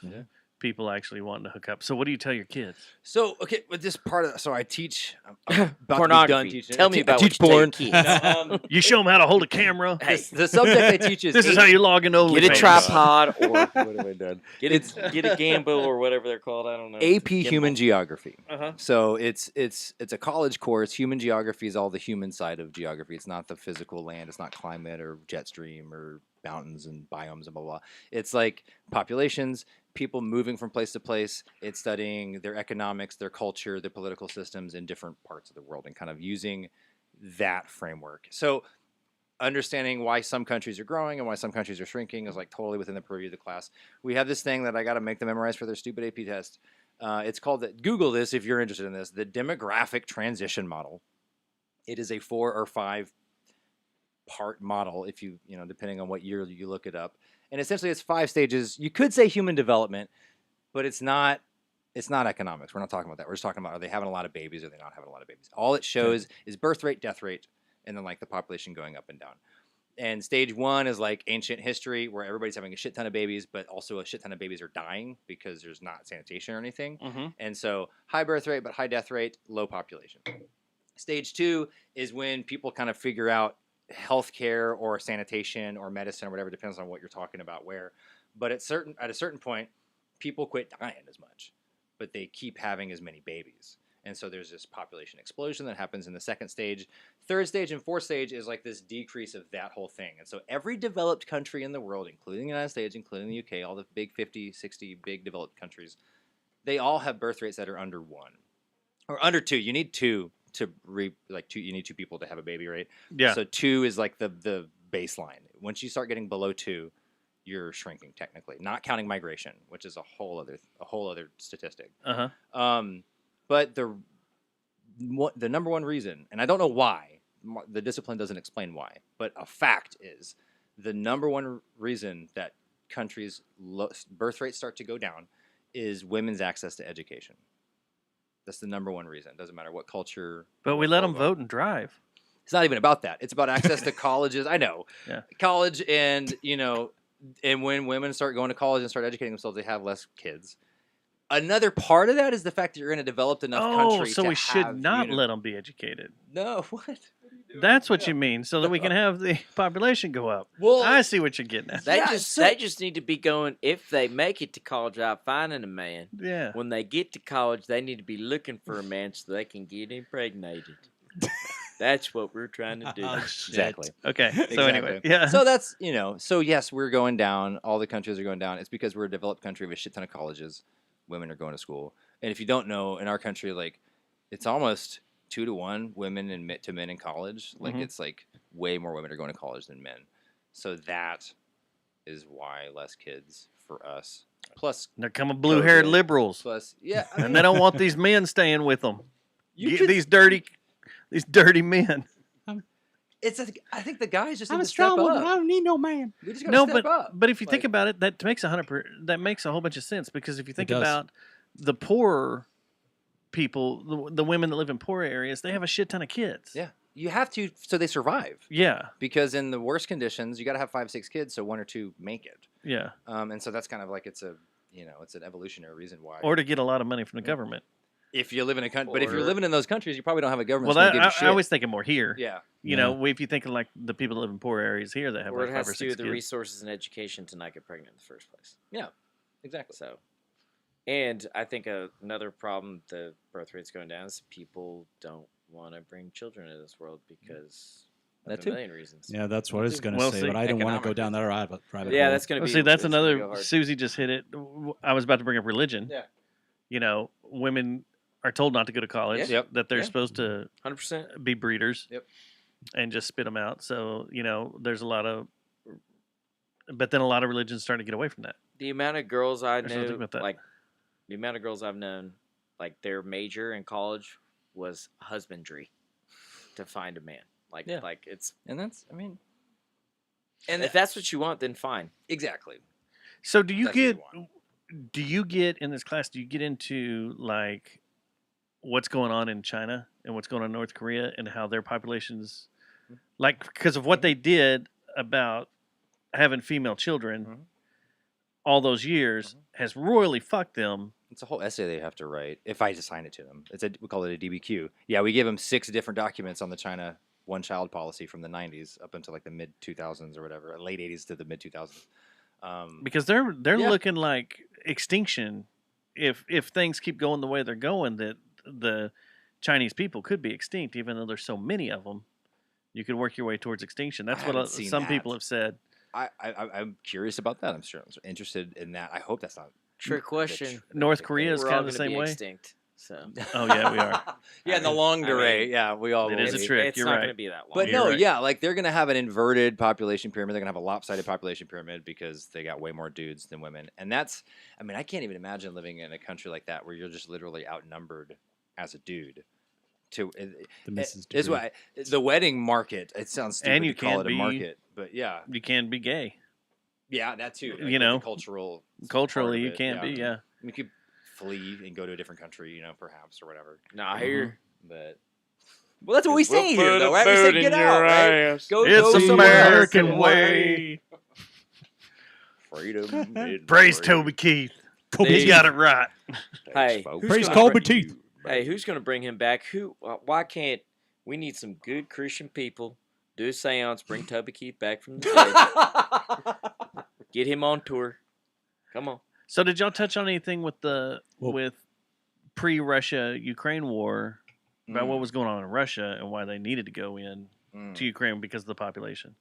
people actually wanting to hook up. So what do you tell your kids? So, okay, with this part of so I teach I'm about to be done Pornography. teaching. Tell me I about teach what you porn. tell your kids. You show them how to hold a camera. The subject I teach is This is how you log in OnlyFans. Get a tripod or what have I done? get a Gambo or whatever they're called. I don't know. AP Gimbal. Human Geography. Uh-huh. So it's a college course. Human geography is all the human side of geography. It's not the physical land. It's not climate or jet stream or mountains and biomes and blah blah. It's like populations, people moving from place to place. It's studying their economics, their culture, their political systems in different parts of the world, and kind of using that framework. So understanding why some countries are growing and why some countries are shrinking is like totally within the purview of the class. We have this thing that I got to make them memorize for their stupid AP test. It's called Google this if you're interested in this. The demographic transition model. It is a 4 or 5 part model, if you depending on what year you look it up. And essentially, it's 5 stages. You could say human development, but it's not. It's not economics. We're not talking about that. We're just talking about, are they having a lot of babies or are they not having a lot of babies? All it shows is birth rate, death rate, and then like the population going up and down. And stage 1 is like ancient history, where everybody's having a shit ton of babies, but also a shit ton of babies are dying because there's not sanitation or anything. Mm-hmm. And so high birth rate, but high death rate, low population. Stage 2 is when people kind of figure out healthcare or sanitation or medicine or whatever, depends on what you're talking about where. But at a certain point, people quit dying as much, but they keep having as many babies. And so there's this population explosion that happens in the second stage. Third stage and fourth stage is like this decrease of that whole thing. And so every developed country in the world, including the United States, including the UK, all the big 50, 60 big developed countries, they all have birth rates that are under 1 or under 2. You need 2 to you need 2 people to have a baby, right? Yeah. So 2 is like the baseline. Once you start getting below 2, you're shrinking technically, not counting migration, which is a whole other statistic. Uh-huh. But the number one reason, and I don't know why, the discipline doesn't explain why, but a fact is the number one reason that countries' birth rates start to go down is women's access to education. That's the number one reason. Doesn't matter what culture. But we let them vote and drive. It's not even about that. It's about access to colleges. I know. Yeah. College and, and when women start going to college and start educating themselves, they have less kids. Another part of that is the fact that you're in a developed enough country so to we should have not let them be educated. No, what? That's what you mean, so that we can have the population go up. Well, I see what you're getting at. They just need to be going, if they make it to college without finding a man. Yeah. When they get to college, they need to be looking for a man so they can get impregnated. That's what we're trying to do. Exactly. Okay. So Exactly. anyway, yeah. So that's So yes, we're going down. All the countries are going down. It's because we're a developed country with a shit ton of colleges. Women are going to school, and if you don't know, in our country, like it's almost 2-to-1 women to men in college. Like it's like way more women are going to college than men. So that is why less kids for us. Plus, they're coming blue-haired liberals. Plus, yeah, and they don't want these men staying with them. These dirty men. I think the guys just I'm need a to step strong woman. up. I don't need no man. We just gotta No, step up. but if you think about it, that makes that makes a whole bunch of sense, because if you think does. about the poorer people, the women that live in poor areas, they have a shit ton of kids. Yeah, you have to, so they survive. Yeah. Because in the worst conditions, you got to have 5-6 kids, so 1 or 2 make it. Yeah. And so that's kind of like it's an evolutionary reason why. Or to get a lot of money from the government. If you live in a country, but if you're living in those countries, you probably don't have a government. Well, that's gonna give you I shit. was thinking more here. Yeah. You know, if you think of like the people that live in poor areas here that have Or like it 5 has or to 6 do with the kids. resources and education to not get pregnant in the first place. Yeah, exactly. So, and I think another problem the birth rate's going down is people don't want to bring children into this world because That of too. a million reasons. Yeah, that's what I was going to Well, say, see, but I don't want to go economic down that rabbit Yeah, hole. that's going to Well, be. see, that's it's gonna another. go hard. Susie just hit it. I was about to bring up religion. Yeah. You know, women are told not to go to college. Yeah. Yep. That they're Yeah. supposed to 100%. be breeders. Yep. And just spit them out. So there's a lot of. But then a lot of religions starting to get away from that. The amount of girls I There's nothing knew, about that. like the amount of girls I've known, like their major in college was husbandry to find a man. Like, Yeah. like it's. And that's, I mean, And if that's what you want, then fine. exactly. So do you That's what get? you Do you get in this class? Do you get into like what's going on in China and what's going on in North Korea and how their populations, like, because of what they did about having female children all those years, has royally fucked them. It's a whole essay they have to write. If I assign it to them, we call it a DBQ. Yeah, we give them 6 different documents on the China one-child policy from the 90s up until like the mid 2000s or whatever, late 80s to the mid 2000s. Because they're Yeah. looking like extinction if things keep going the way they're going, that the Chinese people could be extinct, even though there's so many of them. You could work your way towards extinction. That's what haven't seen some that. people have said. I'm curious about that. I'm sure I'm interested in that. I hope that's not Trick question. North Korea is We're kind all of the gonna same be way. extinct. So. Oh yeah, we are. Yeah, in the long durée. Yeah, we all It will is a be. trick. It's You're not right. going to be that long. But You're no, right. yeah, like they're gonna have an inverted population pyramid. They're gonna have a lopsided population pyramid because they got way more dudes than women, and that's. I mean, I can't even imagine living in a country like that where you're just literally outnumbered as a dude. To The Mrs. is Degree. why the wedding market. It sounds stupid And you to call can't it a be- market, but yeah, You can be gay. yeah, that too. You know, the cultural. Culturally, part you of it, can't be. Yeah. You could flee and go to a different country, perhaps or whatever. Nah, here. But well, that's what we We'll say put here, a though, right? We boot say in get your out, right? ass. Go, It's go somewhere else. American way. Freedom. in Praise the Toby Keith. They- He got it right. Hey, folks. Praise gonna Colby bring- Teeth. Hey, who's going to bring him back? Why can't we need some good Christian people? Do a seance, bring Toby Keith back from the dead. Get him on tour. Come on. So did y'all touch on anything with Well- with pre-Russia Ukraine war about Mm. what was going on in Russia and why they needed to go in Mm. to Ukraine because of the population?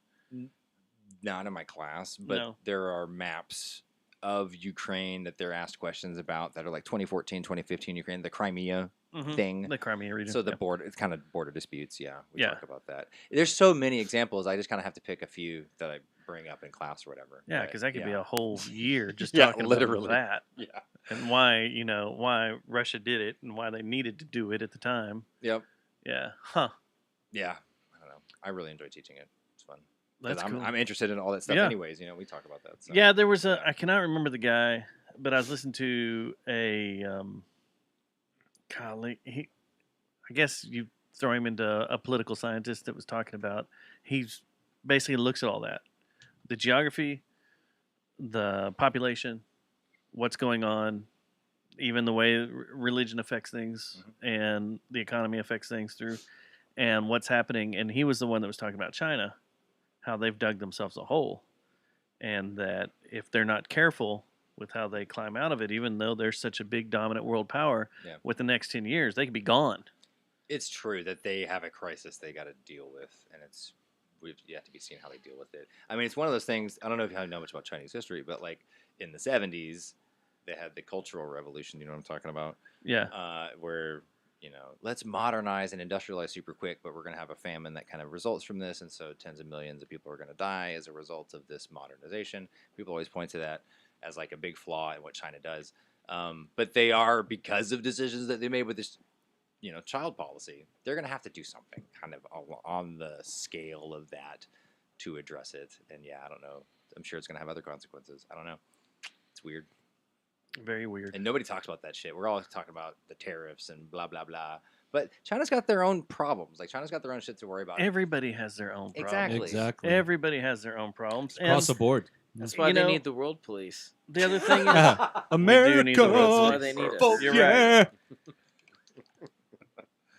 Not in my class, but No. there are maps of Ukraine that they're asked questions about that are like 2014, 2015 Ukraine, the Crimea thing. The Crimea region. So the yeah. border, it's kind of border disputes. Yeah, we Yeah. talk about that. There's so many examples. I just kind of have to pick a few that I bring up in class or whatever. Yeah, But, because that could be yeah. a whole year just Yeah, talking literally. about that Yeah. and why Russia did it and why they needed to do it at the time. Yep. Yeah. Huh. Yeah. I don't know. I really enjoy teaching it. It's fun. Because That's cool. I'm interested in all that stuff Yeah. anyways. We talk about that. So. Yeah, there was I cannot remember the guy, but I was listening to a colleague. I guess you throw him into a political scientist that was talking about. He's basically looks at all that, the geography, the population, what's going on, even the way religion affects things and the economy affects things through, and what's happening. And he was the one that was talking about China, how they've dug themselves a hole, and that if they're not careful with how they climb out of it, even though they're such a big dominant world power, with the next 10 years, they could be gone. It's true that they have a crisis they got to deal with, and we've yet to be seen how they deal with it. I mean, it's one of those things. I don't know if you know much about Chinese history, but like in the 70s, they had the Cultural Revolution. You know what I'm talking about? Yeah. Where let's modernize and industrialize super quick, but we're going to have a famine that kind of results from this, and so tens of millions of people are going to die as a result of this modernization. People always point to that as like a big flaw in what China does, but they are, because of decisions that they made with this child policy, they're going to have to do something kind of on the scale of that to address it. And yeah, I don't know. I'm sure it's going to have other consequences. I don't know. It's weird. Very weird. And nobody talks about that shit. We're always talking about the tariffs and blah, blah, blah. But China's got their own problems. Like, China's got their own shit to worry about. Everybody has their own problems. Exactly. Everybody has their own problems. Across the board. That's why they need the world police. The other thing is, America. We do need the world That's why they need us. Fuck You're yeah. right.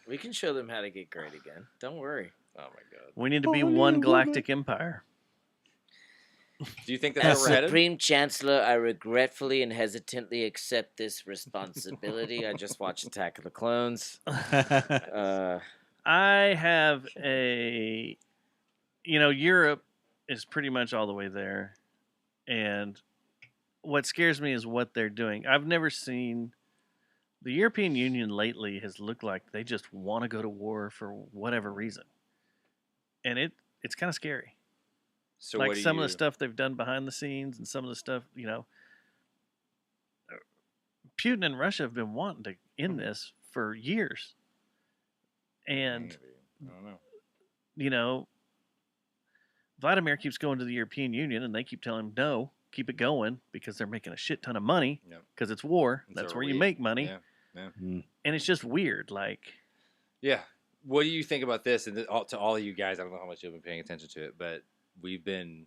We can show them how to get great again. Don't worry. Oh my god. We need to be one galactic empire. Do you think that's As where we're headed? Supreme Chancellor, I regretfully and hesitantly accept this responsibility. I just watched Attack of the Clones. I have Europe is pretty much all the way there. And what scares me is what they're doing. I've never seen the European Union lately has looked like they just want to go to war for whatever reason. And it's kind of scary. So like what do some of you- the stuff they've done behind the scenes and some of the stuff, Putin and Russia have been wanting to end this for years. And, I don't know. Vladimir keeps going to the European Union and they keep telling him, no, keep it going because they're making a shit ton of money because it's war. And That's so are where you we. make money. Yeah. And it's just weird. Like, Yeah. What do you think about this? And to all of you guys, I don't know how much you've been paying attention to it, but we've been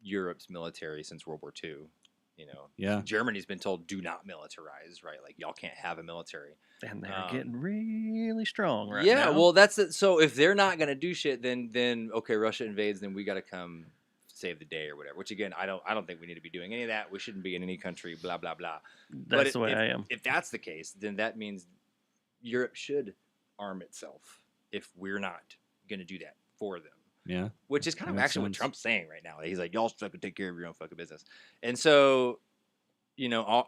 Europe's military since World War II. Yeah. Germany's been told do not militarize, right? Like y'all can't have a military. And they're getting really strong right yeah, now. well, that's it. So if they're not going to do shit, then okay, Russia invades, then we got to come save the day or whatever. Which again, I don't think we need to be doing any of that. We shouldn't be in any country. Blah blah blah. That's the way I am. If that's the case, then that means Europe should arm itself. If we're not going to do that for them. Yeah. Which is kind of Makes actually what sense. Trump's saying right now. He's like, y'all fucking take care of your own fucking business. And so,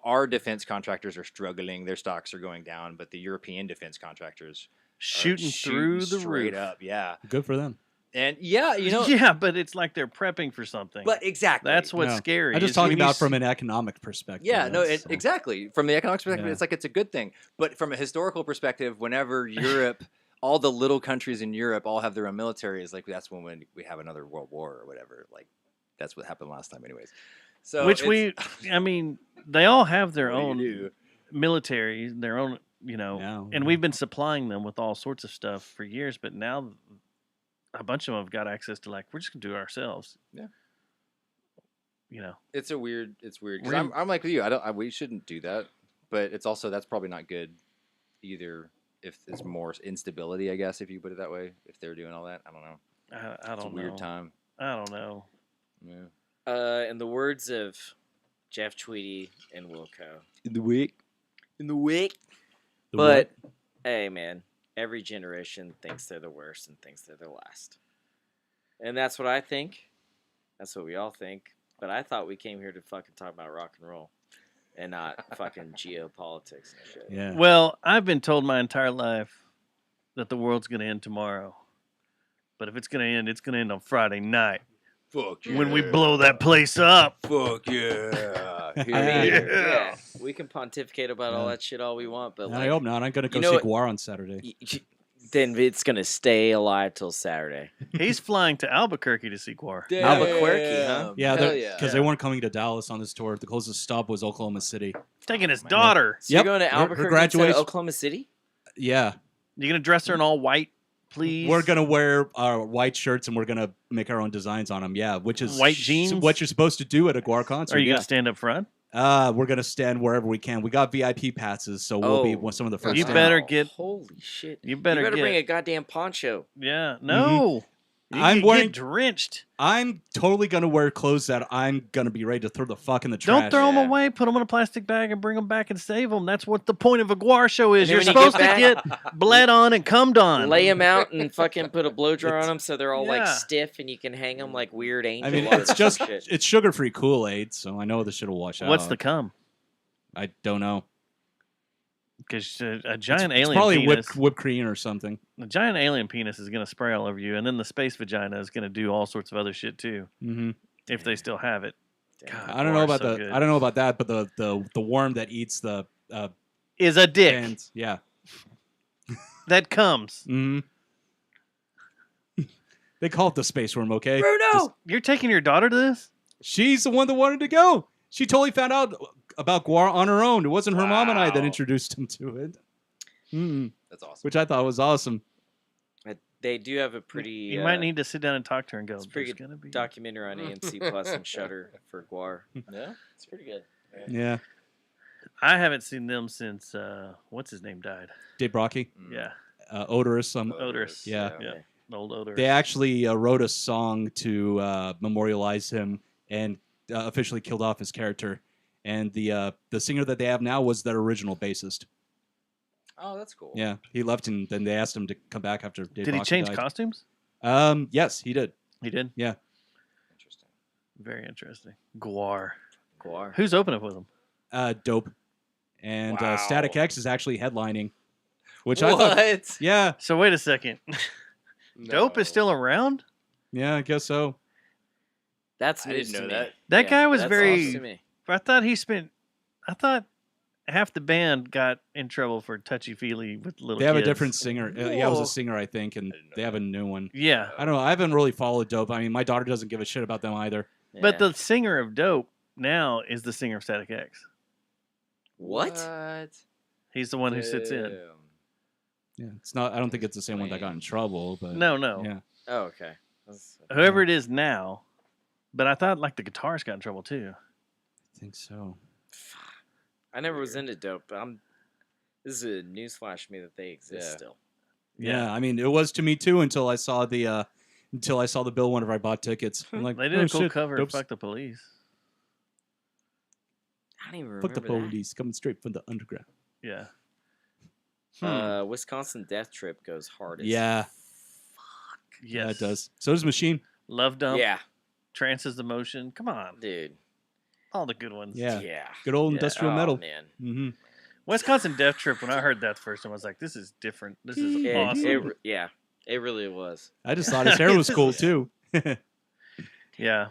our defense contractors are struggling. Their stocks are going down, but the European defense contractors Shooting through the straight roof. up. Yeah. Good for them. And yeah, yeah, but it's like they're prepping for something. But exactly. That's what's No. scary. I'm just is talking when you about from an economic perspective. Yeah, no, That's- exactly. From the economic perspective, Yeah. it's like it's a good thing. But from a historical perspective, whenever Europe, all the little countries in Europe all have their own military, is like that's when we have another world war or whatever. Like that's what happened last time, anyways. So Which it's- they all have their What do you own do? military, their own, and we've been supplying them with all sorts of stuff for years, but now a bunch of them have got access to we're just gonna do it ourselves. Yeah. It's weird. It's weird. 'Cause We're- I'm like with you. We shouldn't do that. But it's also that's probably not good either. If it's more instability, I guess, if you put it that way. If they're doing all that, I don't know. I don't It's a know. weird time. I don't know. Yeah. In the words of Jeff Tweedy and Wilco. In the week. But, hey, man, every generation thinks they're the worst and thinks they're the last. And that's what I think. That's what we all think. But I thought we came here to fucking talk about rock and roll and not fucking geopolitics and shit. Yeah. Well, I've been told my entire life that the world's gonna end tomorrow. But if it's gonna end, it's gonna end on Friday night. Fuck When we blow that place up. Fuck yeah. Yeah. We can pontificate about all that shit all we want, but I hope not. I'm going to go you know see what- Guar on Saturday. then it's gonna stay alive till Saturday. He's flying to Albuquerque to see Guar. Albuquerque, huh? Yeah, Hell because they weren't coming to Dallas on this tour. The closest stop was Oklahoma City. Taking his daughter. So you're going to Her Albuquerque graduation. instead of Oklahoma City? Yeah. You gonna dress her in all white, please? We're gonna wear our white shirts and we're gonna make our own designs on them. Yeah, which is White jeans? what you're supposed to do at a Guar concert. Are you yeah. gonna stand up front? We're gonna stand wherever we can. We got VIP passes, so we'll be some of the first. You in. better get. Holy shit! You better get, bring a goddamn poncho. Yeah. No. You I'm can wearing get drenched. I'm totally gonna wear clothes that I'm gonna be ready to throw the fuck in the trash. Don't throw them away. Put them in a plastic bag and bring them back and save them. That's what the point of a Guar show is. And You're then when you supposed to get get bled on and cummed on. Lay them out and fucking put a blow dryer on them so they're all like Yeah. stiff and you can hang them like weird angel. I mean, art it's or just some shit. it's sugar-free Kool-Aid, so I know this shit will wash out. What's the cum? I don't know. Because a giant It's alien probably penis, whipped cream or something. a giant alien penis is going to spray all over you, and then the space vagina is going to do all sorts of other shit too. Mm-hmm. If they still have it. God, I don't know Guar's about so good. I don't know about that, but the worm that eats the is a dick. fans, yeah. That comes. Mm-hmm. They call it the space worm, okay? Bruno, you're taking your daughter to this? She's the one that wanted to go. She totally found out about Guar on her own. It wasn't her mom and I that introduced him to it. That's awesome. Which I thought was awesome. They do have a pretty. You might need to sit down and talk to her and go. It's a pretty "There's gonna be documentary on AMC Plus and Shudder for Guar. Yeah, it's pretty good. Yeah. I haven't seen them since what's his name died. Dave Brocky. Yeah, Odorous. Odorous. Yeah. Old Odorous. They actually wrote a song to memorialize him and officially killed off his character. And the singer that they have now was their original bassist. Oh, that's cool. Yeah, he left and then they asked him to come back after Dave Did he Brocky change died. costumes? Yes, he did. He did. Yeah. Interesting. Very interesting. Guar. Guar. Who's opening with him? Dope. And Wow. Static X is actually headlining. Which I thought. What? Yeah. So wait a second. Dope is still around? Yeah, I guess so. That's I news didn't to know me. that. That Yeah, guy was that's very. news to me. I thought half the band got in trouble for touchy feely with little. They have a kids. different singer. Yeah, it was Whoa. a singer, I think, and they have a new one. Yeah, I don't know. I haven't really followed Dope. I mean, my daughter doesn't give a shit about them either. but the singer of Dope now is the singer of Static X. What? He's the one who sits in. Damn. Yeah, it's not. I don't think it's the same one that got in trouble. But No. yeah, Oh, okay. Whoever it is now, but I thought like the guitarist got in trouble too. I think so. I never was into Dope, but this is a newsflash to me that they exist Yeah. still. Yeah, I mean, it was to me too until I saw the bill whenever I bought tickets. I'm like, They did oh, a cool shit, cover of Dope's- "Fuck the Police." I don't even remember Fuck the police coming straight from the underground. Yeah. that. Wisconsin Death Trip goes hard as Yeah. Yeah, it does. So does Machine. Love Dump. Yeah. Trance is the Motion. Come on, dude. all the good ones. Yeah. Yeah. Good old Yeah. industrial Oh, metal. man. Mm-hmm. Wisconsin Death Trip. When I heard that first time, I was like, "This is different. This is awesome." It really was. I just thought his hair was cool too. Yeah.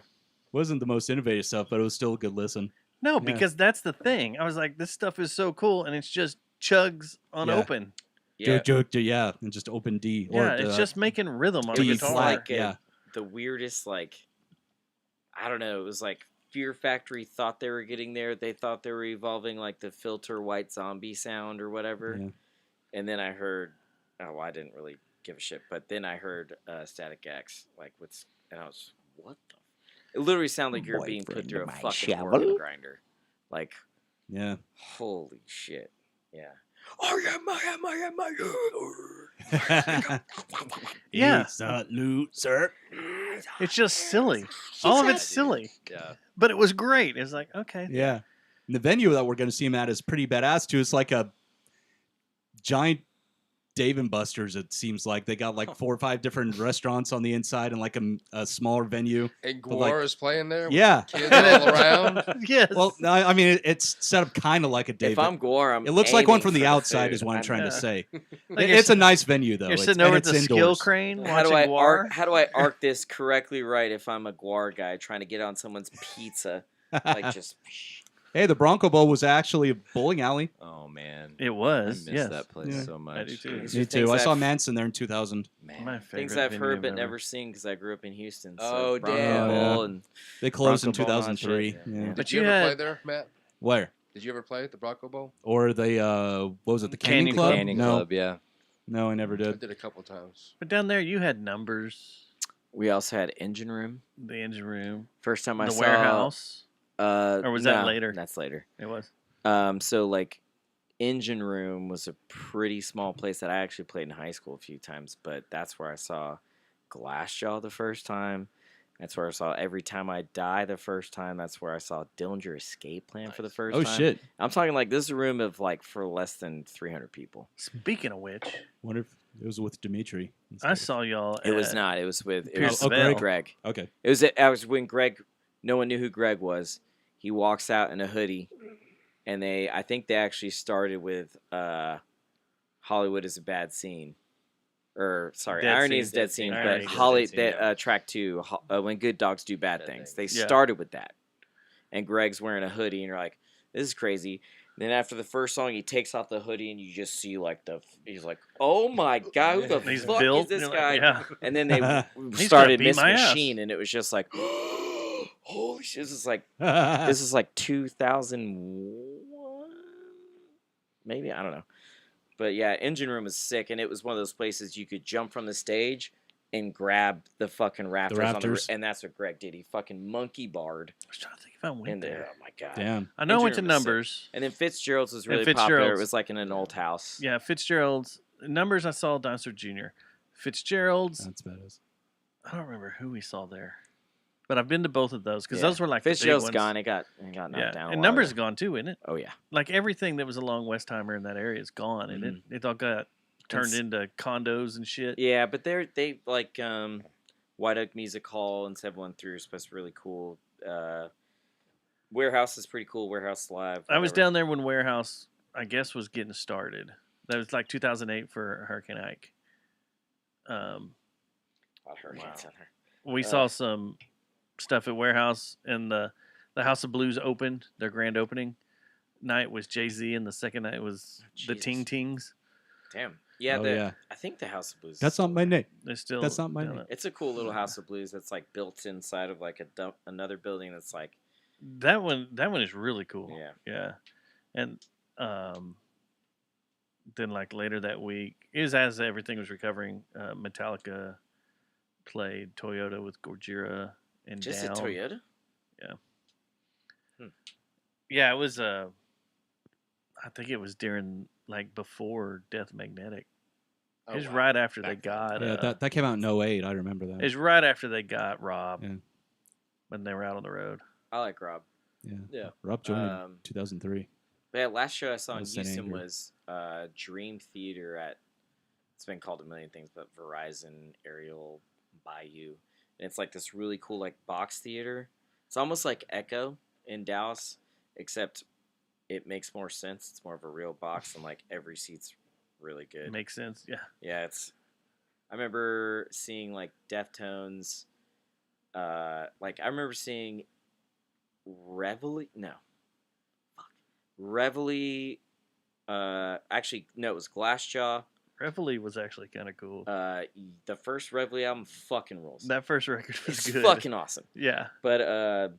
Wasn't the most innovative stuff, but it was still a good listen. No, Yeah. because that's the thing. I was like, this stuff is so cool, and it's just chugs on Yeah. open. Yeah. Yeah, and just open D. Yeah, it's just making rhythm on the D guitar. flat. Like Yeah. the weirdest, like, I don't know. It was like Fear Factory thought they were getting there. They thought they were evolving like the Filter White Zombie sound or whatever. Yeah. And then I heard, oh, I didn't really give a shit. But then I heard Static X, like, and I was, what the? It literally sounded like you're being put through a fucking organ grinder. Like, Yeah. holy shit. Yeah. Yeah. He's a loser. It's just silly. All of it's silly. Yeah. But it was great. It was like, okay. Yeah. And the venue that we're going to see him at is pretty badass too. It's like a giant Dave and Buster's. It seems like they got like 4 or 5 different restaurants on the inside and like a smaller venue. And But, like, Guar is playing there? Yeah. With kids all around? Yes. Well, no, I mean it's set up kind of like a Dave. If I'm Guar, I'm it looks like one aiming from for the outside, food. is what I'm trying to say. Like It's a nice venue though. You're It's- sitting and over at it's the skill indoors. crane How do watching Guar. How do I arc this correctly right if I'm a Guar guy trying to get on someone's pizza? Like just Hey, the Bronco Bowl was actually a bowling alley. Oh man. It was. I miss yes. that place Yeah. so much. I do too. These Me are too. I things saw I've- Manson there in 2000. Man. My Things favorite I've venue heard but ever. never seen because I grew up in Houston. So Oh, Bronco damn. Bowl Yeah. and They closed in Bronco Bowl and all that 2003. shit. Yeah. But Did you you ever play had- there, Matt? Where? Did you ever play at the Bronco Bowl? Or the what was it? The Canyon, Canyon Club? Club. Canyon no, Club, yeah. no, I never I did. did a couple times. But down there, you had Numbers, we also had Engine Room. the engine room, First time I the saw warehouse. Or was that later? That's later. It was. So like Engine Room was a pretty small place that I actually played in high school a few times, but that's where I saw Glassjaw the first time. That's where I saw Every Time I Die the first time. That's where I saw Dillinger Escape Plan for the first Oh time. shit! I'm talking like this is a room of like for less than 300 people. Speaking of which, Wonder if it was with Dimitri. I saw y'all. It was at- not. It was with Pierce Greg. Vale. Okay. It was. I was when Greg. No one knew who Greg was. He walks out in a hoodie, and I think they actually started with Hollywood is a bad scene, or sorry, Dead Irony Scene. is dead scene. Irony But is Holly, Dead Scene, yeah. track 2, when good dogs do bad things. They Yeah. started with that, and Greg's wearing a hoodie, and you're like, this is crazy. Then after the first song, he takes off the hoodie, and you just see like he's like, oh my god, who the He's fuck built, is this and guy? you're like, yeah. And then they He's started gonna beat Miss my ass. Machine, and it was just like, holy shit! This is like 2001, maybe, I don't know. But yeah, Engine Room was sick, and it was one of those places you could jump from the stage and grab the fucking rafters, rafters. and that's what Greg did. He fucking monkey barred I was trying to think if I went in there. there. Oh my god! Damn. I know I went to Engine Room was sick. Numbers. And then Fitzgerald's was And really popular. It Fitzgerald's. was like in an old house. Yeah, Fitzgerald's. Numbers, I saw Dinosaur Jr. Fitzgerald's, That's badass. I don't remember who we saw there. But I've been to both of those because Yeah. those were like the big Fitzgerald's ones. gone. It got knocked Yeah, down. a and while Numbers is ago. gone too, isn't it? Oh yeah. Like everything that was along Westheimer in that area is gone, and it all got turned It's- into condos and shit. Yeah, but they like White Oak Music Hall and 713 are supposed to be really cool. Warehouse is pretty cool. Warehouse Live. I was whatever. down there when Warehouse, I guess, was getting started. That was like 2008 for Hurricane Ike. A lot of hurricanes down there. We saw some stuff at Warehouse, and the House of Blues opened. Their grand opening night was Jay-Z, and the second night was the Jesus. Ting Tings. Damn. Yeah, Oh, the, yeah. I think the House of Blues. That's not my name. They're still. That's not my doing name. it. It's a cool little House of Blues that's like built inside of like another building that's like. That one is really cool. Yeah. Yeah. And then like later that week, it was as everything was recovering, Metallica played Toyota with Gojira and Just Down. a Toyota. Yeah, it was I think it was during like before Death Magnetic. Oh, It was wow. right after they Back then. got Yeah, that came out in 08. I remember it that. was right after they got Rob Yeah. when they were out on the road. I like Rob. Yeah. Yeah. Rob joined in Um, 2003. But yeah, last show I saw in Was St. Houston Andrew. was Dream Theater at. It's been called a million things, but Verizon Aerial Bayou, and it's like this really cool like box theater. It's almost like Echo in Dallas, except it makes more sense. It's more of a real box, and like every seat's really good. Makes sense. Yeah. Yeah, it's. I remember seeing like Deftones. Like I remember seeing Reveille. No. Fuck. Reveille. Actually, no, it was Glassjaw. Reveille was actually kind of cool. The first Reveille album fucking rules. That first record was It's good. fucking awesome. Yeah. But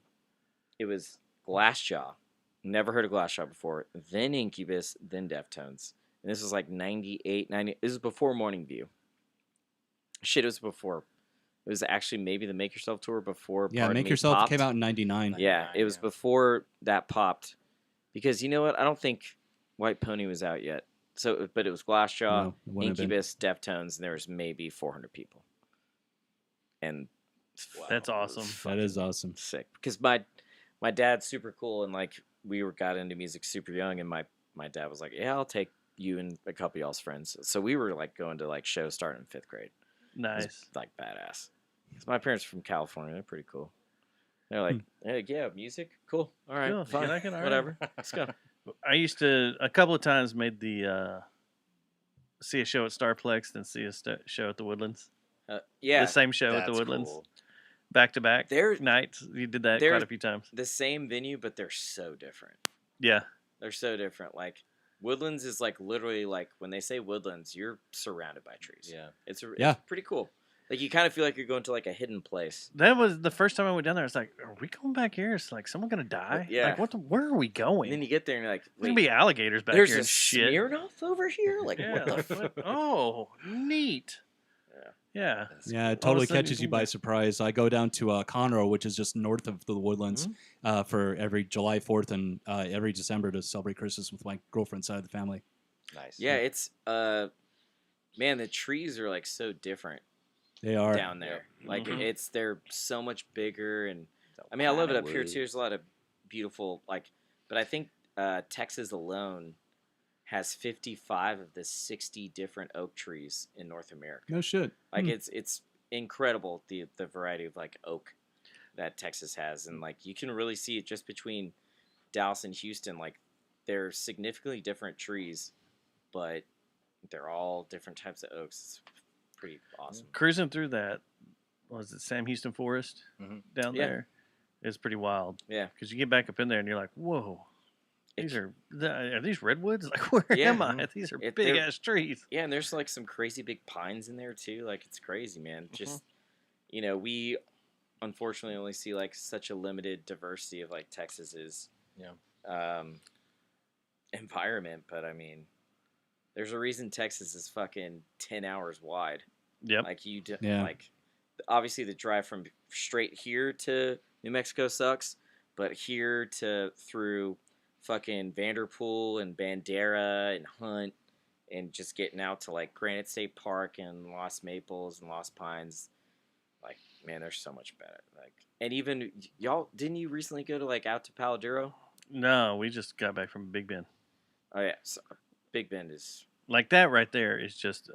it was Glassjaw. Never heard of Glassjaw before. Then Incubus. Then Deftones. And this was like 98, 90. This was before Morning View. Shit, it was before. It was actually maybe the Make Yourself tour before. Yeah, Pardon Make Me Yourself popped. came out in 99. Yeah, it was before that popped. Because you know what? I don't think White Pony was out yet. So, but it was Glassjaw, No, it wouldn't have been. Incubus, Deftones, and there was maybe 400 people. And That's awesome. That is awesome. sick because my dad's super cool and like got into music super young, and my dad was like, yeah, I'll take you and a couple of y'all's friends. So we were like going to like shows starting in 5th grade. It was, Nice. like badass. 'Cause my parents are from California. They're pretty cool. They're like, hey, yeah, music, cool. All right, Cool, if you fine, like it, all right. whatever. Let's go. I used to a couple of times made the see a show at Starplex, then see a show at the Woodlands. Yeah, the same show at the that's Woodlands, cool. back to back. They're- nights. You did that they're- quite a few times. The same venue, but they're so different. Yeah, They're so different. Like Woodlands is like literally like when they say woodlands, you're surrounded by trees. Yeah. It's Yeah. pretty cool. Like you kind of feel like you're going to like a hidden place. That was the first time I went down there. It's like, are we going back here? It's like someone gonna die. Yeah. Like where are we going? And then you get there and you're like, There's wait, gonna be alligators back there's here a and shit. Smirnoff over here? Like Yeah, what the like, fuck? oh, neat. Yeah. Yeah, it All of a totally sudden catches you you by surprise. I go down to Conroe, which is just north of the Woodlands, for every July 4th and every December to celebrate Christmas with my girlfriend's side of the family. Nice. Yeah, it's man, the trees are like so different. They are. Down there. Like Mhm. they're so much bigger, and I mean I love it up here too. There's a lot of beautiful but I think Texas alone has 55 of the 60 different oak trees in North America. No shit. Like it's incredible the variety of like oak that Texas has, and like you can really see it just between Dallas and Houston. Like they're significantly different trees, but they're all different types of oaks. It's pretty awesome. Cruising through that, was it Sam Houston Forest down Yeah. there? It's pretty wild. Yeah. Because you get back up in there and you're like, whoa, are these redwoods? Like, where Yeah. am I? These are big they're- ass trees. Yeah, and there's like some crazy big pines in there too. Like it's crazy, man. Just we unfortunately only see like such a limited diversity of like Texas's environment, but I mean, there's a reason Texas is fucking 10 hours wide. Yep. Like Yeah. like obviously the drive from straight here to New Mexico sucks, but here to through fucking Vanderpool and Bandera and Hunt and just getting out to like Granite State Park and Lost Maples and Lost Pines, like man, there's so much better. Like, and even y'all, didn't you recently go to like out to Palo Duro? No, we just got back from Big Bend. Oh yeah, so Big Bend is Like that right there is just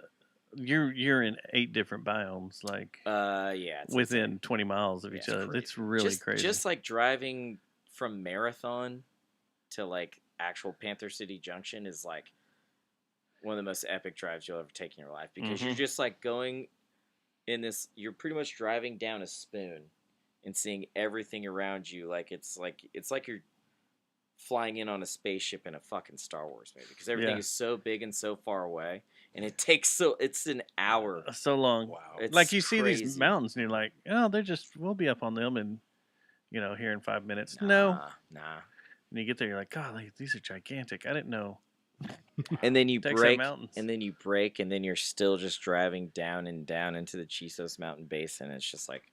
you're in 8 different biomes, like yeah, it's within insane. 20 miles of each other. crazy. It's really just, crazy. Just like driving from Marathon to like actual Panther City Junction is like one of the most epic drives you'll ever take in your life, because you're just like going in this, you're pretty much driving down a spoon and seeing everything around you. Like it's like you're flying in on a spaceship in a fucking Star Wars movie, because everything is so big and so far away, and it's an hour. So long. Wow. Like you see these mountains and you're like, oh, we'll be up on them and here in 5 minutes. No. Nah. And you get there, you're like, God, these are gigantic. I didn't know. And then you Texas break, mountains. and then you break, and then you're still just driving down and down into the Chisos Mountain Basin. It's just like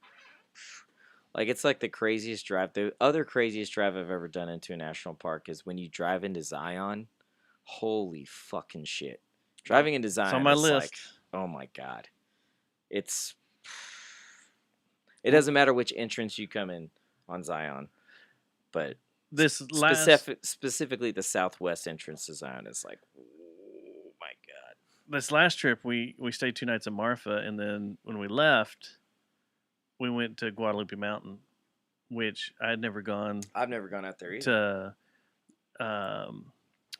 it's like the craziest drive. The other craziest drive I've ever done into a national park is when you drive into Zion. Holy fucking shit! Driving into Zion on my is list. like, oh my god, it doesn't matter which entrance you come in on Zion, but specifically the southwest entrance to Zion is like, oh my god. This last trip, we stayed 2 nights in Marfa, and then when we left, we went to Guadalupe Mountain, which I had never gone. I've never gone out there either. To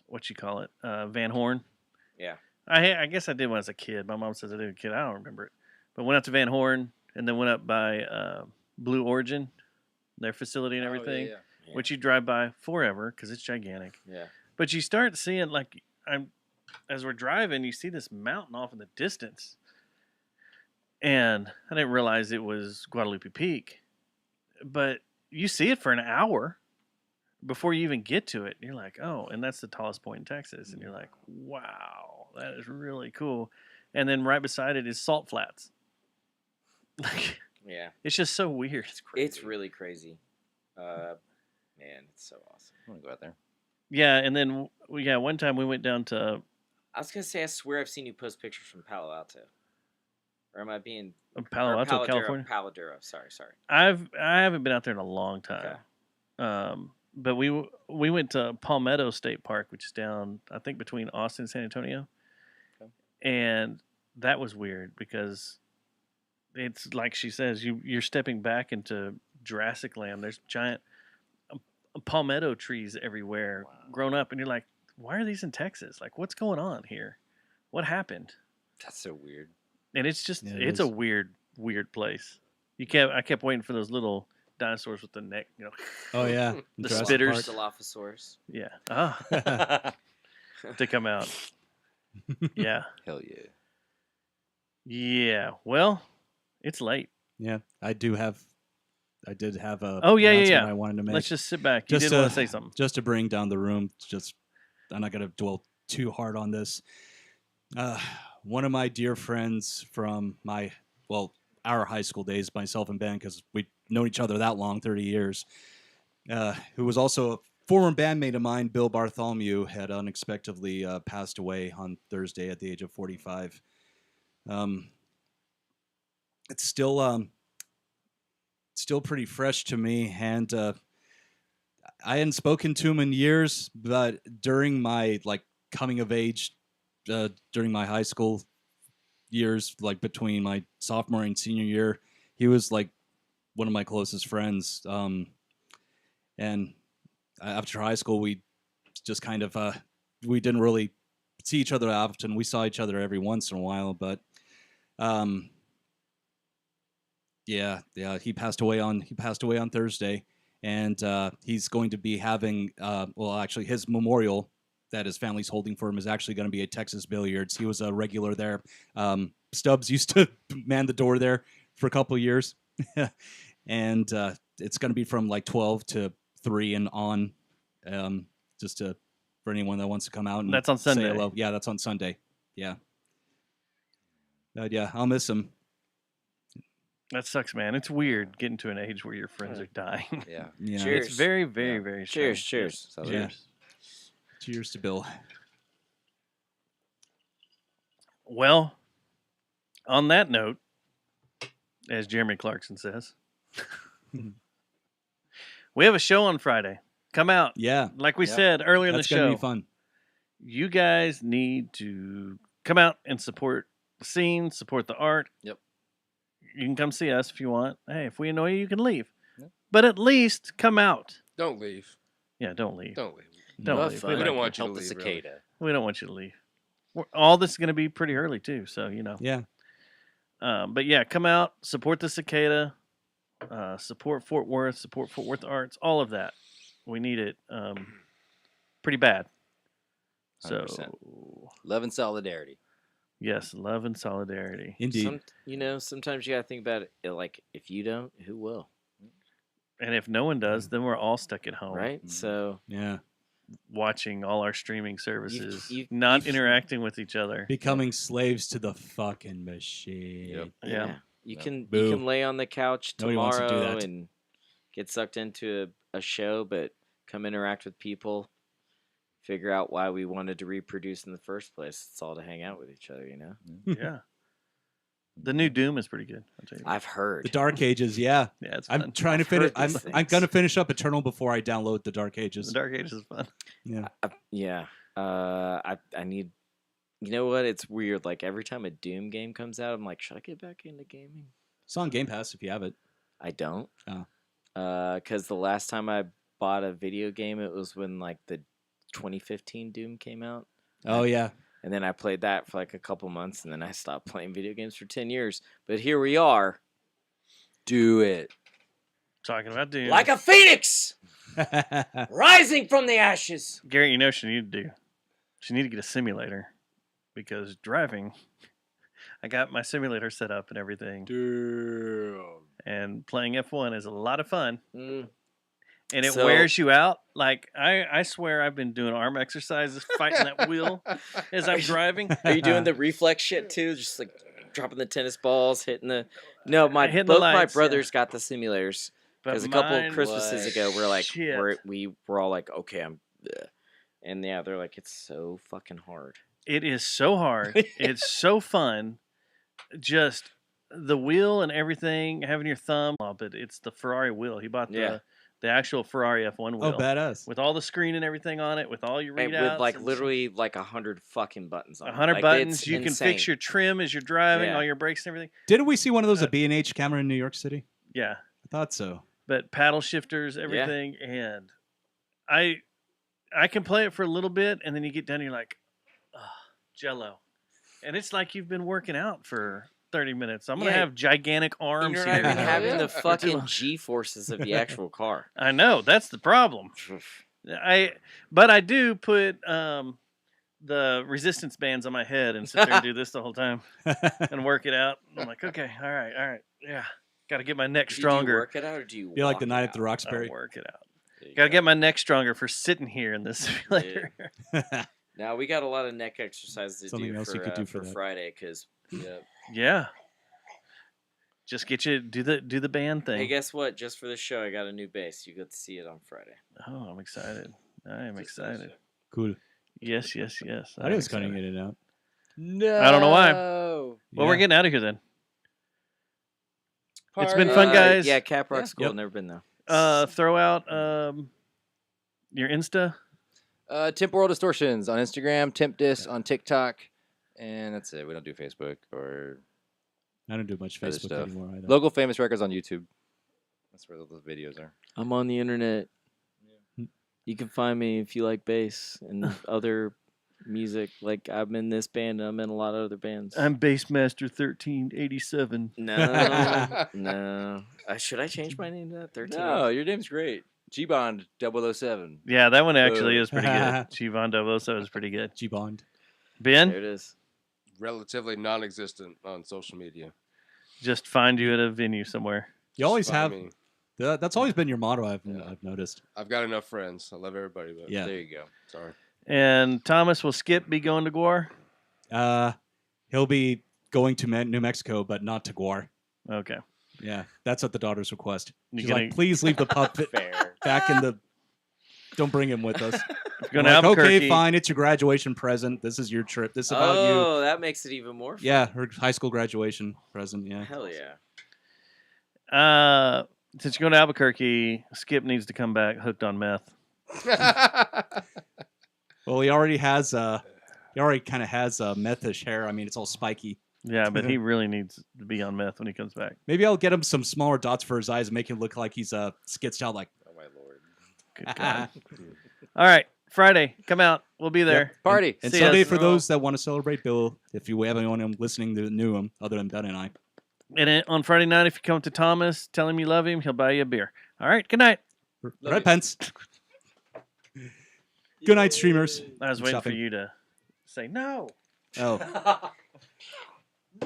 what you call it, Van Horn. Yeah. I guess I did when I was a kid. My mom says I did as a kid. I don't remember it, but went out to Van Horn, and then went up by Blue Origin, their facility and everything. Yeah. Which you drive by forever because it's gigantic. Yeah. But you start seeing, like, as we're driving, you see this mountain off in the distance. And I didn't realize it was Guadalupe Peak. But you see it for an hour before you even get to it. And you're like, oh, and that's the tallest point in Texas. And you're like, wow, that is really cool. And then right beside it is Salt Flats. Like, yeah. It's just so weird. It's really crazy. Man, it's so awesome. I want to go out there. Yeah, and then one time we went down to. I was gonna say, I swear I've seen you post pictures from Palo Alto, or am I being Palo Alto, Palo Duro, California? Palo Duro. Sorry. I haven't been out there in a long time. Okay. But we went to Palmetto State Park, which is down, I think, between Austin and San Antonio, and that was weird because it's like she says, you're stepping back into Jurassic Land. There's giant palmetto trees everywhere, grown up, and you're like, why are these in Texas? Like, what's going on here? What happened? That's so weird. And it's just it's a weird place. I kept waiting for those little dinosaurs with the neck, Oh yeah, the Jurassic spitters, Dilophosaurus. Yeah. Ah. to come out. Yeah. Hell yeah. Yeah. Well, it's late. Yeah, I did have a Oh, yeah, announcement yeah. I wanted to make. Let's just sit back. You Just did want to say something. Just to bring down the room. I'm not going to dwell too hard on this. One of my dear friends from our high school days, myself and Ben, because we've known each other that long, 30 years, who was also a former bandmate of mine, Bill Bartholomew, had unexpectedly passed away on Thursday at the age of 45. It's still pretty fresh to me, and I hadn't spoken to him in years, but during my coming of age, during my high school years, between my sophomore and senior year, he was one of my closest friends. And after high school, we just kind of we didn't really see each other often. We saw each other every once in a while, but yeah, he passed away on Thursday, and he's going to be having actually his memorial that his family's holding for him is actually going to be at Texas Billiards. He was a regular there. Stubbs used to man the door there for a couple of years, and it's going to be from 12 to 3 and on, for anyone that wants to come out and that's on Sunday. Say hello. Yeah, that's on Sunday. Yeah. Yeah, I'll miss him. That sucks, man. It's weird getting to an age where your friends are dying. Yeah. Cheers. It's very, very, very Cheers. strange. Cheers. Cheers. Cheers to Bill. Well, on that note, as Jeremy Clarkson says, we have a show on Friday. Come out. Yeah. Like we said earlier in the That's show. gonna be fun. You guys need to come out and support the scene, support the art. Yep. You can come see us if you want. Hey, if we annoy you, you can leave. Yep. But at least come out. Don't leave. Yeah, don't leave. Don't leave. Don't leave. We don't want you to Help the leave. cicada. Really. We don't want you to leave. All this is going to be pretty early too, so Yeah. But yeah, come out, support the cicada, support Fort Worth Arts, all of that. We need it pretty bad. So 100%. Love and solidarity. Yes, love and solidarity. Indeed. Sometimes you gotta think about it. Like, if you don't, who will? And if no one does, then we're all stuck at home, Right? So yeah, watching all our streaming services, not interacting with each other, becoming slaves to the fucking machine. Yep. Yeah. You can Boo. lay on the couch Nobody wants to do tomorrow that. and get sucked into a show, but come interact with people. Figure out why we wanted to reproduce in the first place. It's all to hang out with each other, Yeah. The new Doom is pretty good. I'll tell you. I've heard. The Dark Ages, yeah. Yeah, it's I'm fun. trying to I've finish. heard these I'm gonna finish up Eternal before I download the Dark Ages. The Dark Ages is fun. Yeah. I need. You know what? It's weird. Like, every time a Doom game comes out, I'm like, should I get back into gaming? It's on Game Pass if you have it. I don't. Oh. Because the last time I bought a video game, it was when the 2015 Doom came out. Oh yeah. And then I played that for a couple months, and then I stopped playing video games for 10 years. But here we are. Do it. Talking about Doom. Like a phoenix! Rising from the ashes! Garrett, you know what you need to do? You need to get a simulator. Because driving, I got my simulator set up and everything. Damn. And playing F1 is a lot of fun. And it So- wears you out. Like, I swear I've been doing arm exercises, fighting that wheel as I'm driving. Are you doing the reflex shit too? Just dropping the tennis balls, hitting the. No, Hitting the both lights, my brothers got the simulators. But Because a couple mine Christmases was ago, shit. we were all like, okay, I'm. Ugh. And yeah, they're like, it's so fucking hard. It is so hard. It's so fun. Just the wheel and everything, having your thumb. But it's the Ferrari wheel. He bought the actual Ferrari F1 wheel. Oh, badass. With all the screen and everything on it, with all your And readouts. with and literally 100 fucking buttons on it. 100 Like, buttons. it's You can insane. fix your trim as you're driving, Yeah. all your brakes and everything. Didn't we see one of those at B&H camera in New York City? Yeah. I thought so. But paddle shifters, everything. And I can play it for a little bit, and then you get done and you're like, oh, jello. And it's like you've been working out for 30 minutes. I'm going to Yeah. have gigantic arms You're here. not even having the For too fucking long. G-forces of the actual car. I know. That's the problem. But I do put the resistance bands on my head and sit there and do this the whole time and work it out. I'm like, okay, all right, yeah. Got to get my neck stronger. Do you work it out or do you Be like the walk night it at the out? Roxbury. Work it out. Got to get my neck stronger for sitting here in this simulator. Now we got a lot of neck exercises to Something do else for, you could do for for that. Friday because Yeah. Just get you do the band thing. hey, guess what? Just for the show, I got a new bass. You get to see it on Friday. Oh, I'm excited. I am excited. Cool. Yes. I was cutting it out. No. I don't know why. Well, we're getting out of here then. It's been fun, guys. Yeah, Cap Rock's cool. Yep. Never been there. Throw out your Insta. Temporal Distortions on Instagram, Tempdis on TikTok, and that's it. We don't do Facebook or I don't do much other Facebook stuff. anymore either. Local Famous Records on YouTube. That's where those videos are. I'm on the internet. You can find me if you like bass and other music. Like I'm in this band and I'm in a lot of other bands. I'm Bassmaster 1387. No. Should I change my name to that? 13? No, your name's great. G-Bond 007. Yeah, that one actually is pretty good. G-Bond 007 is pretty good. G-Bond. Ben? There it is. Relatively non-existent on social media. Just find you at a venue somewhere. You always Find have. me. That's always been your motto. I've noticed. I've got enough friends. I love everybody, but Yeah. There you go. Sorry. And Thomas, will Skip be going to Guar? He'll be going to New Mexico, but not to Guar. Okay. Yeah, that's at the daughter's request. You She's gonna- like, please leave the puppet Fair. back in the. Don't bring him with us. Going I'm to like, Albuquerque. okay, fine. It's your graduation present. This is your trip. This is about you. Oh, that makes it even more fun. Yeah, her high school graduation present. Yeah. Hell yeah. Since you're going to Albuquerque, Skip needs to come back hooked on meth. Well, he already has. He already kind of has methish hair. I mean, it's all spiky. Yeah, but he really needs to be on meth when he comes back. Maybe I'll get him some smaller dots for his eyes and make him look like he's skitsed out. Like, Oh my lord. Good God. All right, Friday, come out. We'll be there. Yep. Party. And See Sunday us. for those that want to celebrate Bill. If you have anyone listening that knew him, other than Ben and I. And on Friday night, if you come to Thomas, tell him you love him, he'll buy you a beer. All right, good night. Red Pence. Good night, streamers. I was Keep waiting shopping. for you to say no. Oh.